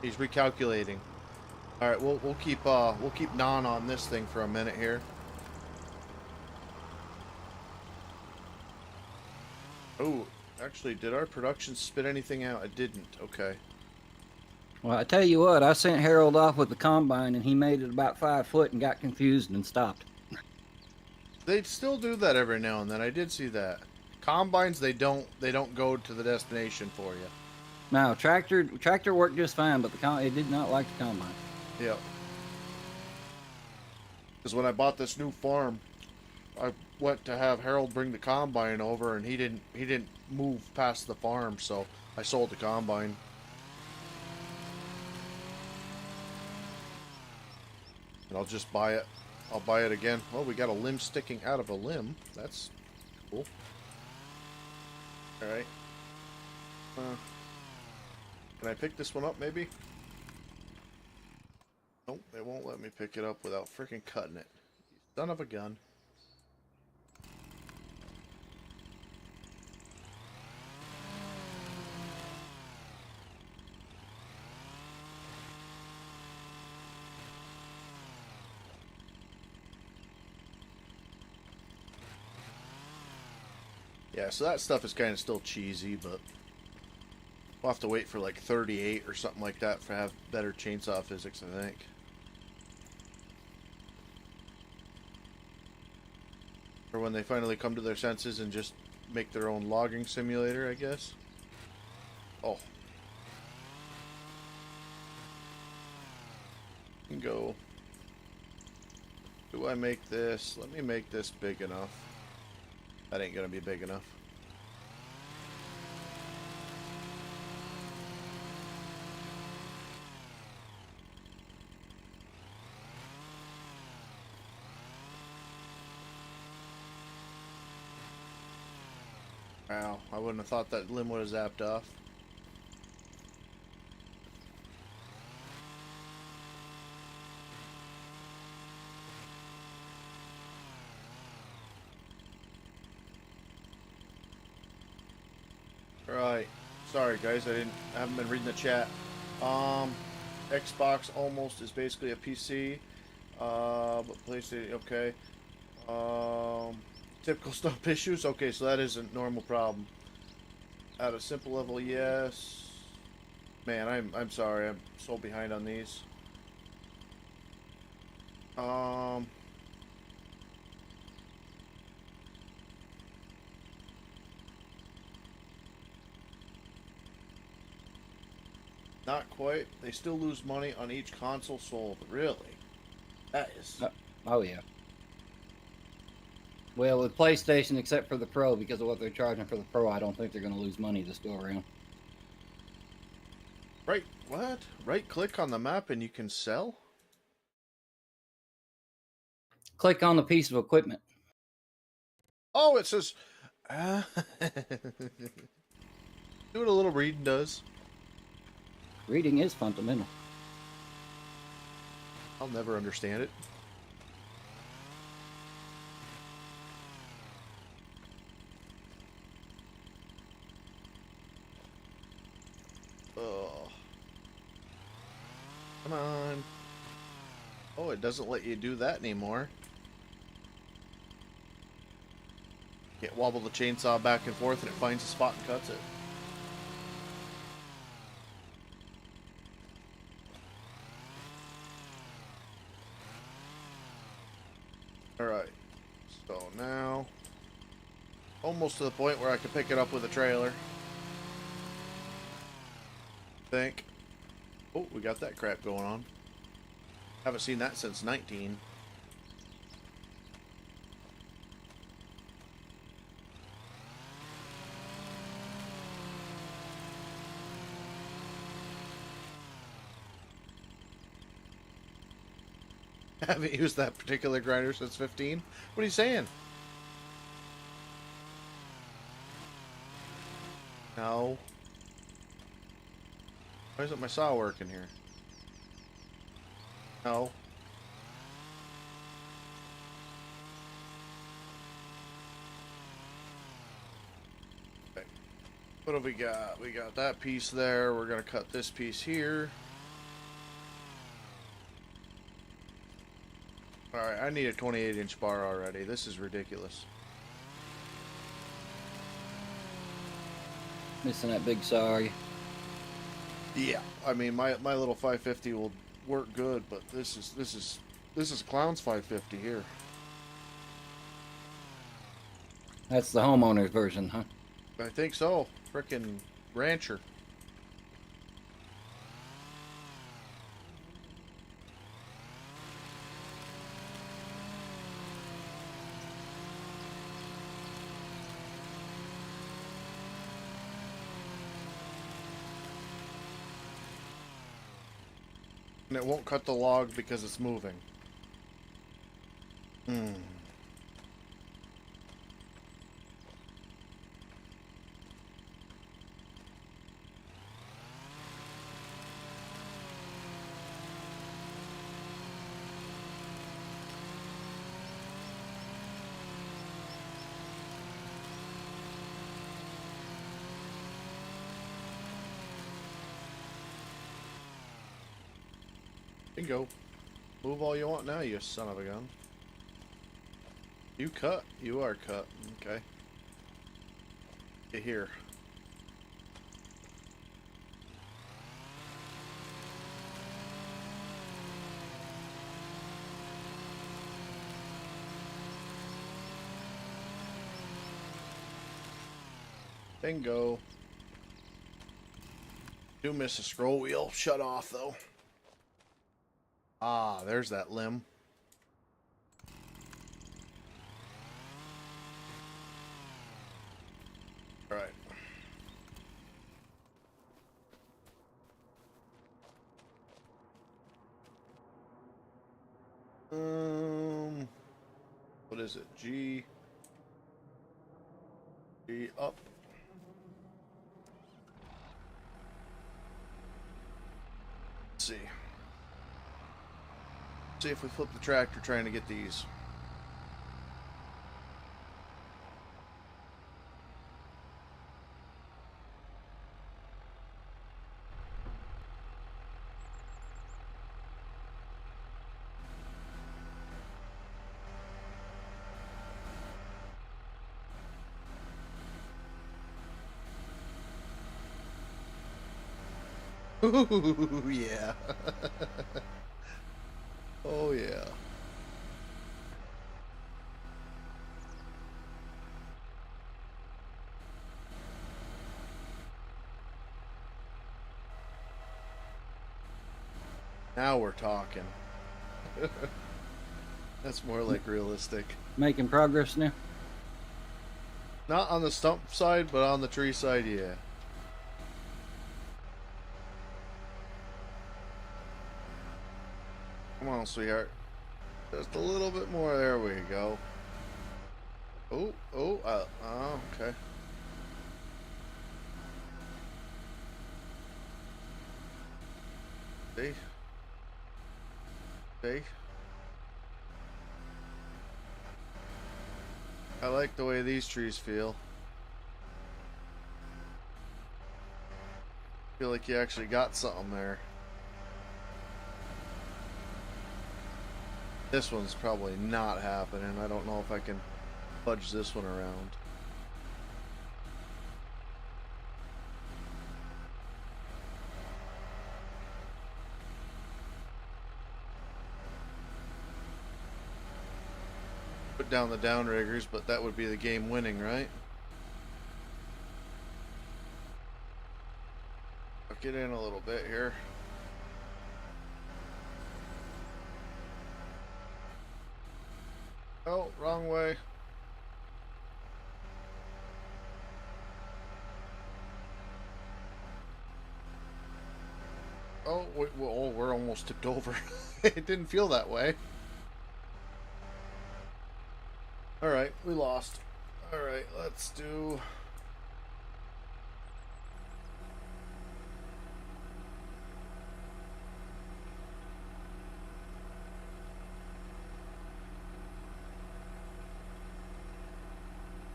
He's recalculating. All right, we'll keep Nan on this thing for a minute here. Oh, actually, did our production spit anything out? It didn't. Okay. Well, I tell you what, I sent Harold off with the combine, and he made it about 5 foot and got confused and stopped. They still do that every now and then. I did see that. Combines, they don't go to the destination for you. No, tractor worked just fine, but it did not like the combine. Yep. Because when I bought this new farm, I went to have Harold bring the combine over, and he didn't move past the farm, so I sold the combine. And I'll just buy it. I'll buy it again. Oh, we got a limb sticking out of a limb. That's cool. Alright. Can I pick this one up, maybe? Nope, it won't let me pick it up without freaking cutting it. Son of a gun. Yeah, so that stuff is kind of still cheesy, but we'll have to wait for like 38 or something like that to have better chainsaw physics, I think. Or when they finally come to their senses and just make their own logging simulator, I guess. Oh. Go. Do I make this? Let me make this big enough. That ain't gonna be big enough. Wow, I wouldn't have thought that limb would have zapped off. Right. Sorry guys, I haven't been reading the chat. Xbox almost is basically a PC. But PlayStation, okay. Typical stump issues. Okay, so that is a normal problem. At a simple level, yes. Man, I'm sorry. I'm so behind on these. Not quite. They still lose money on each console sold. Really? That is. Oh yeah. Well, with PlayStation, except for the Pro, because of what they're charging for the Pro, I don't think they're going to lose money this go around. Right. What? Right click on the map and you can sell? Click on the piece of equipment. Oh, it says. Do what a little reading does. Reading is fundamental. I'll never understand it. Oh. Come on. Oh, it doesn't let you do that anymore. Can't wobble the chainsaw back and forth and it finds a spot and cuts it. Alright. So now... almost to the point where I can pick it up with a trailer. Think. Oh, we got that crap going on. Haven't seen that since 19. Haven't used that particular grinder since 15. What are you saying? No. Why isn't my saw working here? No. Okay. What have we got? We got that piece there. We're going to cut this piece here. Alright, I need a 28-inch bar already. This is ridiculous. Missing that big saw. Yeah, I mean my little 550 will work good, but this is Clown's 550 here. That's the homeowner's version, huh? I think so. Frickin' rancher. And it won't cut the log because it's moving. Hmm. Bingo. Move all you want now, you son of a gun. You cut. You are cut. Okay. Get here. Bingo. Do miss a scroll wheel. Shut off, though. Ah, there's that limb. All right. What is it? G up. Let's see. See if we flip the tractor trying to get these. Ooh, yeah. Oh, yeah. Now we're talking. That's more like realistic. Making progress now. Not on the stump side, but on the tree side, yeah. Come on, sweetheart. Just a little bit more. There we go. Oh, okay. See? See? I like the way these trees feel. Feel like you actually got something there. This one's probably not happening. I don't know if I can fudge this one around. Put down the downriggers, but that would be the game winning, right? I'll get in a little bit here. Oh, wrong way. Oh, wait, well, we're almost tipped over. It didn't feel that way. Alright, we lost. Alright, let's do...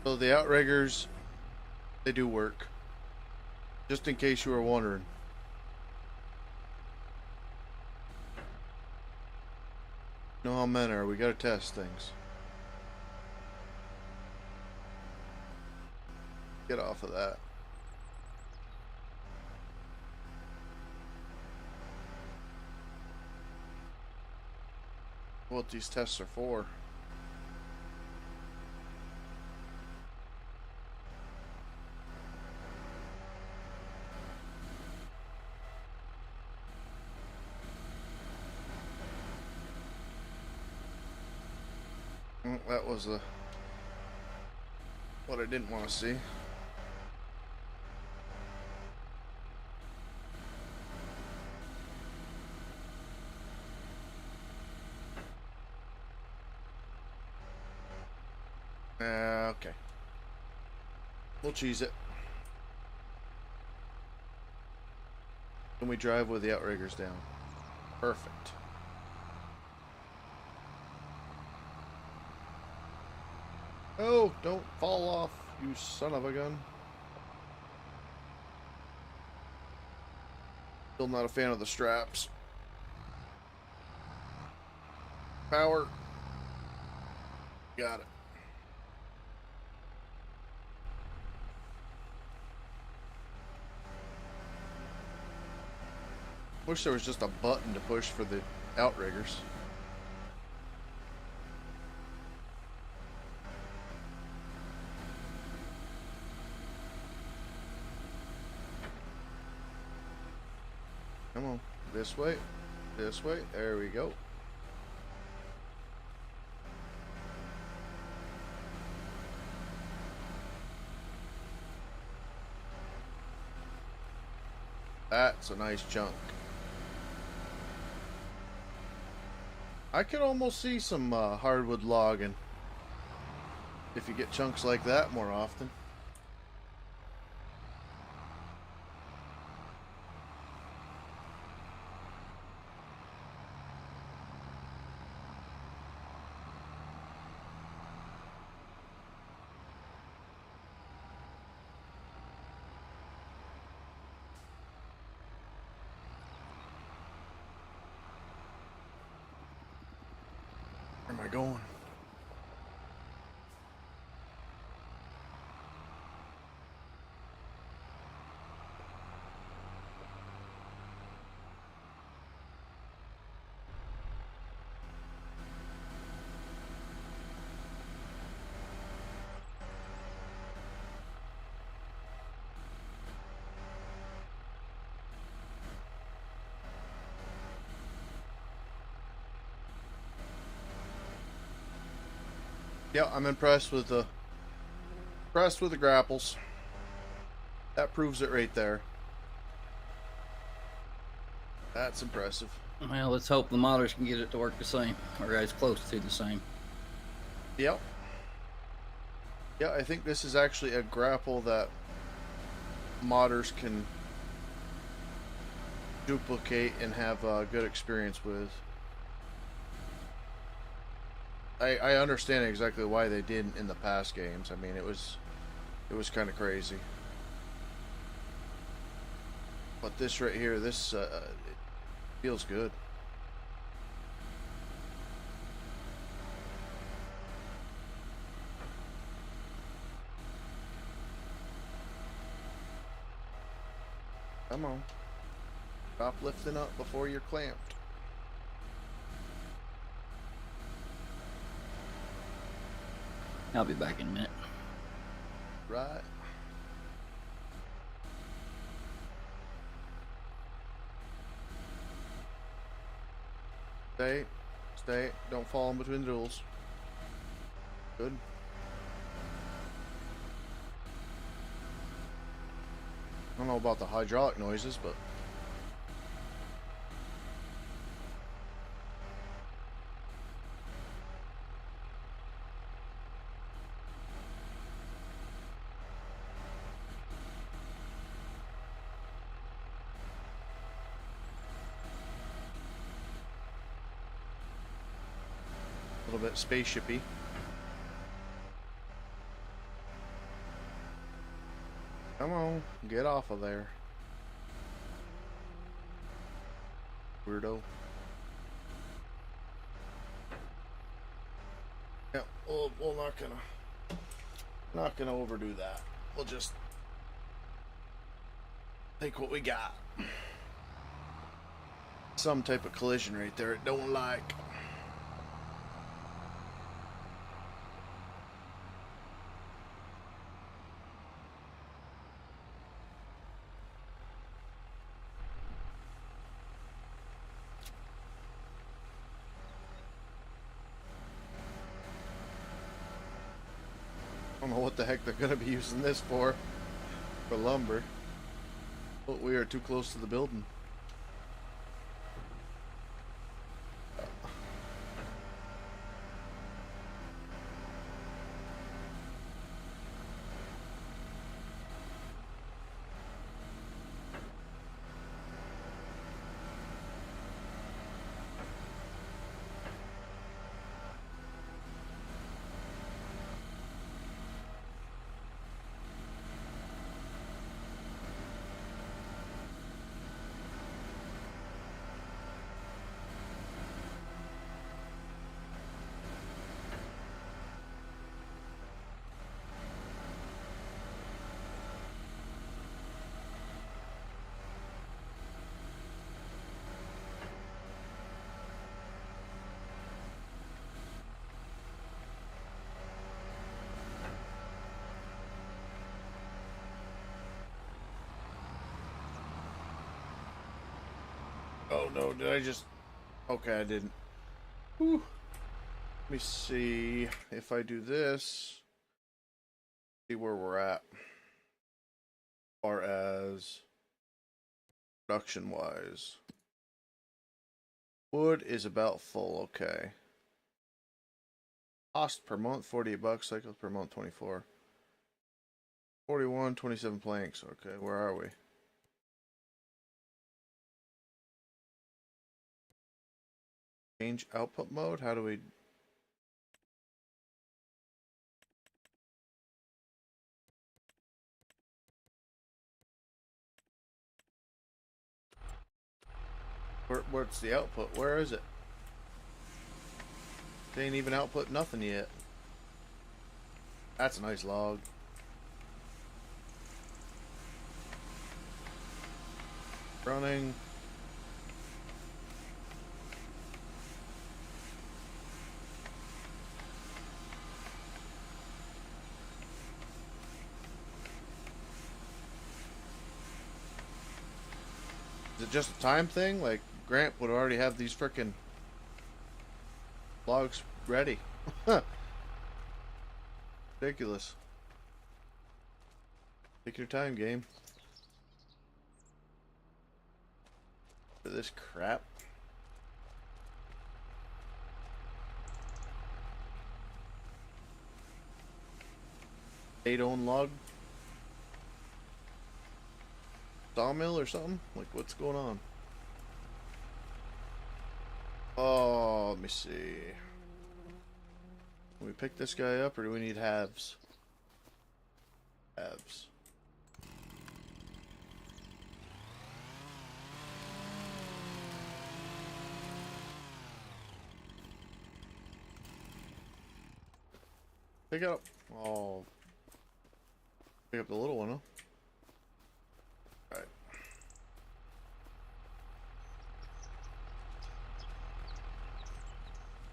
So the outriggers, they do work. Just in case you were wondering. You know how men are, we gotta test things. Get off of that. What these tests are for. That was what I didn't want to see. Okay. We'll cheese it. Can we drive with the outriggers down? Perfect. Oh, don't fall off, you son of a gun. Still not a fan of the straps. Power. Got it. Wish there was just a button to push for the outriggers. Come on, this way, there we go. That's a nice chunk. I could almost see some hardwood logging if you get chunks like that more often. Where am I going? Yeah, I'm impressed with the grapples. That proves it right there. That's impressive. Well, let's hope the modders can get it to work the same, or as close to the same. Yep. Yeah, I think this is actually a grapple that modders can duplicate and have a good experience with. I understand exactly why they didn't in the past games. I mean, it was kind of crazy. But this right here, this it feels good. Come on. Stop lifting up before you're clamped. I'll be back in a minute. Right. Stay. Stay. Don't fall in between the duels. Good. I don't know about the hydraulic noises, but a little bit spaceshipy. Come on, get off of there. Weirdo. Yeah, we're not gonna overdo that. We'll just take what we got. Some type of collision right there. It don't like. I don't know what the heck they're gonna be using this for lumber. But we are too close to the building. Oh no, did I just... Okay, I didn't. Whew. Let me see if I do this. See where we're at. As far as production wise. Wood is about full, okay. Cost per month, 48 bucks. Cycles per month, 24. 41, 27 planks. Okay, where are we? Change output mode? How do we... What's the output? Where is it? They ain't even output nothing yet. That's a nice log. Running. Is it just a time thing? Like, Grant would already have these frickin' logs ready. Ridiculous. Take your time, game. For this crap. State-owned log sawmill or something? Like, what's going on? Oh, let me see. Can we pick this guy up, or do we need halves? Halves. Pick it up. Oh. Pick up the little one, huh? Alright.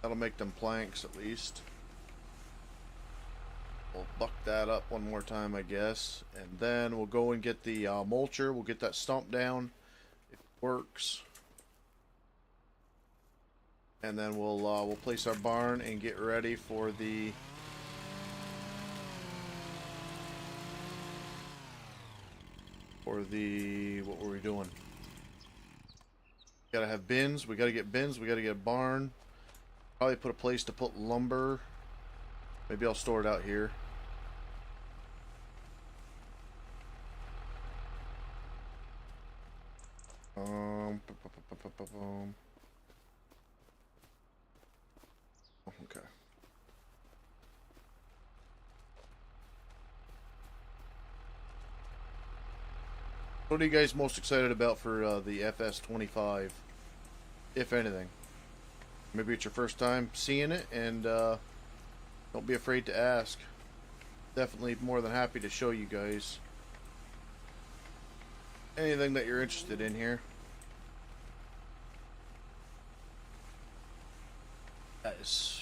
That'll make them planks at least. We'll buck that up one more time, I guess. And then we'll go and get the mulcher. We'll get that stump down. If it works. And then we'll place our barn and get ready for the what were we doing? Gotta have bins. We gotta get bins. We gotta get a barn. Probably put a place to put lumber. Maybe I'll store it out here. Okay. What are you guys most excited about for the FS25, if anything? Maybe it's your first time seeing it, and don't be afraid to ask. Definitely more than happy to show you guys anything that you're interested in here. That is...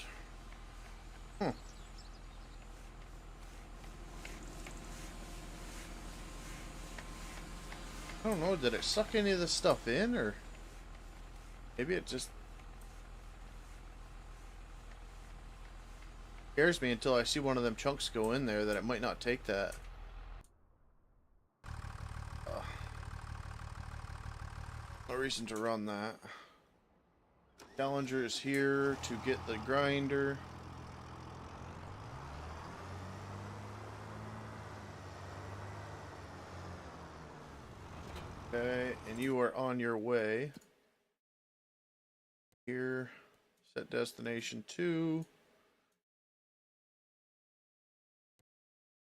I don't know, did it suck any of this stuff in, or maybe it just scares me until I see one of them chunks go in there that it might not take that. No reason to run that. Challenger is here to get the grinder. Okay, and you are on your way. Here, set destination 2.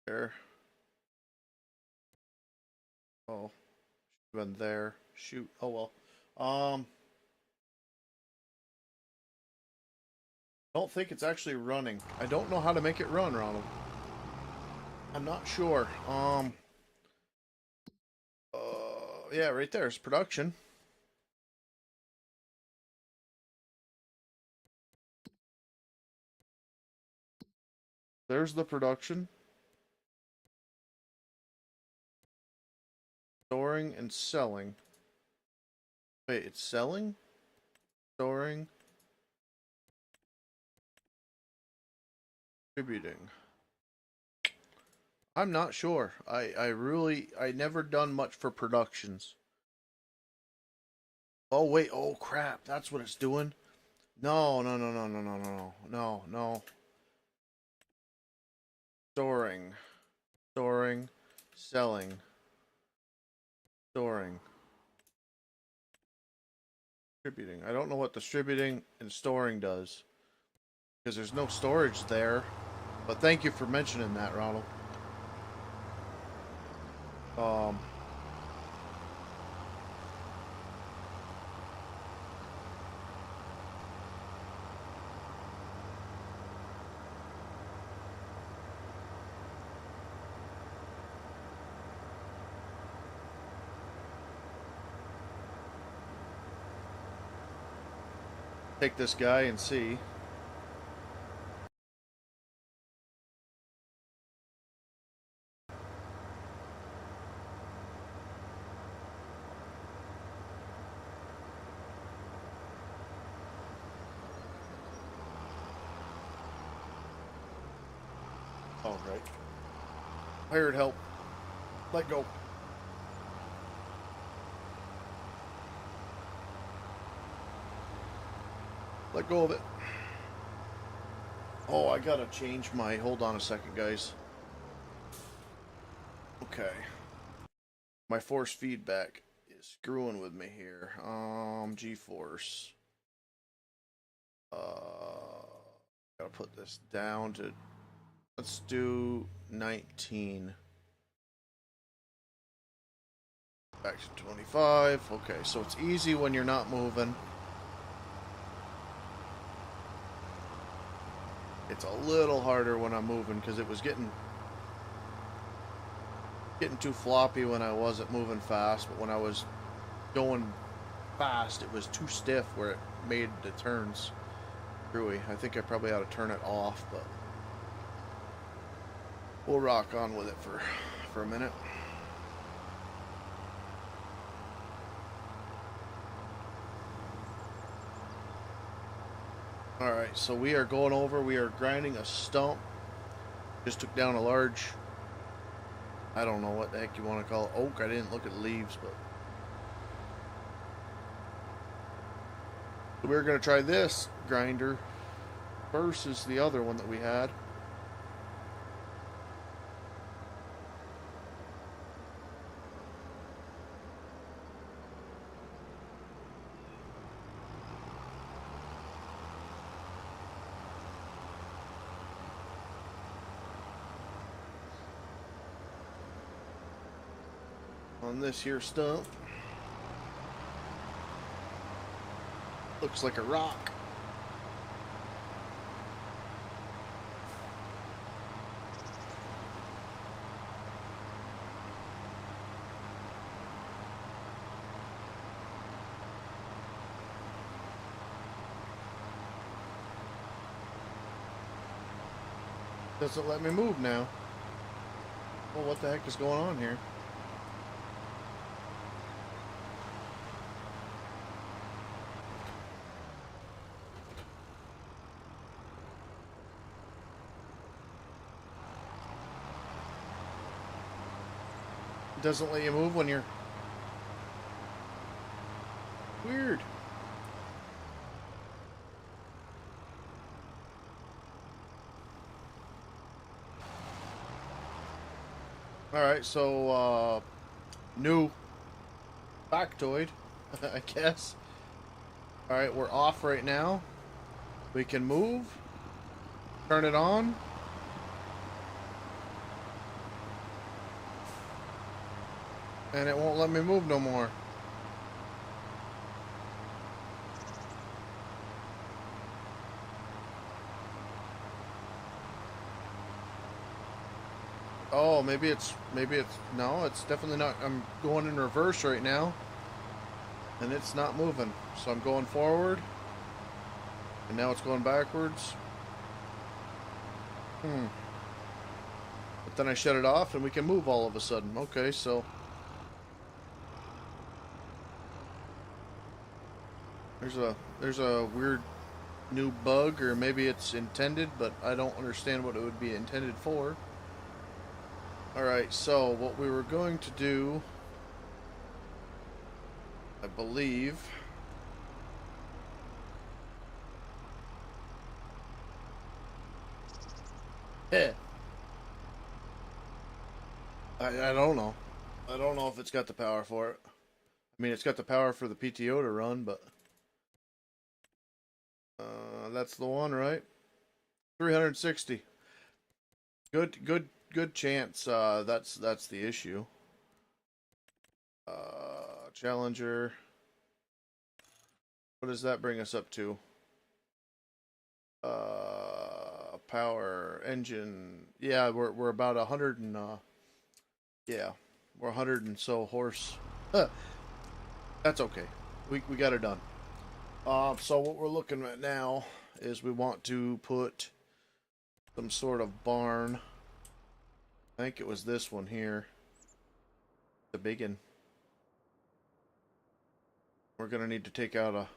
There. Oh, should have been there. Shoot. Oh well. Don't think it's actually running. I don't know how to make it run, Ronald. I'm not sure. Yeah, right there's production. There's the production. Storing and selling. Wait, it's selling? Storing. Distributing. I'm not sure. I never done much for productions. Oh wait, oh crap, that's what it's doing. No. Storing. Storing. Selling. Storing. Distributing. I don't know what distributing and storing does, because there's no storage there. But thank you for mentioning that, Ronald. Take this guy and see. Alright. Hired help. Let go. Let go of it. Oh, I gotta change my... Hold on a second, guys. Okay. My force feedback is screwing with me here. G-force. Gotta put this down to... Let's do 19. Back to 25. Okay, so it's easy when you're not moving. It's a little harder when I'm moving because it was getting too floppy when I wasn't moving fast, but when I was going fast, it was too stiff where it made the turns screwy. I think I probably ought to turn it off, but we'll rock on with it for a minute. Alright, so we are going over, we are grinding a stump. Just took down a large, I don't know what the heck you want to call it, oak. I didn't look at the leaves, but we're going to try this grinder versus the other one that we had. On this here stump. Looks like a rock. Doesn't let me move now. Well, what the heck is going on here? Doesn't let you move when you're... Weird. Alright, so, new factoid, I guess. Alright, we're off right now. We can move. Turn it on. And it won't let me move no more. Oh, maybe it's, no, it's definitely not. I'm going in reverse right now. And it's not moving. So I'm going forward. And now it's going backwards. But then I shut it off and we can move all of a sudden. Okay, so... There's a weird new bug, or maybe it's intended, but I don't understand what it would be intended for. Alright, so what we were going to do, I believe, I don't know. I don't know if it's got the power for it. I mean, it's got the power for the PTO to run, but that's the one, right? 360. Good chance. That's the issue. Challenger. What does that bring us up to? Power engine. Yeah, we're about 100 and yeah, we're 100 and so horse. That's okay. We got it done. So what we're looking at now is we want to put some sort of barn. I think it was this one here. The big one. We're gonna need to take out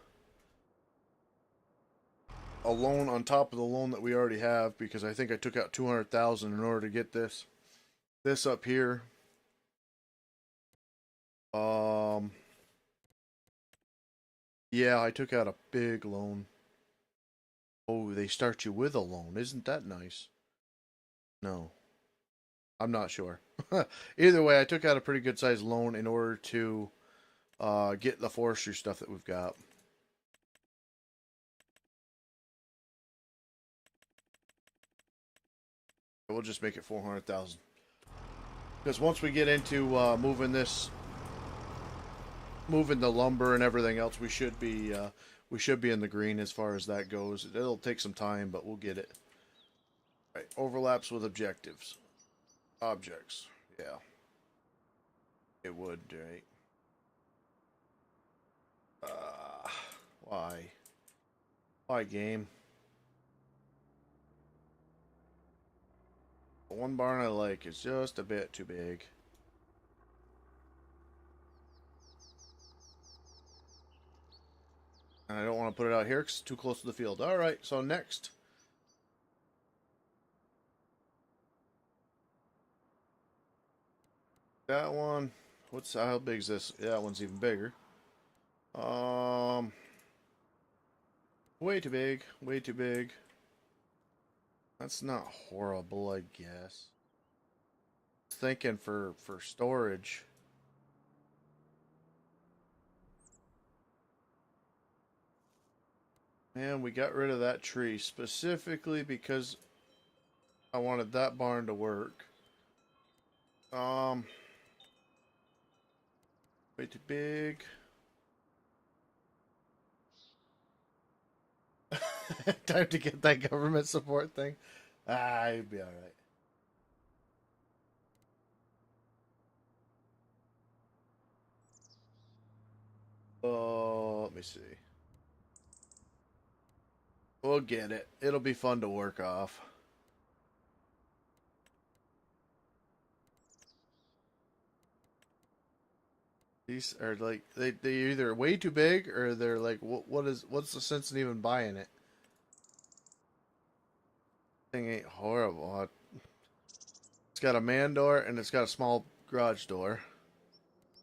a loan on top of the loan that we already have because I think I took out 200,000 in order to get this up here. Yeah, I took out a big loan. Oh, they start you with a loan. Isn't that nice? No, I'm not sure. Either way, I took out a pretty good sized loan in order to get the forestry stuff that we've got. We'll just make it 400,000 because once we get into moving the lumber and everything else, we should be in the green as far as that goes. It'll take some time, but we'll get it. Right, overlaps with objectives, objects. Yeah, it would. Right. Uh, why? Why game? The one barn I like is just a bit too big. And I don't want to put it out here because it's too close to the field. Alright, so next. That one. How big is this? Yeah, that one's even bigger. Way too big. Way too big. That's not horrible, I guess. Thinking for storage. Man, we got rid of that tree specifically because I wanted that barn to work. Way too big. Time to get that government support thing. You'd be alright. Oh, let me see. We'll get it. It'll be fun to work off. These are like they either way too big or they're like what's the sense in even buying it? Thing ain't horrible. It's got a man door and it's got a small garage door.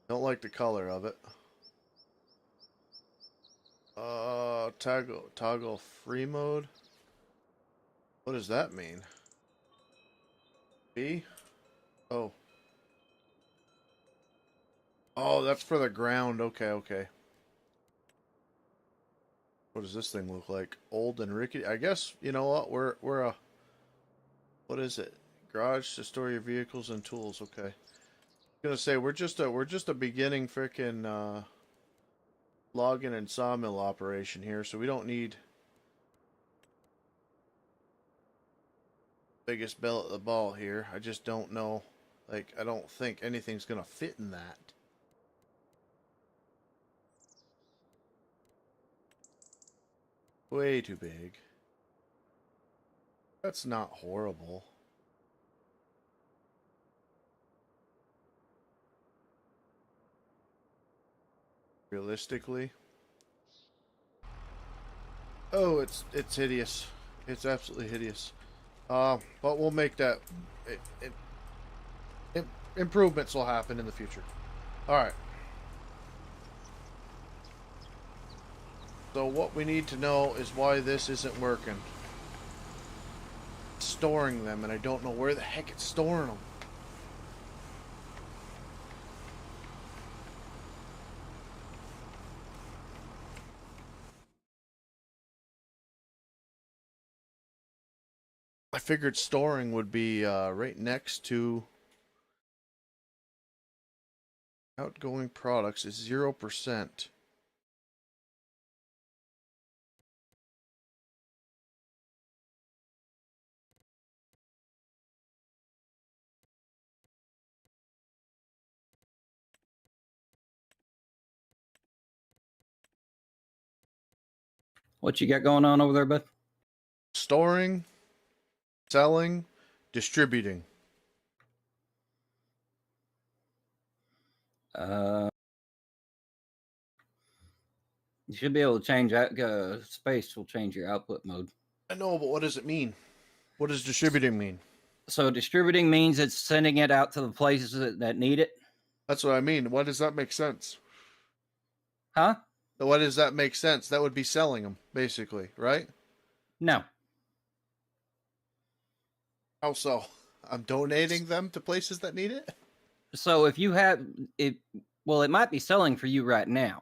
Don't like the color of it. Toggle free mode. What does that mean? B? Oh. Oh, that's for the ground. Okay, okay. What does this thing look like? Old and rickety. I guess you know what? We're a what is it? Garage to store your vehicles and tools. Okay. I'm gonna say we're just a beginning frickin' logging and sawmill operation here, so we don't need biggest bell at the ball here. I just don't know. Like I don't think anything's gonna fit in that. Way too big. That's not horrible. Realistically. Oh, it's hideous. It's absolutely hideous. But we'll make that. Improvements will happen in the future. All right. So what we need to know is why this isn't working. It's storing them, and I don't know where the heck it's storing them. I figured storing would be right next to outgoing products is 0%. What you got going on over there, bud? Storing, selling, distributing. You should be able to change that. Space will change your output mode. I know, but what does it mean? What does distributing mean? So distributing means it's sending it out to the places that need it. That's what I mean. Why does that make sense? Huh? So why does that make sense? That would be selling them, basically, right? No. How so? I'm donating them to places that need it? So if you have it, well, it might be selling for you right now.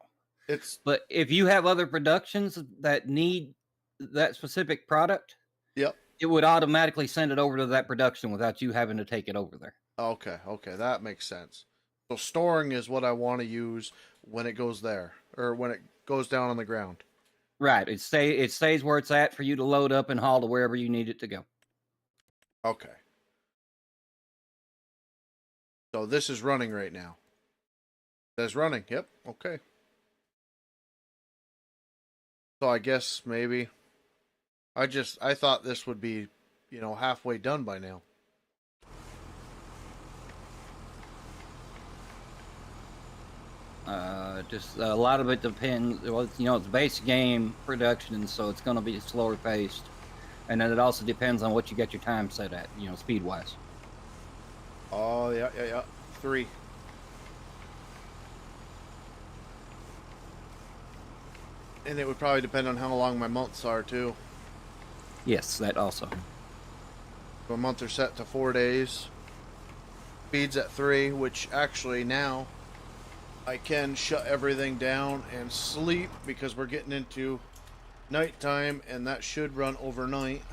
But if you have other productions that need that specific product, yep, it would automatically send it over to that production without you having to take it over there. Okay, that makes sense. So storing is what I want to use when it goes there, or when it goes down on the ground. Right. It stays where it's at for you to load up and haul to wherever you need it to go. Okay. So this is running right now. That's running. Yep. Okay. So I guess maybe I thought this would be, halfway done by now. Just a lot of it depends. Well, it's base game production, so it's going to be slower paced, and then it also depends on what you get your time set at, speed wise. Oh yeah. 3. And it would probably depend on how long my months are too. Yes, that also. My months are set to 4 days. Speed's at 3, which actually now I can shut everything down and sleep because we're getting into nighttime, and that should run overnight.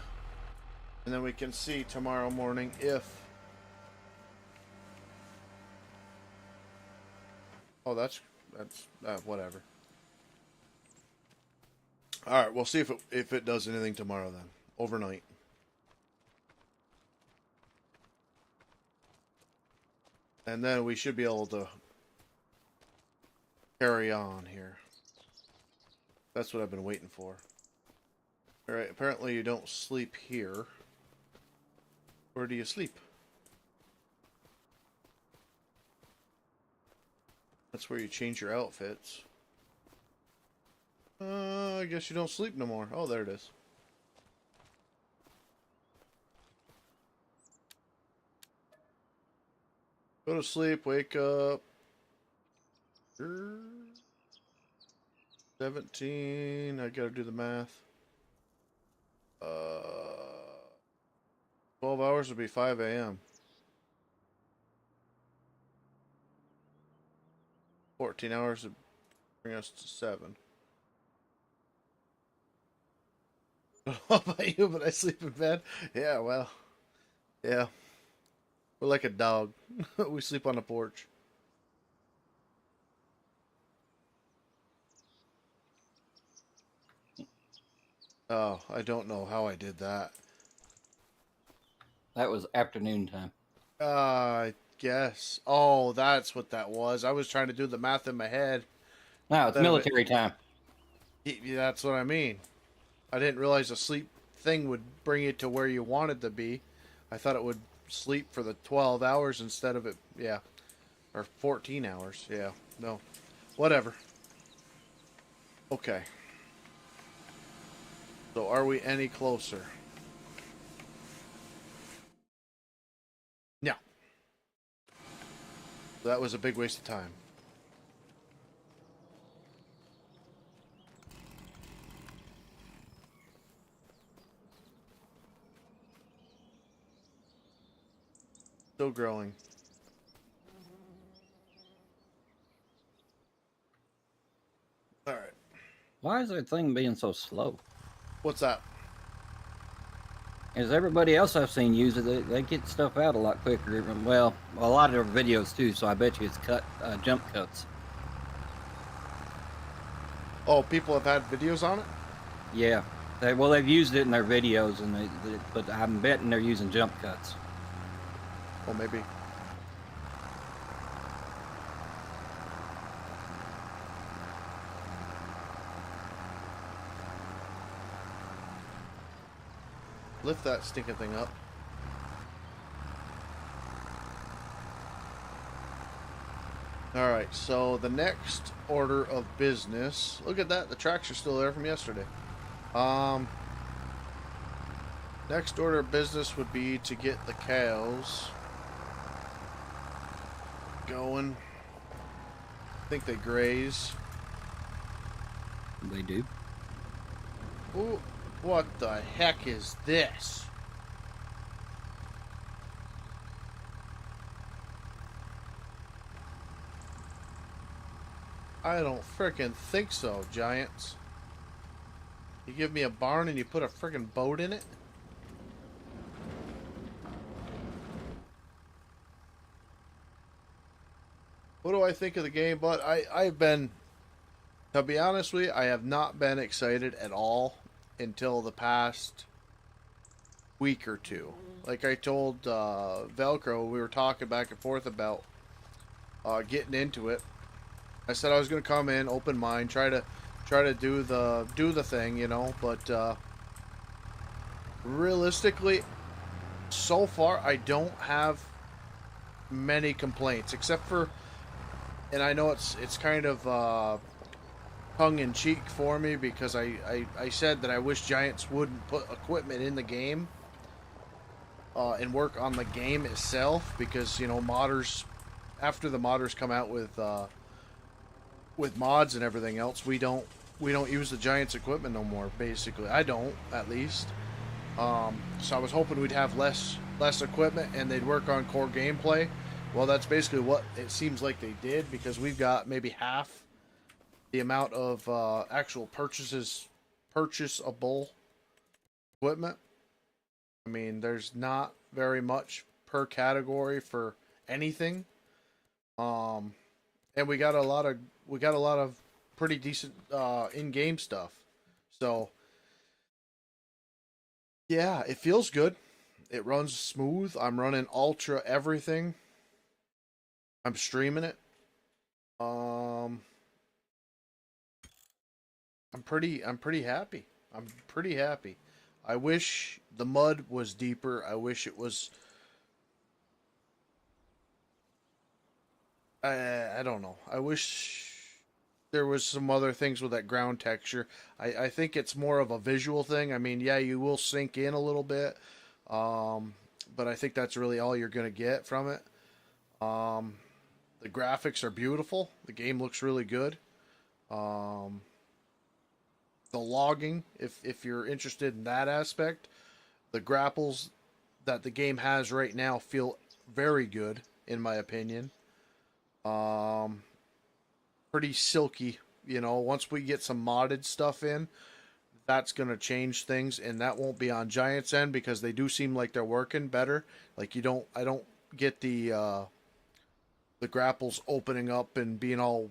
And then we can see tomorrow morning if... Oh, that's whatever. All right, we'll see if it does anything tomorrow then. Overnight. And then we should be able to carry on here. That's what I've been waiting for. Alright, apparently you don't sleep here. Where do you sleep? That's where you change your outfits. I guess you don't sleep no more. Oh, there it is. Go to sleep, wake up. 17, I gotta do the math. 12 hours would be 5 a.m. 14 hours would bring us to 7. I don't know about you, but I sleep in bed. Yeah, well, yeah. We're like a dog. We sleep on the porch. Oh, I don't know how I did that. That was afternoon time. I guess. Oh, that's what that was. I was trying to do the math in my head. No, it's military time. Yeah, that's what I mean. I didn't realize the sleep thing would bring you to where you wanted to be. I thought it would sleep for the 12 hours instead of it, yeah. Or 14 hours, yeah. No. Whatever. Okay. So are we any closer? No. That was a big waste of time. Still growing. Alright. Why is that thing being so slow? What's that? As everybody else I've seen use it, they get stuff out a lot quicker. Well, a lot of their videos too, so I bet you it's jump cuts. Oh, people have had videos on it? Yeah. They've used it in their videos, but I'm betting they're using jump cuts. Well, maybe. Lift that stinking thing up. All right, so the next order of business. Look at that. The tracks are still there from yesterday. Um, Next order of business would be to get the cows going. I think they graze. They do. Ooh, what the heck is this? I don't frickin' think so, Giants. You give me a barn and you put a frickin' boat in it? What do I think of the game? But I've been, to be honest with you, I have not been excited at all until the past week or two. Like I told Velcro, we were talking back and forth about getting into it. I said I was going to come in, open mind, try to do the thing, you know. But realistically, so far I don't have many complaints, except for, and I know it's kind of tongue in cheek for me because I said that I wish Giants wouldn't put equipment in the game and work on the game itself because you know modders after the modders come out with mods and everything else we don't use the Giants equipment no more. Basically, I don't at least. So I was hoping we'd have less equipment and they'd work on core gameplay. Well, that's basically what it seems like they did because we've got maybe half the amount of actual purchasable equipment. I mean, there's not very much per category for anything. Um, and we got a lot of pretty decent in-game stuff. So yeah, it feels good. It runs smooth. I'm running ultra everything. I'm streaming it. Um, I'm pretty happy. I'm pretty happy. I wish the mud was deeper. I wish it was. I don't know. I wish there was some other things with that ground texture. I think it's more of a visual thing. I mean, yeah, you will sink in a little bit, um, but I think that's really all you're gonna get from it. Um, the graphics are beautiful. The game looks really good. Um, the logging, if you're interested in that aspect, the grapples that the game has right now feel very good in my opinion. Um, Pretty silky. You know, once we get some modded stuff in, that's gonna change things, and that won't be on Giants end because they do seem like they're working better. Like I don't get the grapples opening up and being all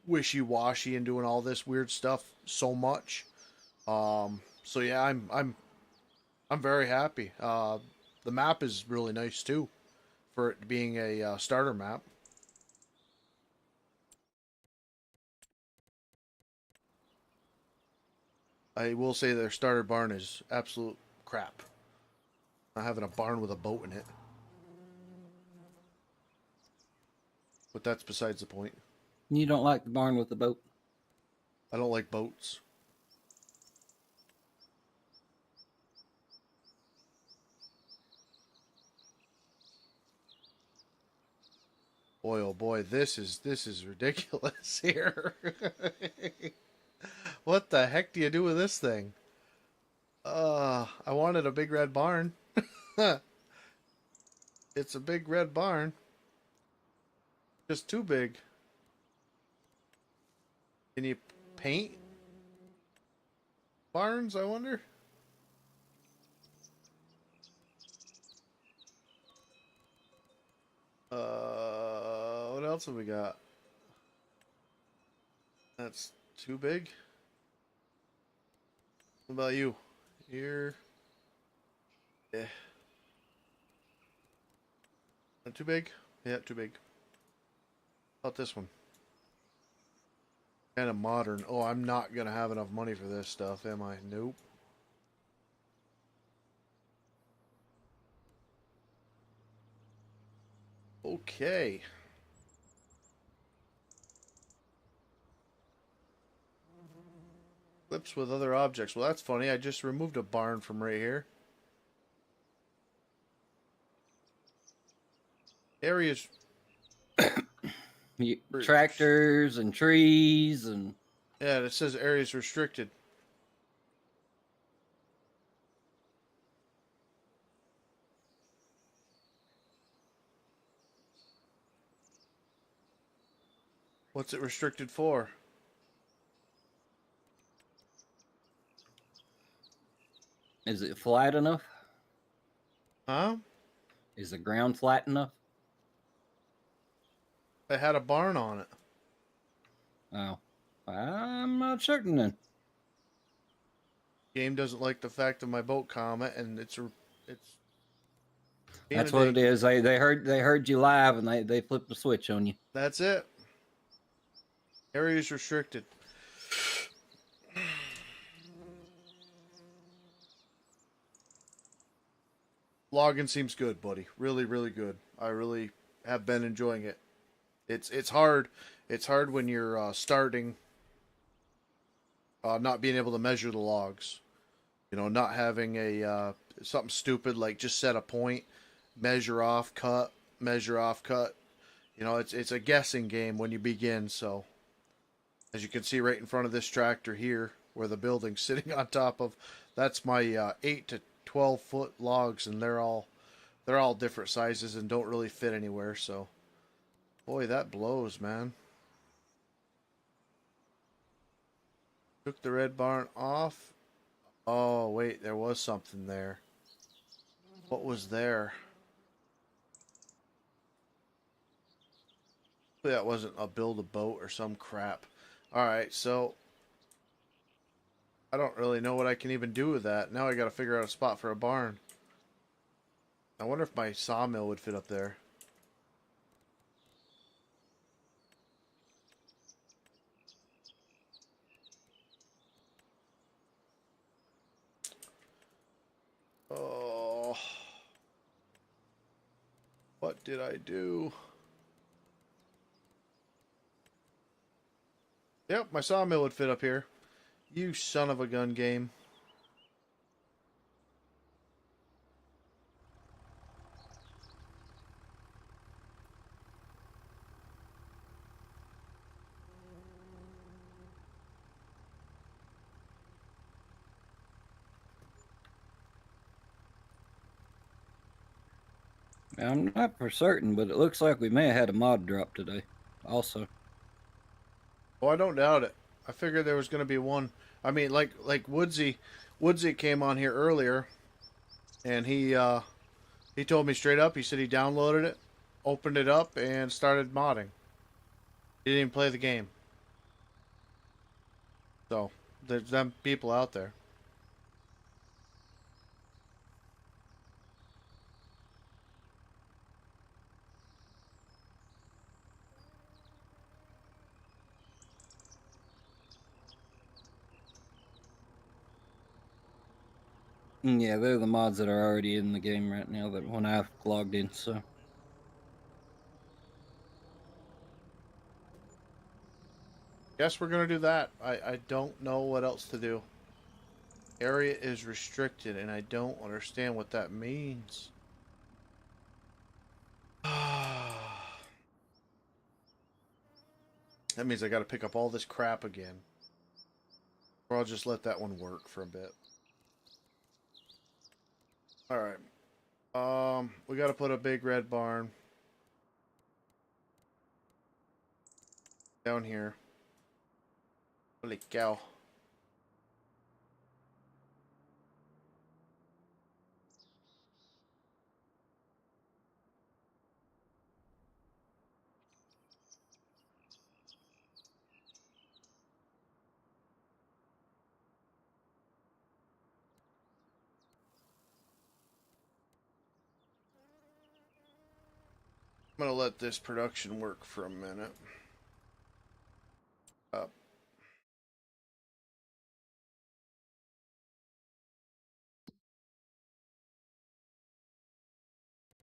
wishy washy and doing all this weird stuff so much. So yeah, I'm very happy. The map is really nice too for it being a starter map. I will say their starter barn is absolute crap. Not having a barn with a boat in it, but that's besides the point. You don't like the barn with the boat? I don't like boats. Boy, oh boy, this is ridiculous here. What the heck do you do with this thing? I wanted a big red barn. It's a big red barn. Just too big. Can you paint barns, I wonder? What else have we got? That's too big. What about you? Here. Yeah. Not too big? Yeah, too big. How about this one? Kind of modern. Oh, I'm not gonna have enough money for this stuff, am I? Nope. Okay. Clips with other objects. Well, that's funny. I just removed a barn from right here. Areas. Tractors and trees and... Yeah, it says areas restricted. What's it restricted for? Is it flat enough? Huh? Is the ground flat enough? It had a barn on it. Oh, I'm not certain then. Game doesn't like the fact of my boat comment, and it's That's what it is. They heard you live and they flipped the switch on you. That's it. Areas restricted. Logging seems good, buddy. Really, really good. I really have been enjoying it. It's hard. It's hard when you're starting, not being able to measure the logs. You know, not having a something stupid like just set a point, measure off, cut, measure off, cut. You know, it's a guessing game when you begin. So, as you can see right in front of this tractor here, where the building's sitting on top of, that's my 8 to 12 foot logs, and they're all different sizes and don't really fit anywhere. So, boy, that blows, man. Took the red barn off. Oh, wait, there was something there. What was there? That wasn't a build a boat or some crap. Alright, so I don't really know what I can even do with that. Now I gotta figure out a spot for a barn. I wonder if my sawmill would fit up there. Oh, what did I do? Yep, my sawmill would fit up here. You son of a gun game. I'm not for certain, but it looks like we may have had a mod drop today also. Oh, I don't doubt it. I figured there was going to be one. I mean, like Woodsy came on here earlier, and he told me straight up. He said he downloaded it, opened it up, and started modding. He didn't even play the game. So there's them people out there. Yeah, they're the mods that are already in the game right now that when I've logged in, so. Guess we're gonna do that. I don't know what else to do. Area is restricted, and I don't understand what that means. That means I gotta pick up all this crap again. Or I'll just let that one work for a bit. Alright. We gotta put a big red barn down here. Holy cow. I'm gonna let this production work for a minute. Up.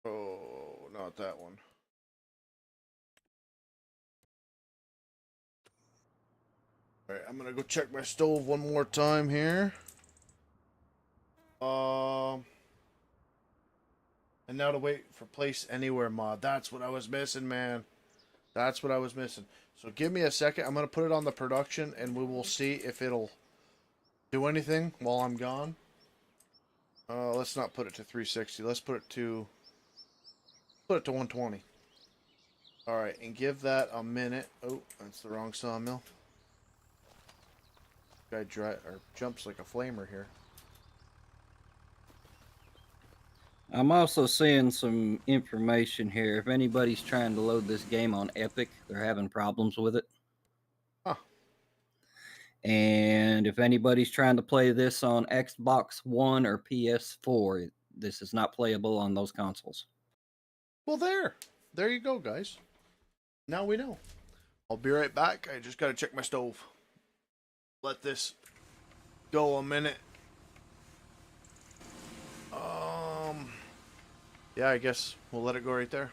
Oh, not that one. Alright, I'm gonna go check my stove one more time here. And now to wait for place anywhere mod. That's what I was missing, man. That's what I was missing. So give me a second. I'm gonna put it on the production, and we will see if it'll do anything while I'm gone. Let's not put it to 360. Let's put it to 120. All right, and give that a minute. Oh, that's the wrong sawmill. Guy jumps like a flamer here. I'm also seeing some information here. If anybody's trying to load this game on Epic, they're having problems with it. Huh. And if anybody's trying to play this on Xbox One or PS4, this is not playable on those consoles. Well, there you go, guys. Now we know. I'll be right back. I just gotta check my stove. Let this go a minute. Yeah, I guess we'll let it go right there.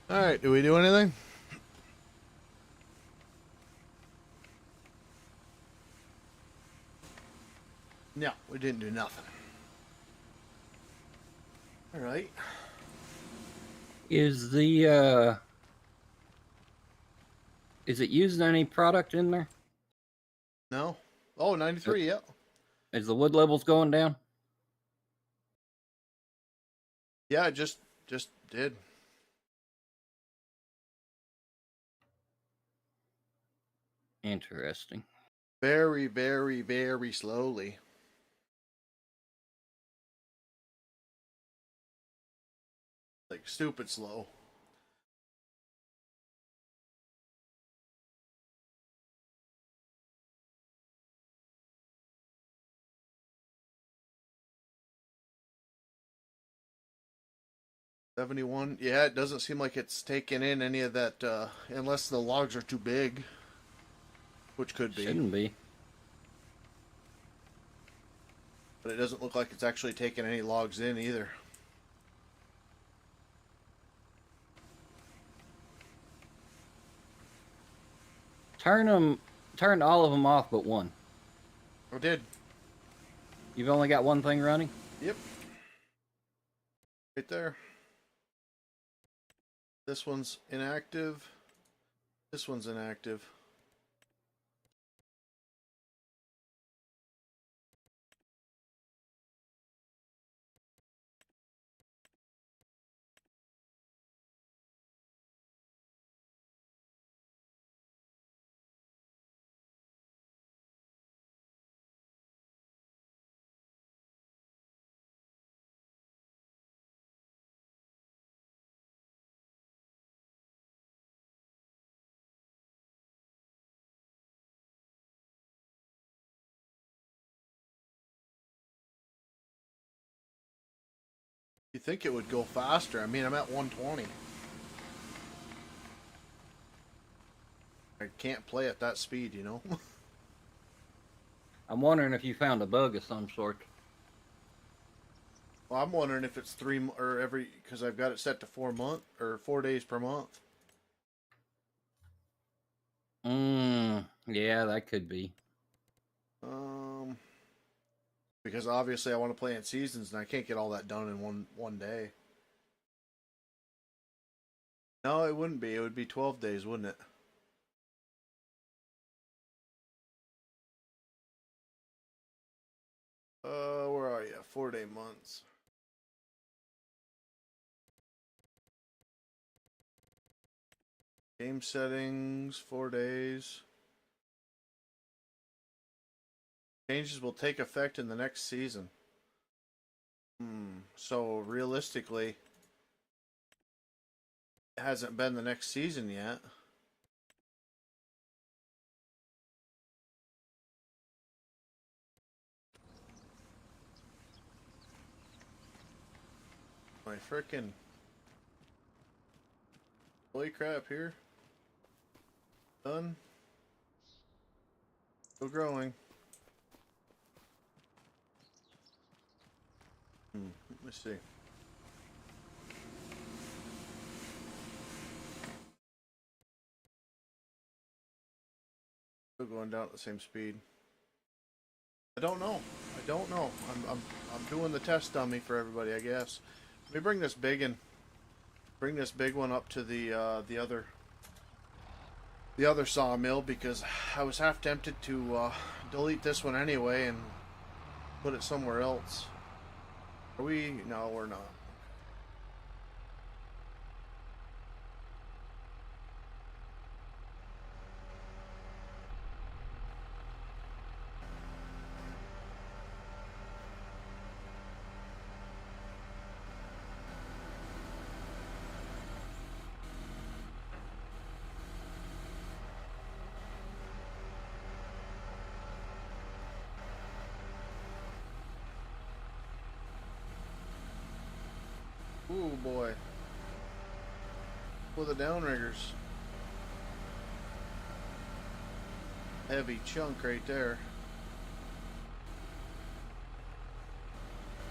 All right, do we do anything? No, we didn't do nothing. All right. Is the Is it using any product in there? No. Oh, 93, yeah. Is the wood levels going down? Yeah, it just did. Interesting. Very, very, very slowly. Like stupid slow. $71. Yeah, it doesn't seem like it's taking in any of that, unless the logs are too big, which could be. Shouldn't be. But it doesn't look like it's actually taking any logs in either. Turn all of them off but one. I did. You've only got one thing running? Yep. Right there. This one's inactive. This one's inactive. You think it would go faster? I mean, I'm at 120. I can't play at that speed, you know? I'm wondering if you found a bug of some sort. Well, I'm wondering if it's because I've got it set to 4 days per month. Yeah, that could be. Because obviously I want to play in seasons and I can't get all that done in one day. No, it wouldn't be. It would be 12 days, wouldn't it? Where are you? 4-day months. Game settings, 4 days. Changes will take effect in the next season. So realistically, it hasn't been the next season yet. My frickin' holy crap here. Done. Still growing. Let me see. Still going down at the same speed. I don't know. I'm doing the test dummy for everybody, I guess. Let me bring this big one up to the other sawmill because I was half tempted to delete this one anyway and put it somewhere else. Are we? No, we're not. Ooh boy. For the downriggers. Heavy chunk right there.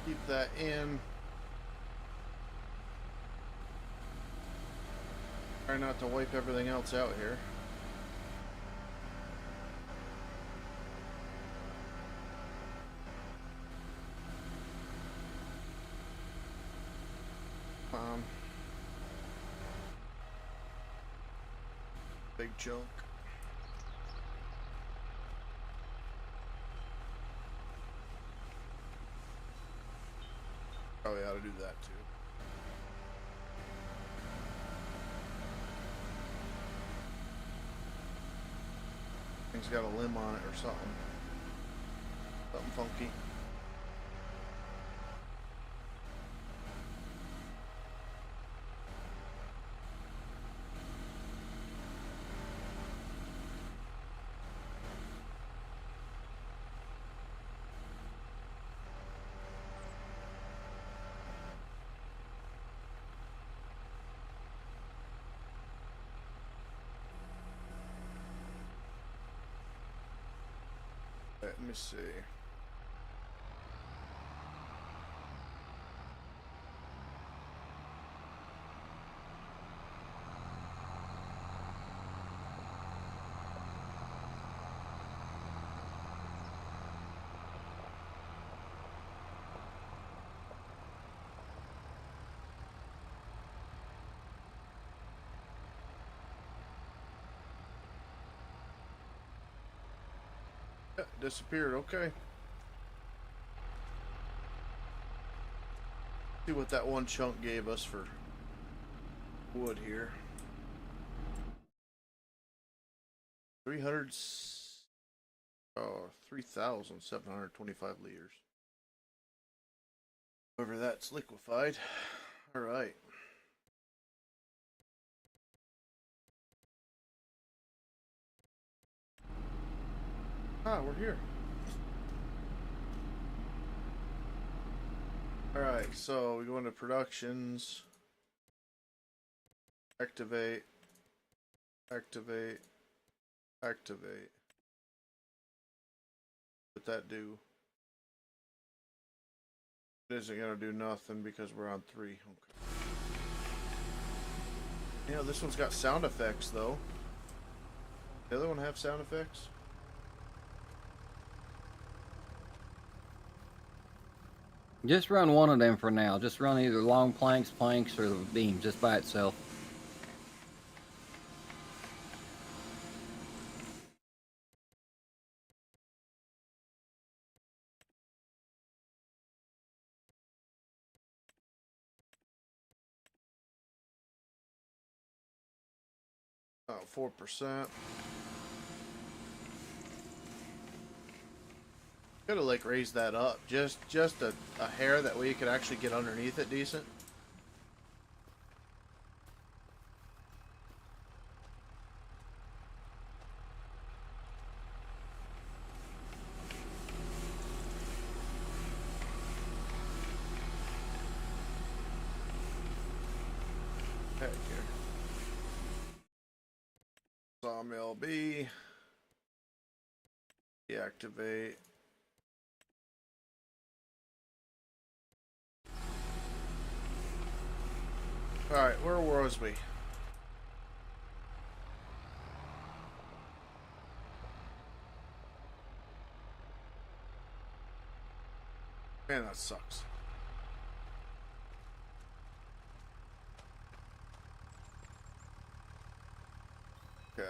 Keep that in. Try not to wipe everything else out here. Big chunk. Probably ought to do that too. Thing's got a limb on it or something. Something funky. Let me see. Yeah, disappeared. Okay. See what that one chunk gave us for wood here. 3,725 liters. However, that's liquefied. All right. Ah, we're here. All right, so we go into productions. Activate. Activate. Activate. What that do? It isn't gonna do nothing because we're on 3. Okay. Yeah, this one's got sound effects though. The other one have sound effects? Just run one of them for now. Just run either long planks, or the beam just by itself. Oh, 4%. Could have like raised that up just a hair, that way you could actually get underneath it decent. Heck here. Sawmill B. Deactivate. Alright, where was we? Man, that sucks. Okay.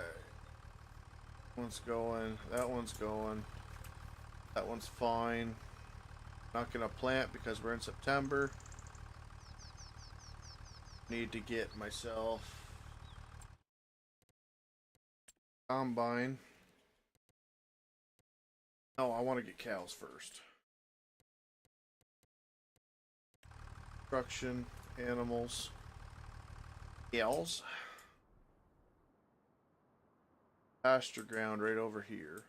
One's going. That one's going. That one's fine. Not gonna plant because we're in September. Need to get myself combine. No, I want to get cows first. Construction, animals, cows. Pasture ground right over here.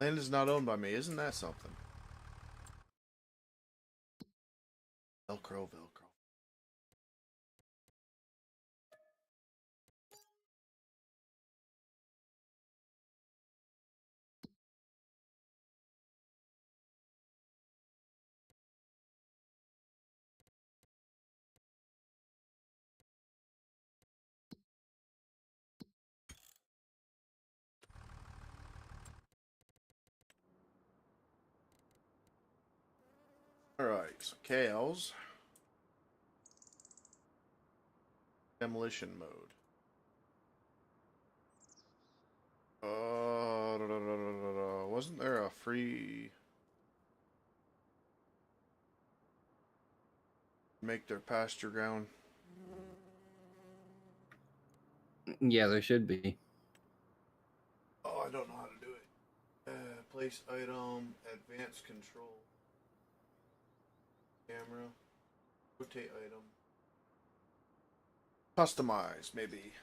Land is not owned by me. Isn't that something? Velcro, Velcro. Alright, so cows. Demolition mode. Wasn't there a free make their pasture ground? Yeah, there should be. Oh, I don't know how to do it. Place item, advanced control, camera, rotate item, customize maybe.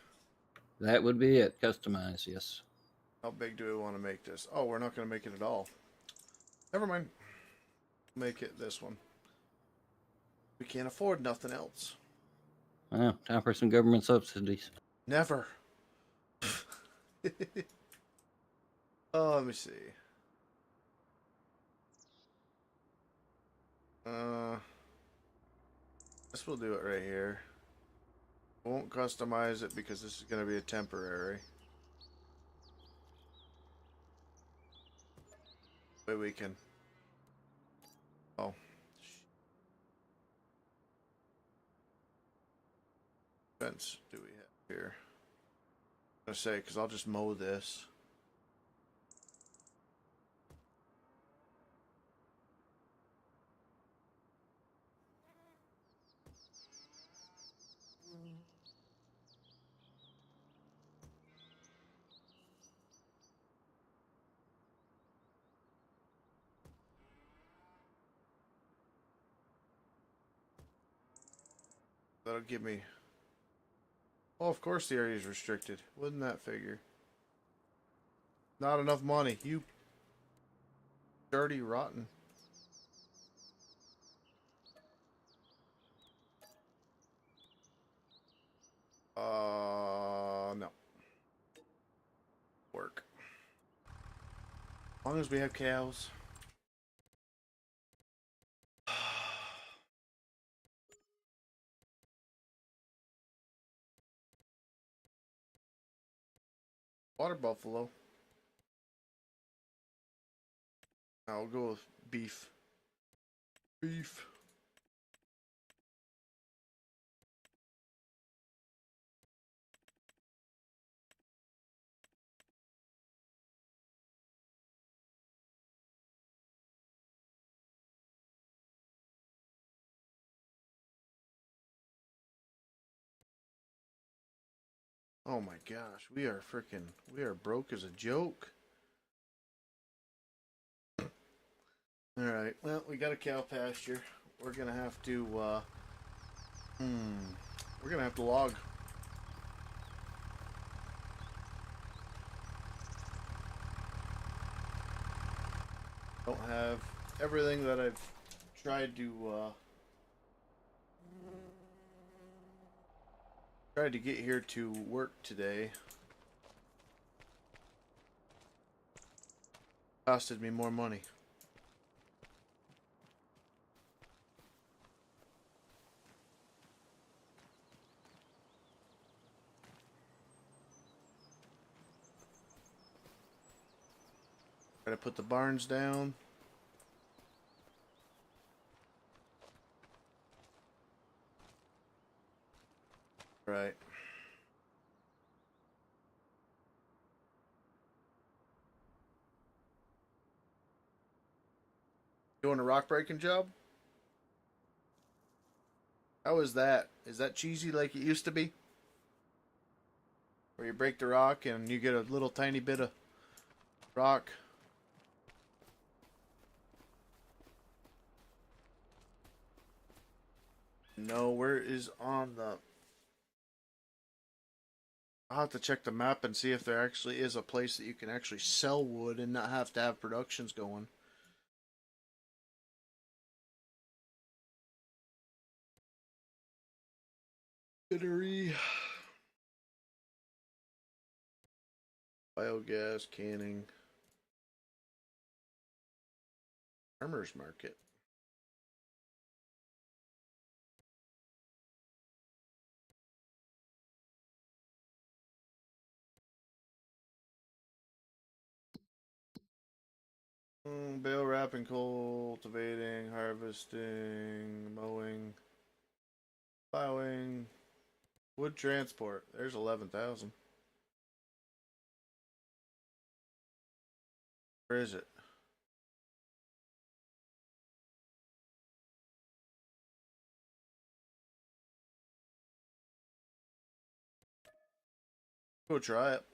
That would be it. Customize, yes. How big do we want to make this? Oh, we're not going to make it at all. Never mind. Make it this one. We can't afford nothing else. Well, time for some government subsidies. Never. Oh, let me see. This will do it right here. Won't customize it because this is going to be a temporary. But we can. Oh. Fence do we have here? I'm going to say, because I'll just mow this. That'll give me. Oh, of course the area is restricted. Wouldn't that figure? Not enough money. You dirty, rotten. No. Work. As long as we have cows. Water buffalo. I'll go with beef. Beef. Oh my gosh, we are broke as a joke. Alright, well, we got a cow pasture. We're gonna have to, we're gonna have to log. Don't have everything that I've tried to get here to work today. Costed me more money. Gotta put the barns down. Right. Doing a rock breaking job? How is that? Is that cheesy like it used to be? Where you break the rock and you get a little tiny bit of rock. No, where is on the... I'll have to check the map and see if there actually is a place that you can actually sell wood and not have to have productions going. Bittery. Biogas, canning. Farmer's market. Bale wrapping, cultivating, harvesting, mowing, plowing, Wood transport. There's 11,000. Where is it? Go try it.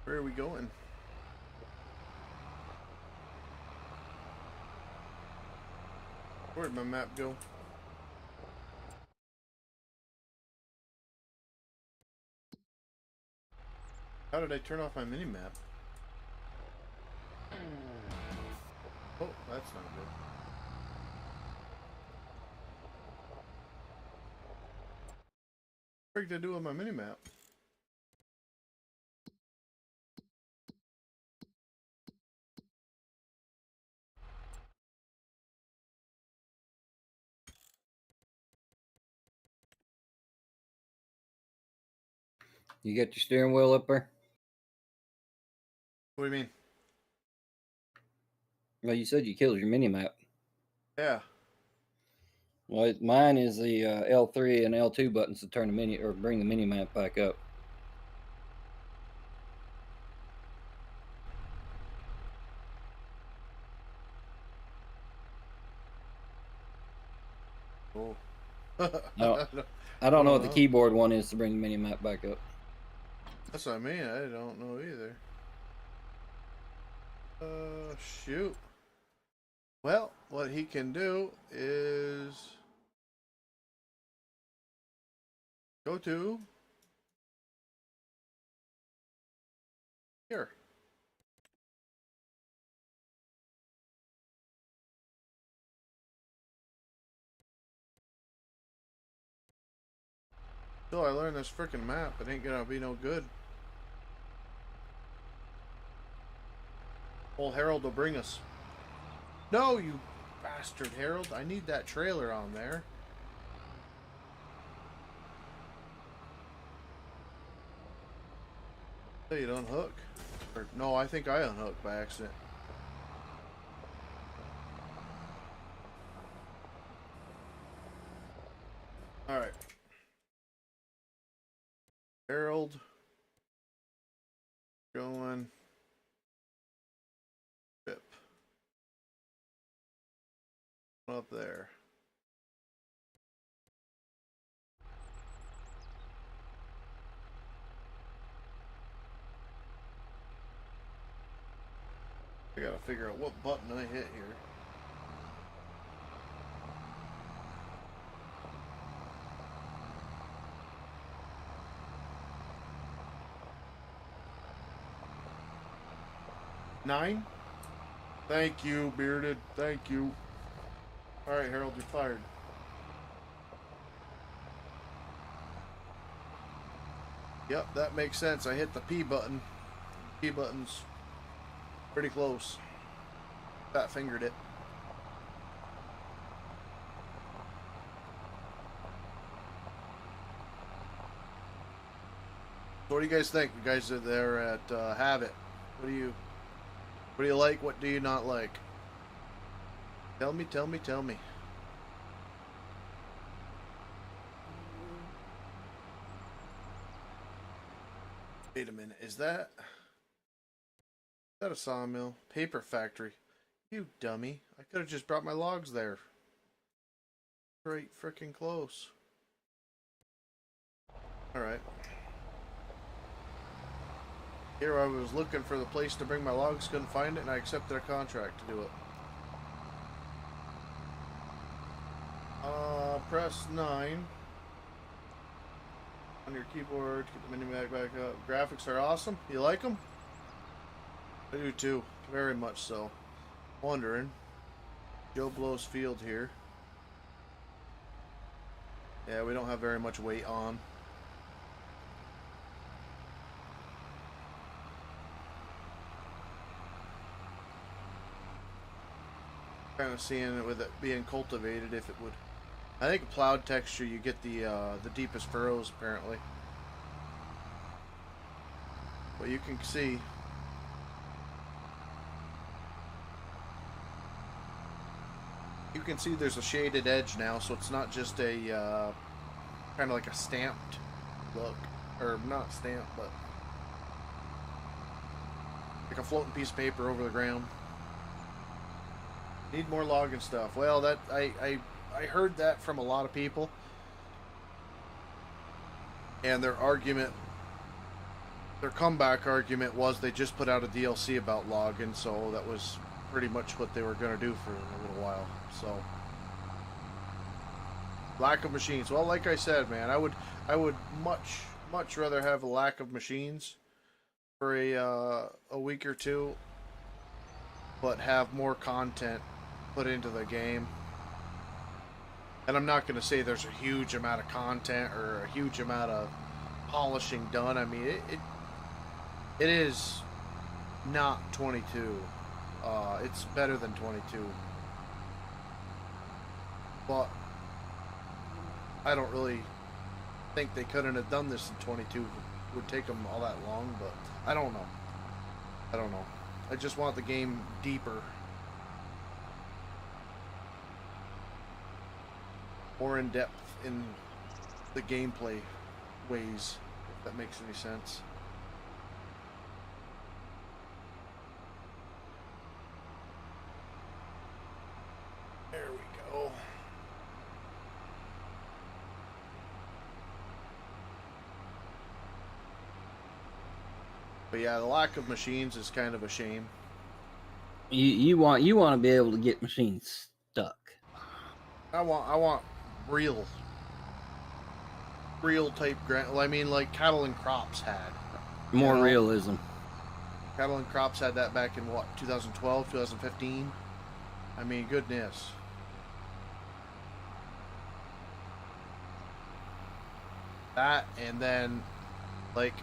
Where are we going? Where'd my map go? How did I turn off my mini-map? Oh, that's not good. What did I do with my mini-map? You got your steering wheel up there? What do you mean? Well, you said you killed your mini map. Yeah. Well, mine is the L3 and L2 buttons to turn the mini or bring the mini map back up. Oh. I don't know what the keyboard one is to bring the mini map back up. That's what I mean. I don't know either. Shoot. Well, what he can do is go to here. Till I learn this freaking map, it ain't gonna be no good. Old Harold will bring us. No, you bastard, Harold. I need that trailer on there. Hey, you'd unhook. Or, no, I think I unhooked by accident. Alright. Harold. Going. Trip. Up there. I gotta figure out what button I hit here. Nine? Thank you, Bearded. Thank you. Alright, Harold, you're fired. Yep, that makes sense. I hit the P button. P button's pretty close. Fat fingered it. So what do you guys think? You guys are there at Have It. What do you like? What do you not like? Tell me, tell me, tell me. Wait a minute, is that a sawmill? Paper factory. You dummy. I could have just brought my logs there. Right freaking close. Alright. Here I was looking for the place to bring my logs, couldn't find it, and I accepted a contract to do it. Press 9 on your keyboard to get the mini map back up. Graphics are awesome. You like them? I do too. Very much so. Wondering. Joe Blow's field here. Yeah, we don't have very much weight on. Kind of seeing it with it being cultivated, if it would. I think plowed texture, you get the deepest furrows apparently. But you can see there's a shaded edge now, so it's not just a kind of like a stamped look, or not stamped, but like a floating piece of paper over the ground. Need more logging stuff. Well, that I heard that from a lot of people, and their comeback argument was they just put out a DLC about logging, so that was pretty much what they were going to do for a little while. So, lack of machines. Well, like I said, man, I would much rather have a lack of machines for a week or two, but have more content put into the game. And I'm not going to say there's a huge amount of content or a huge amount of polishing done. I mean, it is not 22. It's better than 22. But I don't really think they couldn't have done this in 22. It would take them all that long, but I don't know. I just want the game deeper. More in depth in the gameplay ways, if that makes any sense. There we go. But yeah, the lack of machines is kind of a shame. You want to be able to get machines stuck. I want real type grant. Well, I mean, like Cattle and Crops had more realism. Cattle and Crops had that back in what, 2012, 2015. I mean, goodness. That, and then like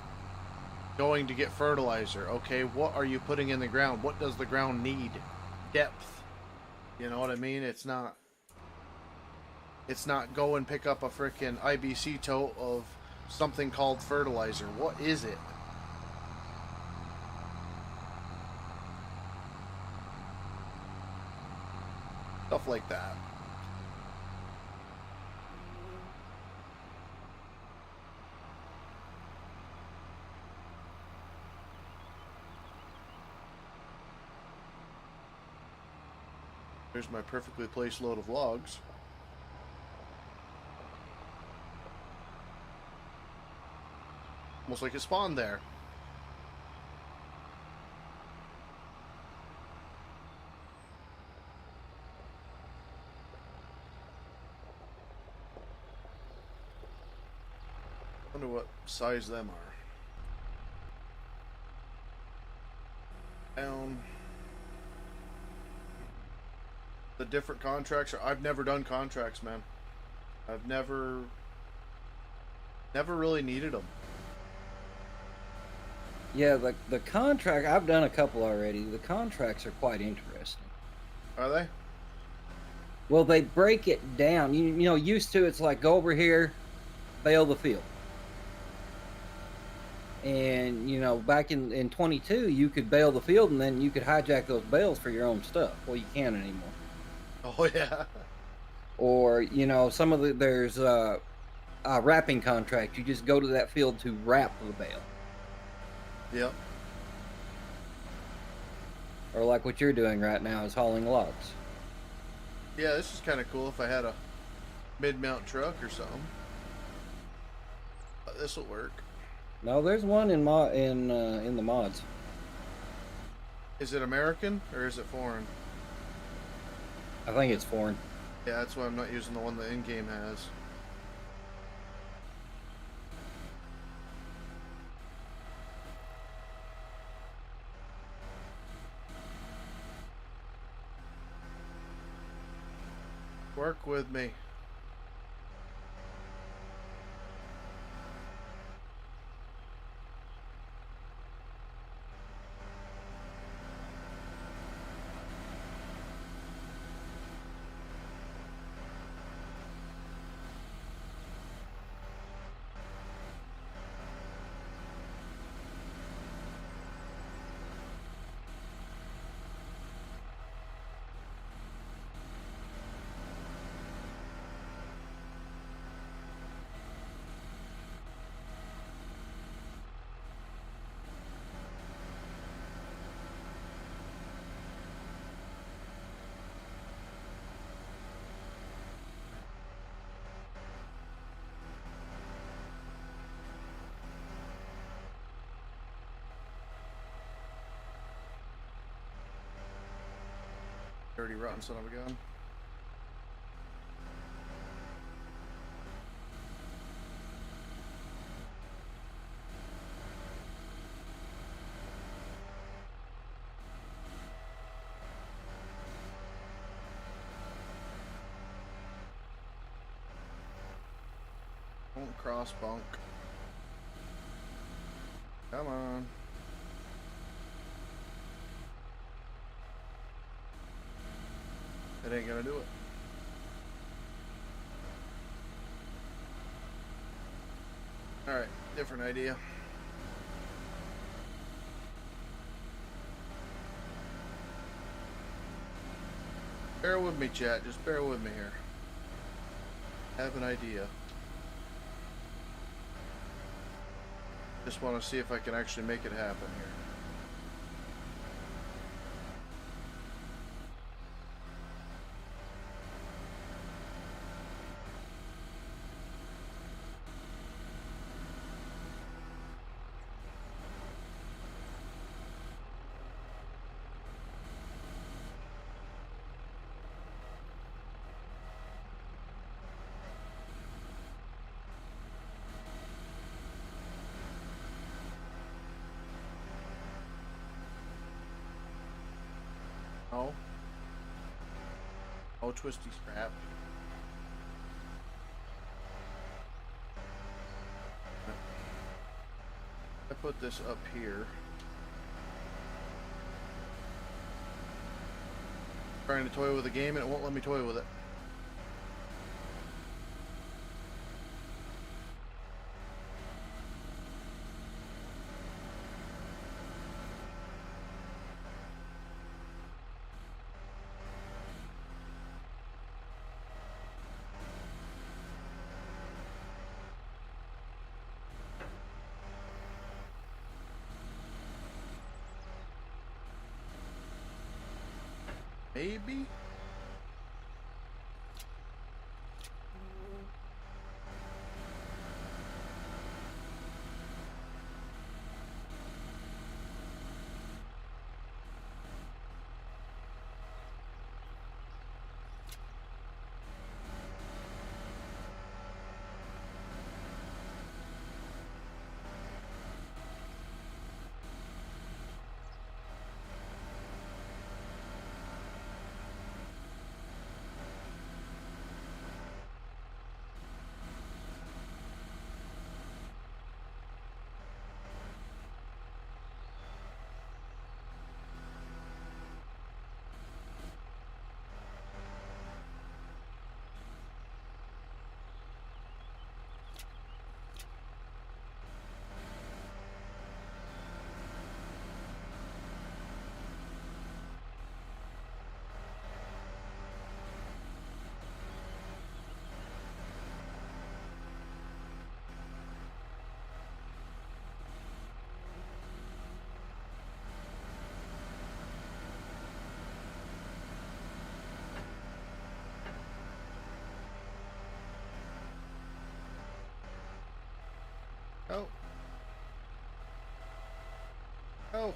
going to get fertilizer. Okay, what are you putting in the ground? What does the ground need? Depth. You know what I mean? It's not go and pick up a frickin' IBC tote of something called fertilizer. What is it? Stuff like that. Here's my perfectly placed load of logs. Almost like it spawned there. Wonder what size them are. Down. The different contracts. I've never done contracts, man. I've never really needed them. Yeah, the contract, I've done a couple already. The contracts are quite interesting. Are they? Well, they break it down. You know, used to it's like go over here, bale the field. And, you know, back in 22, you could bale the field and then you could hijack those bales for your own stuff. Well, you can't anymore. Oh, yeah. Or, you know, there's a wrapping contract. You just go to that field to wrap the bale. Yep. Or like what you're doing right now is hauling logs. Yeah, this is kind of cool if I had a mid-mount truck or something. But this will work. No, there's one in the mods. Is it American or is it foreign? I think it's foreign. Yeah, that's why I'm not using the one the in-game has. Work with me. Dirty rotten son of a gun. Don't cross bunk. Come on. It ain't gonna do it. Alright, different idea. Bear with me, chat. Just bear with me here. I have an idea. Just want to see if I can actually make it happen here. Oh. Oh, twisty scrap. I put this up here. Trying to toy with the game and it won't let me toy with it. Maybe? Oh. Oh.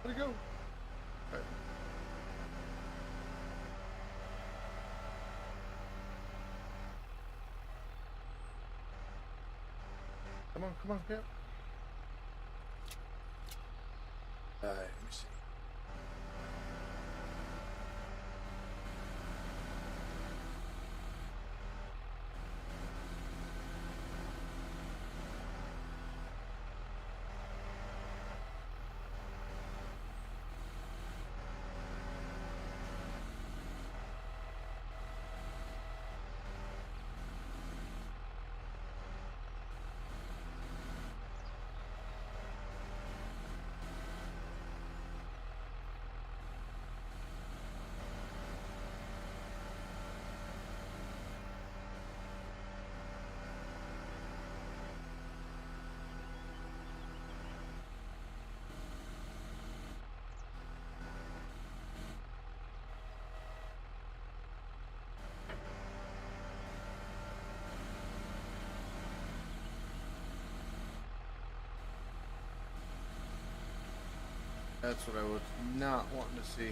Where'd it go? Right. Come on, yeah. Alright, let me see. That's what I was not wanting to see.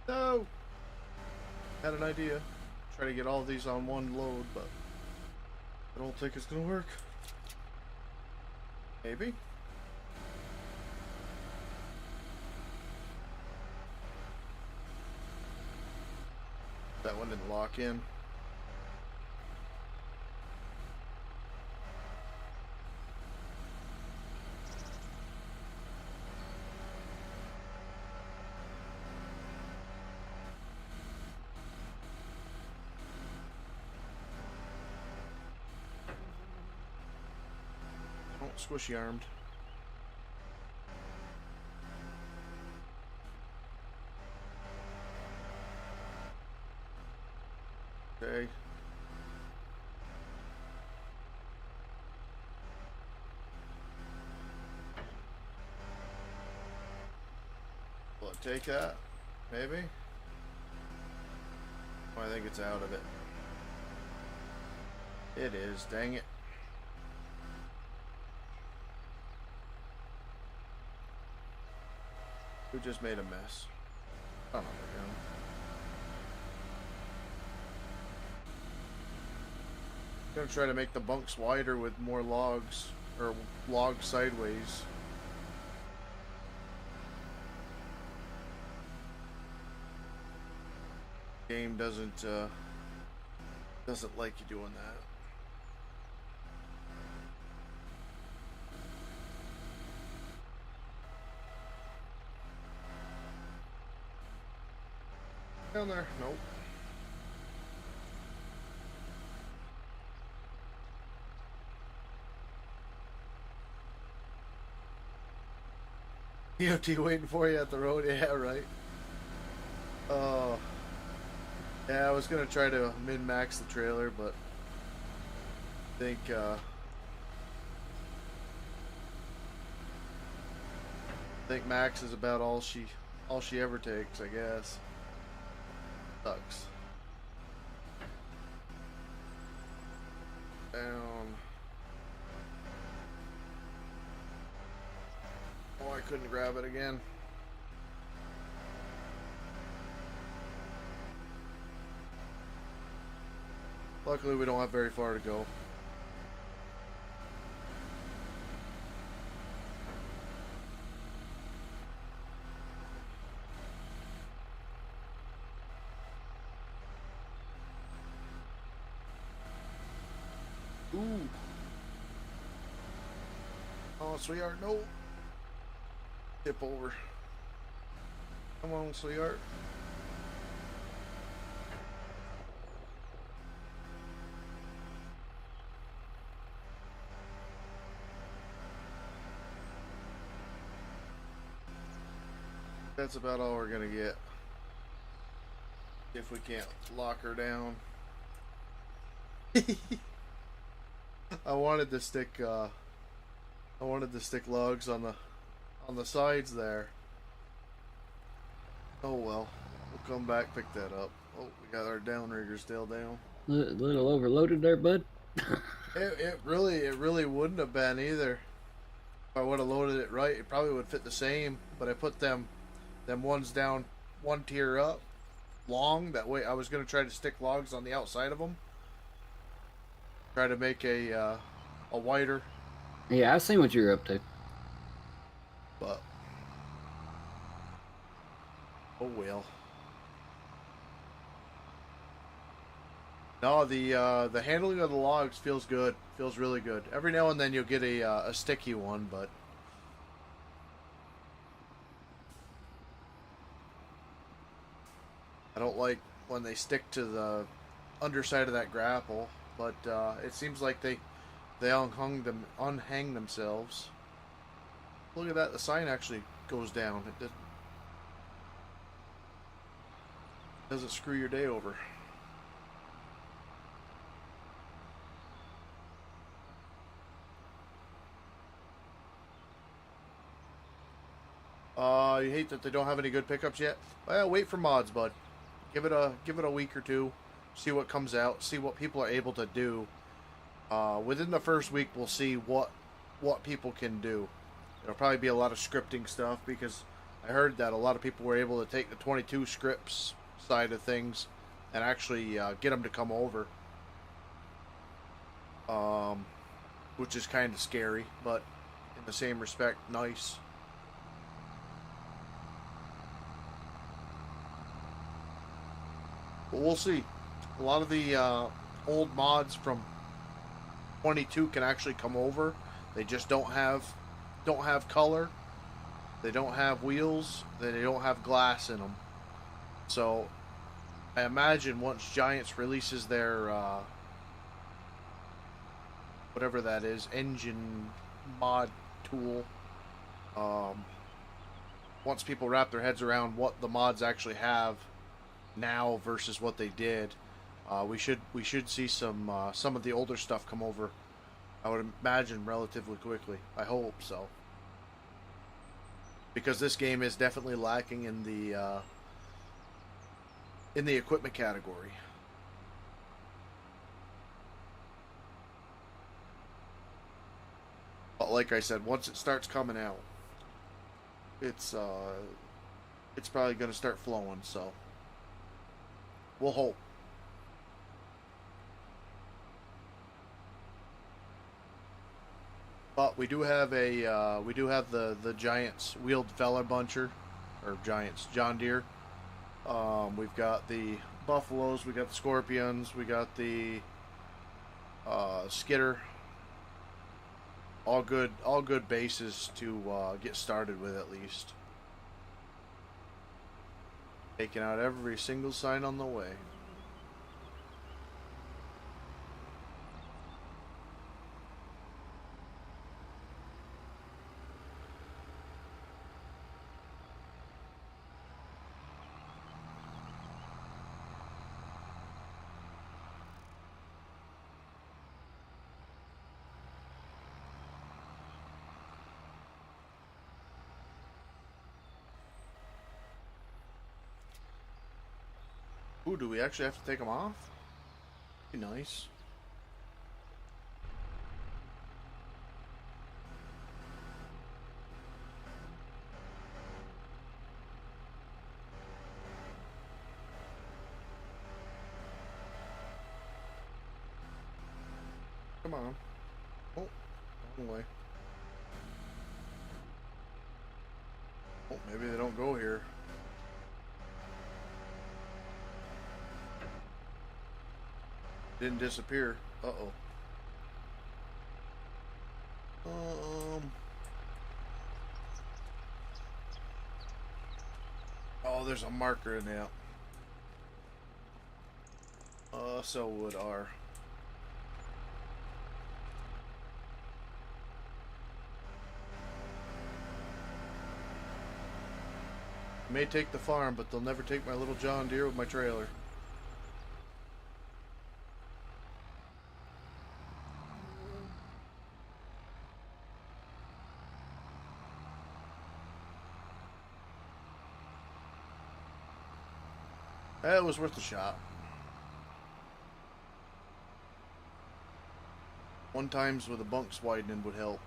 No! Had an idea. Try to get all of these on one load, but I don't think it's gonna work. Maybe? That one didn't lock in. Oh, squishy armed. Okay. Will it take that? Maybe? Oh, I think it's out of it. It is, dang it. We just made a mess. Son of a gun. Gonna try to make the bunks wider with more logs, or logs sideways. Game doesn't like you doing that. Down there, nope. EOT waiting for you at the road, yeah, right. Oh. Yeah, I was gonna try to min-max the trailer, but I think max is about all she ever takes, I guess. Sucks. Down. Oh, I couldn't grab it again. Luckily, we don't have very far to go. Ooh. Oh, sweetheart, no. Tip over. Come on, sweetheart. That's about all we're gonna get. If we can't lock her down. I wanted to stick logs on the sides there. Oh well. We'll come back, pick that up. Oh, we got our downrigger still down. Little overloaded there, bud. It really wouldn't have been either. If I would have loaded it right, it probably would fit the same, but I put them ones down one tier up long. That way I was going to try to stick logs on the outside of them. Try to make a wider. Yeah, I seen what you're up to. But oh well. No, the handling of the logs feels good. Feels really good. Every now and then you'll get a sticky one, but I don't like when they stick to the underside of that grapple. But it seems like they unhang themselves. Look at that. The sign actually goes down. It doesn't screw your day over. You hate that they don't have any good pickups yet? Well, wait for mods, bud. Give it a week or two. See what comes out. See what people are able to do. Within the first week, we'll see what people can do. It'll probably be a lot of scripting stuff because I heard that a lot of people were able to take the 22 scripts side of things and actually get them to come over, um, which is kind of scary, but in the same respect, nice. But we'll see. A lot of the old mods from 22 can actually come over. They just don't have color. They don't have wheels. They don't have glass in them. So I imagine once Giants releases their whatever that is, engine mod tool, um, once people wrap their heads around what the mods actually have now versus what they did, we should see some of the older stuff come over. I would imagine relatively quickly. I hope so, because this game is definitely lacking in the equipment category. But like I said, once it starts coming out, it's it's probably going to start flowing. So we'll hope. But we do have the Giants wheeled feller buncher, or Giants John Deere. We've got the Buffaloes, we got the Scorpions, we got the Skidder. All good bases to get started with at least. Taking out every single sign on the way. Ooh, do we actually have to take them off? Be nice. Come on. Oh, wrong way. Oh, maybe they don't go here. Didn't disappear. Uh-oh. Oh, there's a marker in there. So would our. May take the farm, but they'll never take my little John Deere with my trailer. It was worth a shot. One times with the bunks widening would help.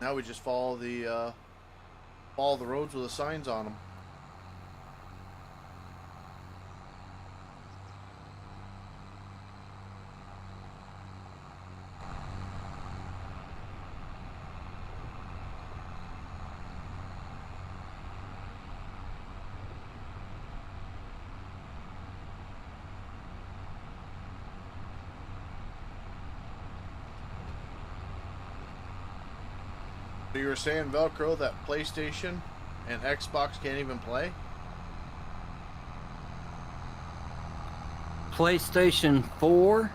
Now we just follow the roads with the signs on them. So you were saying, Velcro, that PlayStation and Xbox can't even play? PlayStation 4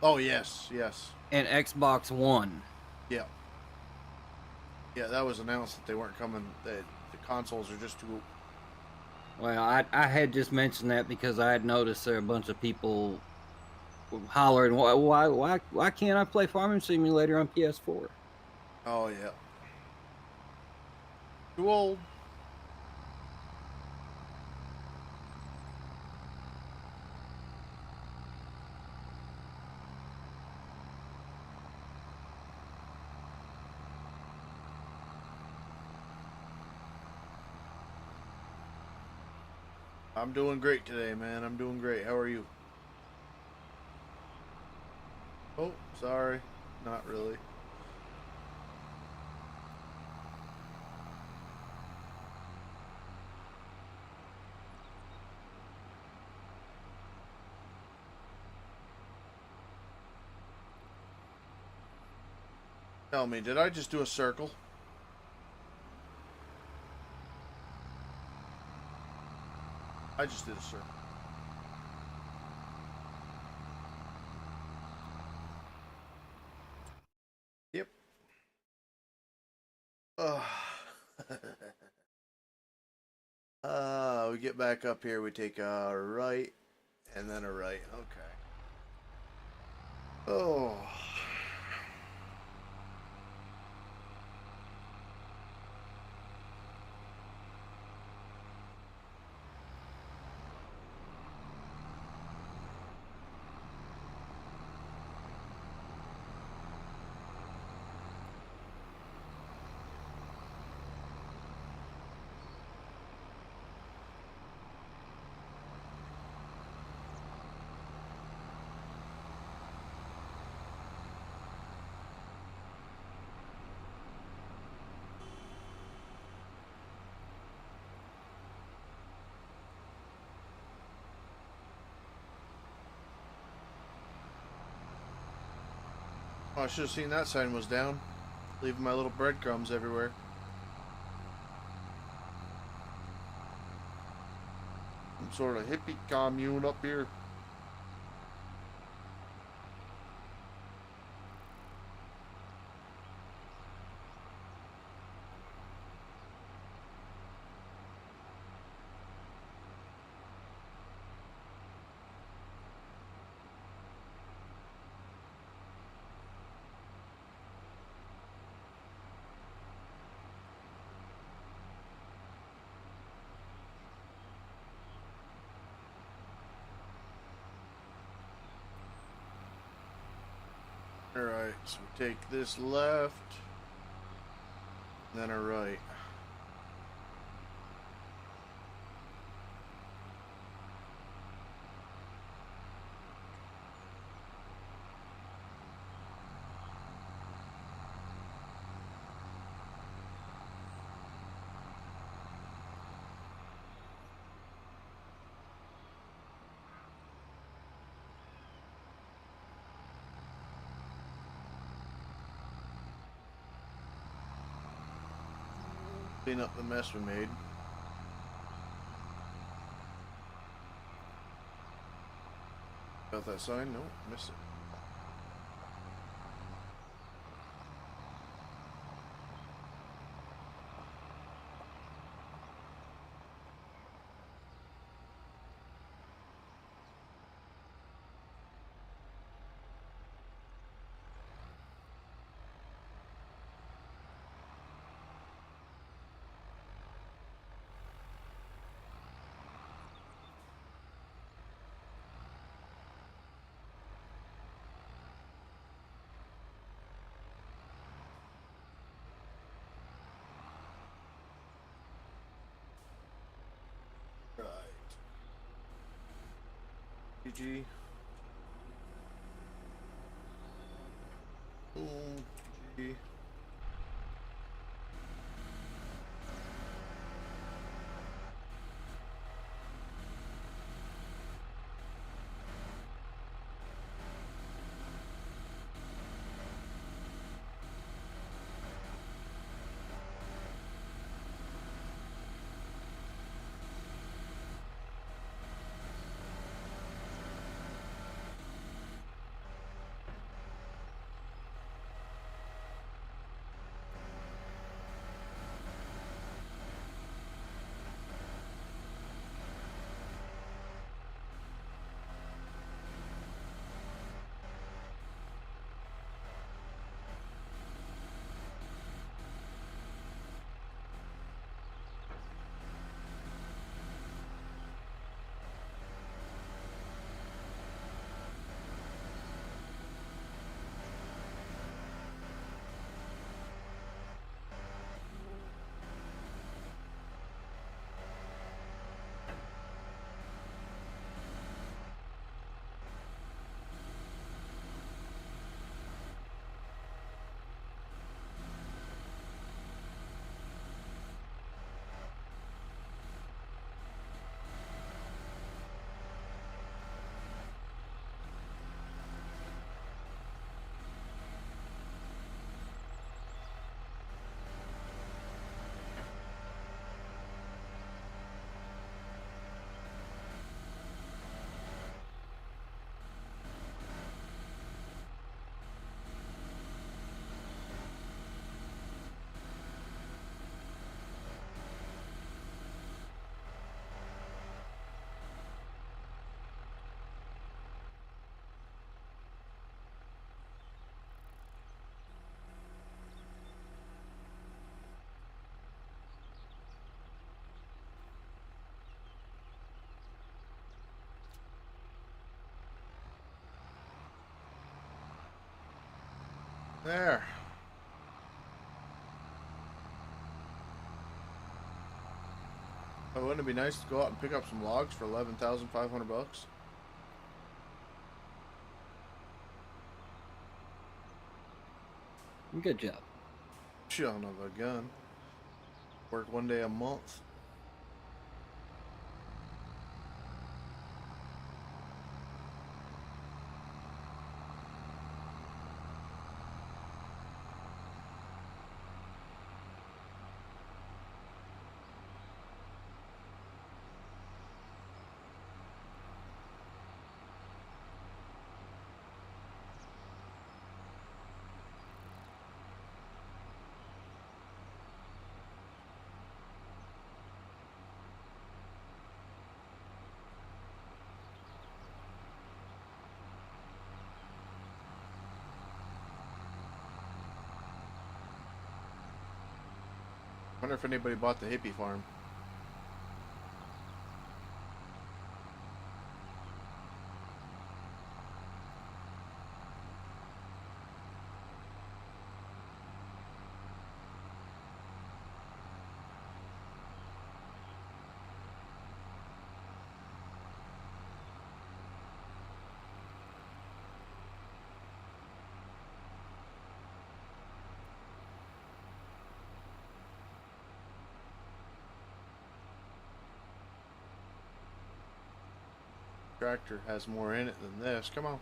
Oh, yes, yes. and Xbox One. Yeah. Yeah, that was announced that they weren't coming, that the consoles are just too... Well, I had just mentioned that because I had noticed there are a bunch of people hollering, why can't I play Farming Simulator on PS4? Oh, yeah. Too old. I'm doing great today, man. I'm doing great. How are you? Oh, sorry. Not really. Tell me, did I just do a circle? I just did a circle. Yep. Uh, we get back up here. We take a right and then a right. Okay. Oh. Oh, I should have seen that sign was down. Leaving my little breadcrumbs everywhere. Some sort of hippie commune up here. Alright, so we take this left, then a right. Clean up the mess we made. Got that sign? No, missed it. Right. GG. GG. There. Oh, wouldn't it be nice to go out and pick up some logs for 11,500 bucks? Good job. Son of a gun. Work one day a month. Wonder if anybody bought the hippie farm. Tractor has more in it than this. Come on.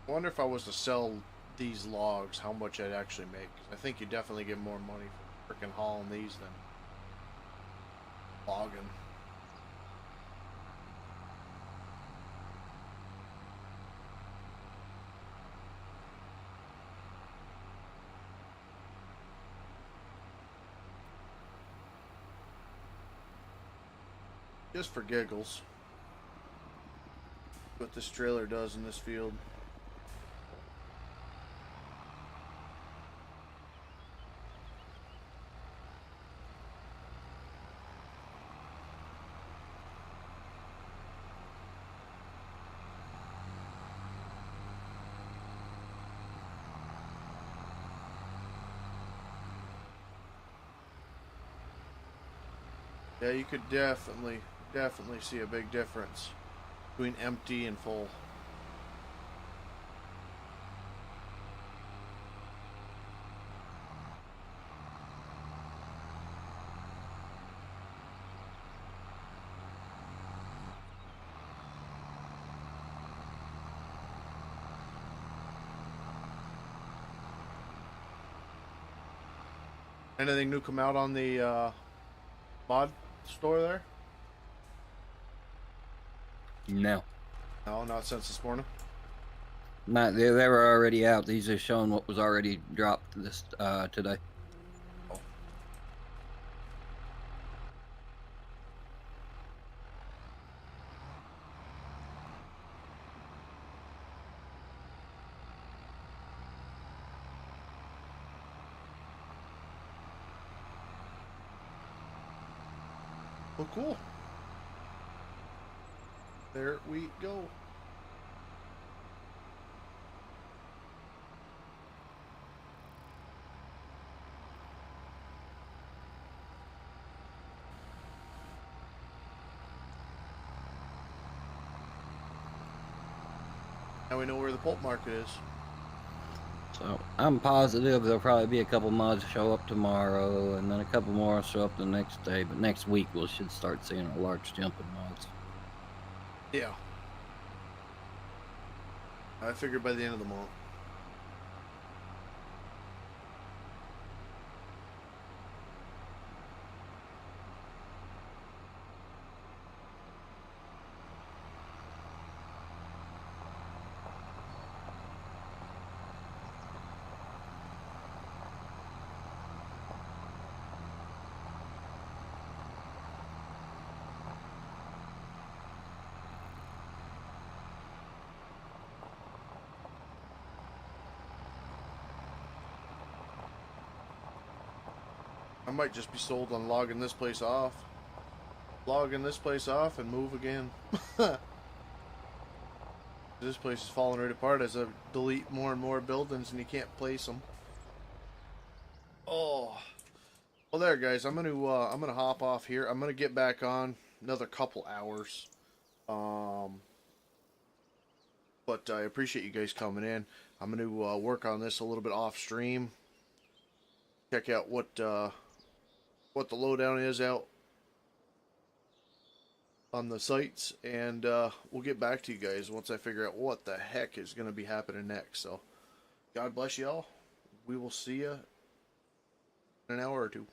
I wonder if I was to sell these logs, how much I'd actually make. 'Cause I think you definitely get more money for freaking hauling these than logging. Just for giggles. What this trailer does in this field. Yeah, you could definitely see a big difference between empty and full. Anything new come out on the mod store there? No. No, not since this morning. Not they were already out. These are showing what was already dropped this today. Oh. Well, cool. There we go. Now we know where the pulp market is. So I'm positive there'll probably be a couple mods show up tomorrow, and then a couple more will show up the next day. But next week we should start seeing a large jump in mods. Yeah. I figured by the end of the month. I might just be sold on logging this place off. Logging this place off and move again. This place is falling right apart as I delete more and more buildings and you can't place them. Oh. Well, there, guys. I'm gonna hop off here. I'm gonna get back on another couple hours. But I appreciate you guys coming in. I'm gonna work on this a little bit off stream. Check out what the lowdown is out on the sites, and we'll get back to you guys once I figure out what the heck is gonna be happening next. So, God bless y'all. We will see you in an hour or two.